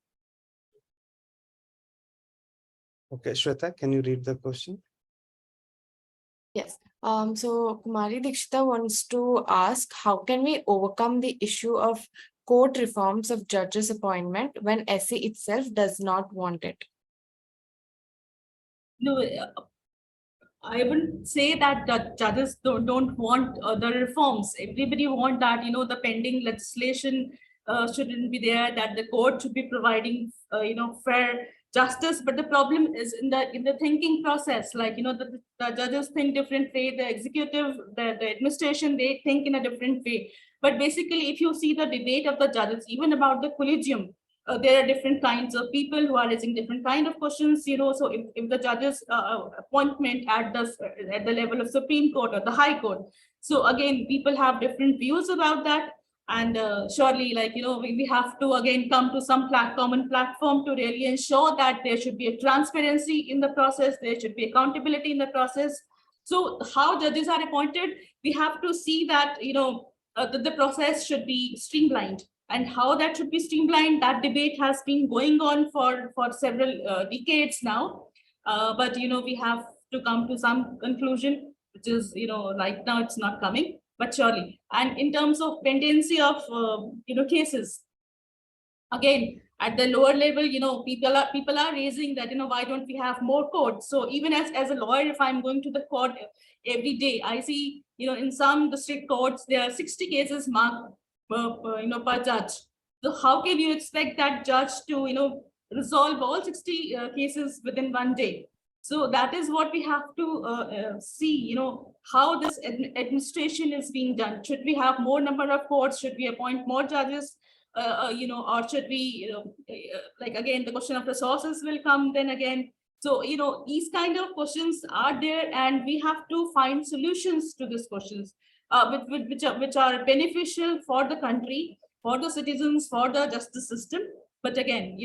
Okay, Shweta, can you read the question? Yes. So Kumari Dikshita wants to ask, how can we overcome the issue of court reforms of judges' appointment when SC itself does not want it? No, I wouldn't say that the judges don't want the reforms. Everybody want that, you know, the pending legislation shouldn't be there, that the court should be providing, you know, fair justice. But the problem is in the thinking process, like, you know, the judges think different way, the executive, the administration, they think in a different way. But basically, if you see the debate of the judges, even about the collegium, there are different kinds of people who are raising different kind of questions, you know. So if the judges appointment at the level of Supreme Court or the High Court, so again, people have different views about that. And surely, like, you know, we have to again come to some common platform to really ensure that there should be a transparency in the process, there should be accountability in the process. So how judges are appointed, we have to see that, you know, the process should be streamlined. And how that should be streamlined, that debate has been going on for several decades now. But, you know, we have to come to some conclusion, which is, you know, right now it's not coming. but surely. And in terms of pendency of cases, again, at the lower level, people are raising that, why don't we have more courts? So even as a lawyer, if I'm going to the court every day, I see, in some district courts, there are 60 cases marked per judge. So how can you expect that judge to, resolve all 60 cases within one day? So that is what we have to see, how this administration is being done. Should we have more number of courts? Should we appoint more judges? Or should we, like, again, the question of resources will come then again. So, these kind of questions are there, and we have to find solutions to these questions, which are beneficial for the country, for the citizens, for the justice system. But again,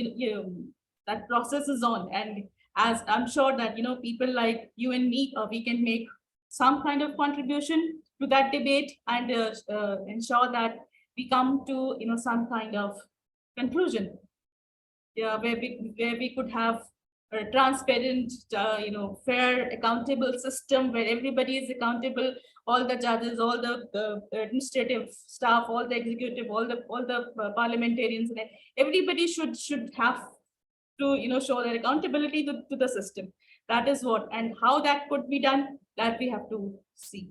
that process is on. And as I'm sure that, people like you and me, we can make some kind of contribution to that debate and ensure that we come to some kind of conclusion, where we could have a transparent, fair, accountable system where everybody is accountable, all the judges, all the administrative staff, all the executive, all the parliamentarians, and everybody should have to show their accountability to the system. That is what, and how that could be done, that we have to see.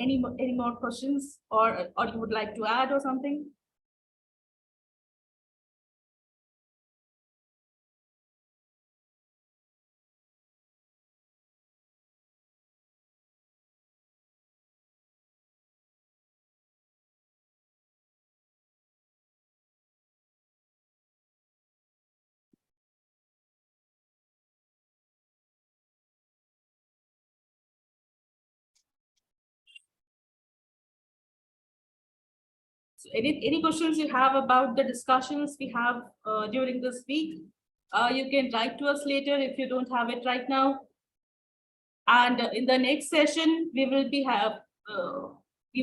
Any more questions, or you would like to add or something? So any questions you have about the discussions we have during this week, you can write to us later if you don't have it right now. And in the next session, we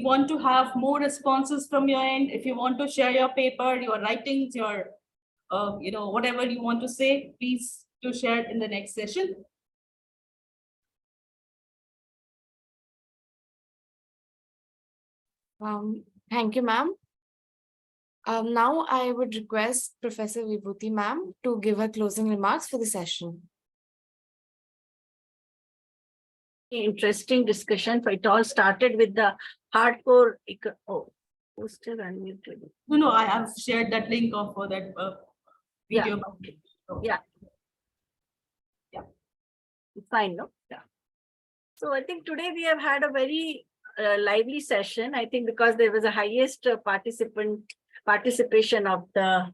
want to have more responses from your end. If you want to share your paper, your writings, your whatever you want to say, please to share in the next session. Thank you, ma'am. Now I would request Professor Vibhuti ma'am to give her closing remarks for the session. Interesting discussion. So it all started with the hardcore. Poster unmuted. No, I have shared that link of that video. Yeah. It's fine, no? Yeah. So I think today we have had a very lively session. I think because there was a highest participation of the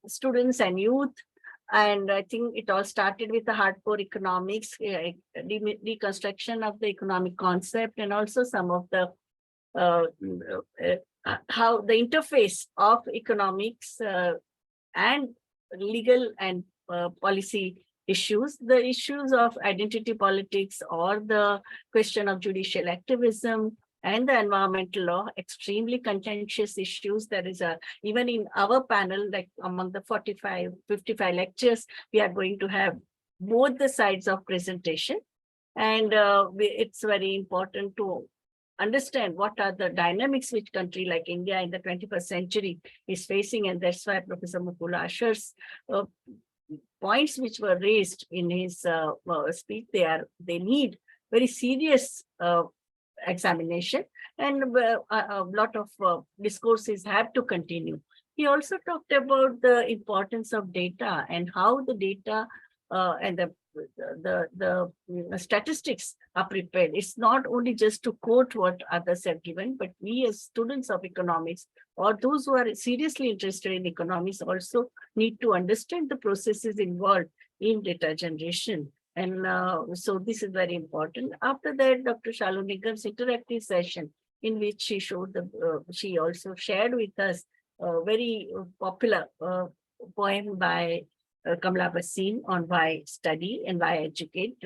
students and youth. And I think it all started with the hardcore economics, reconstruction of the economic concept, and also some of the how the interface of economics and legal and policy issues, the issues of identity politics or the question of judicial activism and the environmental law, extremely contentious issues. There is even in our panel, like among the 55 lectures, we are going to have both the sides of presentation. And it's very important to understand what are the dynamics which country like India in the 21st century is facing. And that's why Professor Mukul Asher's points which were raised in his speech, they need very serious examination, and a lot of discourses have to continue. He also talked about the importance of data and how the data and the statistics are prepared. It's not only just to quote what others have given, but we as students of economics or those who are seriously interested in economics also need to understand the processes involved in data generation. And so this is very important. After that, Dr. Shalu Nigam's interactive session, in which she showed she also shared with us a very popular poem by Kamala Bhasin on why study and why educate.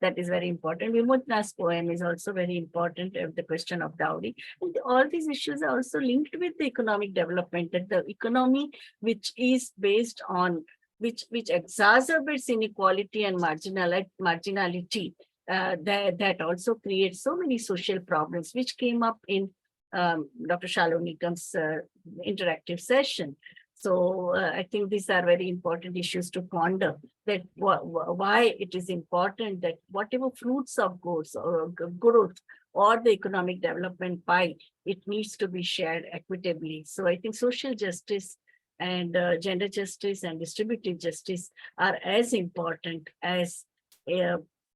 That is very important. Vimutna's poem is also very important of the question of dowry. And all these issues are also linked with the economic development, that the economy which is based on which exacerbates inequality and marginality that also creates so many social problems, which came up in Dr. Shalu Nigam's interactive session. So I think these are very important issues to ponder, that why it is important that whatever fruits of growth or the economic development pie, it needs to be shared equitably. So I think social justice and gender justice and distributive justice are as important as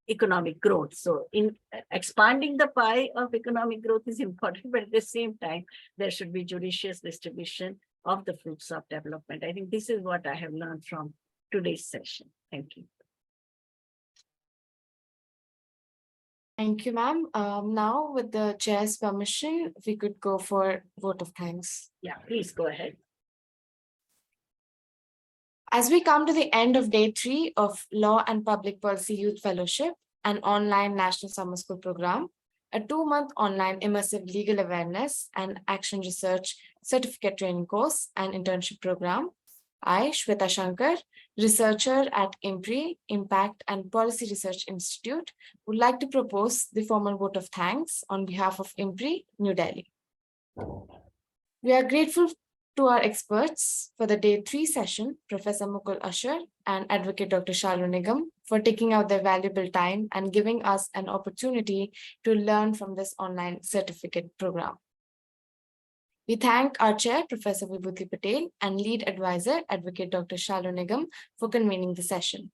economic growth. So in expanding the pie of economic growth is important, but at the same time, there should be judicious distribution of the fruits of development. I think this is what I have learned from today's session. Thank you. Thank you, ma'am. Now, with the chair's permission, we could go for vote of thanks. Yeah, please go ahead. As we come to the end of day 3 of Law and Public Policy Youth Fellowship, an online national summer school program, a 2-month online immersive legal awareness and action research certificate training course and internship program, I, Shweta Shankar, researcher at IMPRI, Impact and Policy Research Institute, would like to propose the formal vote of thanks on behalf of IMPRI, New Delhi. We are grateful to our experts for the day 3 session, Professor Mukul and Advocate Dr. Shalu Nigam, for taking out their valuable time and giving us an opportunity to learn from this online certificate program. We thank our chair, Professor Vibhuti Patel, and lead advisor, Advocate Dr. Shalu Nigam, for convening the session.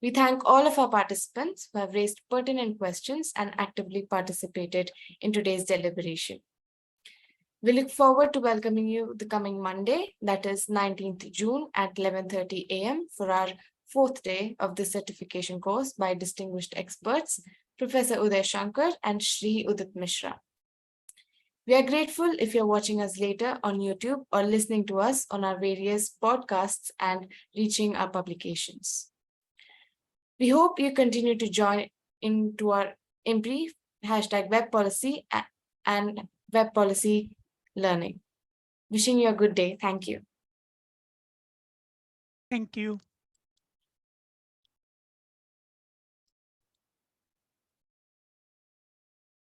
We thank all of our participants who have raised pertinent questions and actively participated in today's deliberation. We look forward to welcoming you the coming Monday, that is 19th June at 11:30 a.m. for our 4th day of the certification course by distinguished experts, Professor Uday Shankar and Shri Udit Mishra. We are grateful if you're watching us later on YouTube or listening to us on our various podcasts and reaching our publications. We hope you continue to join into our IMPRI #web policy and web policy learning. Wishing you a good day. Thank you. Thank you.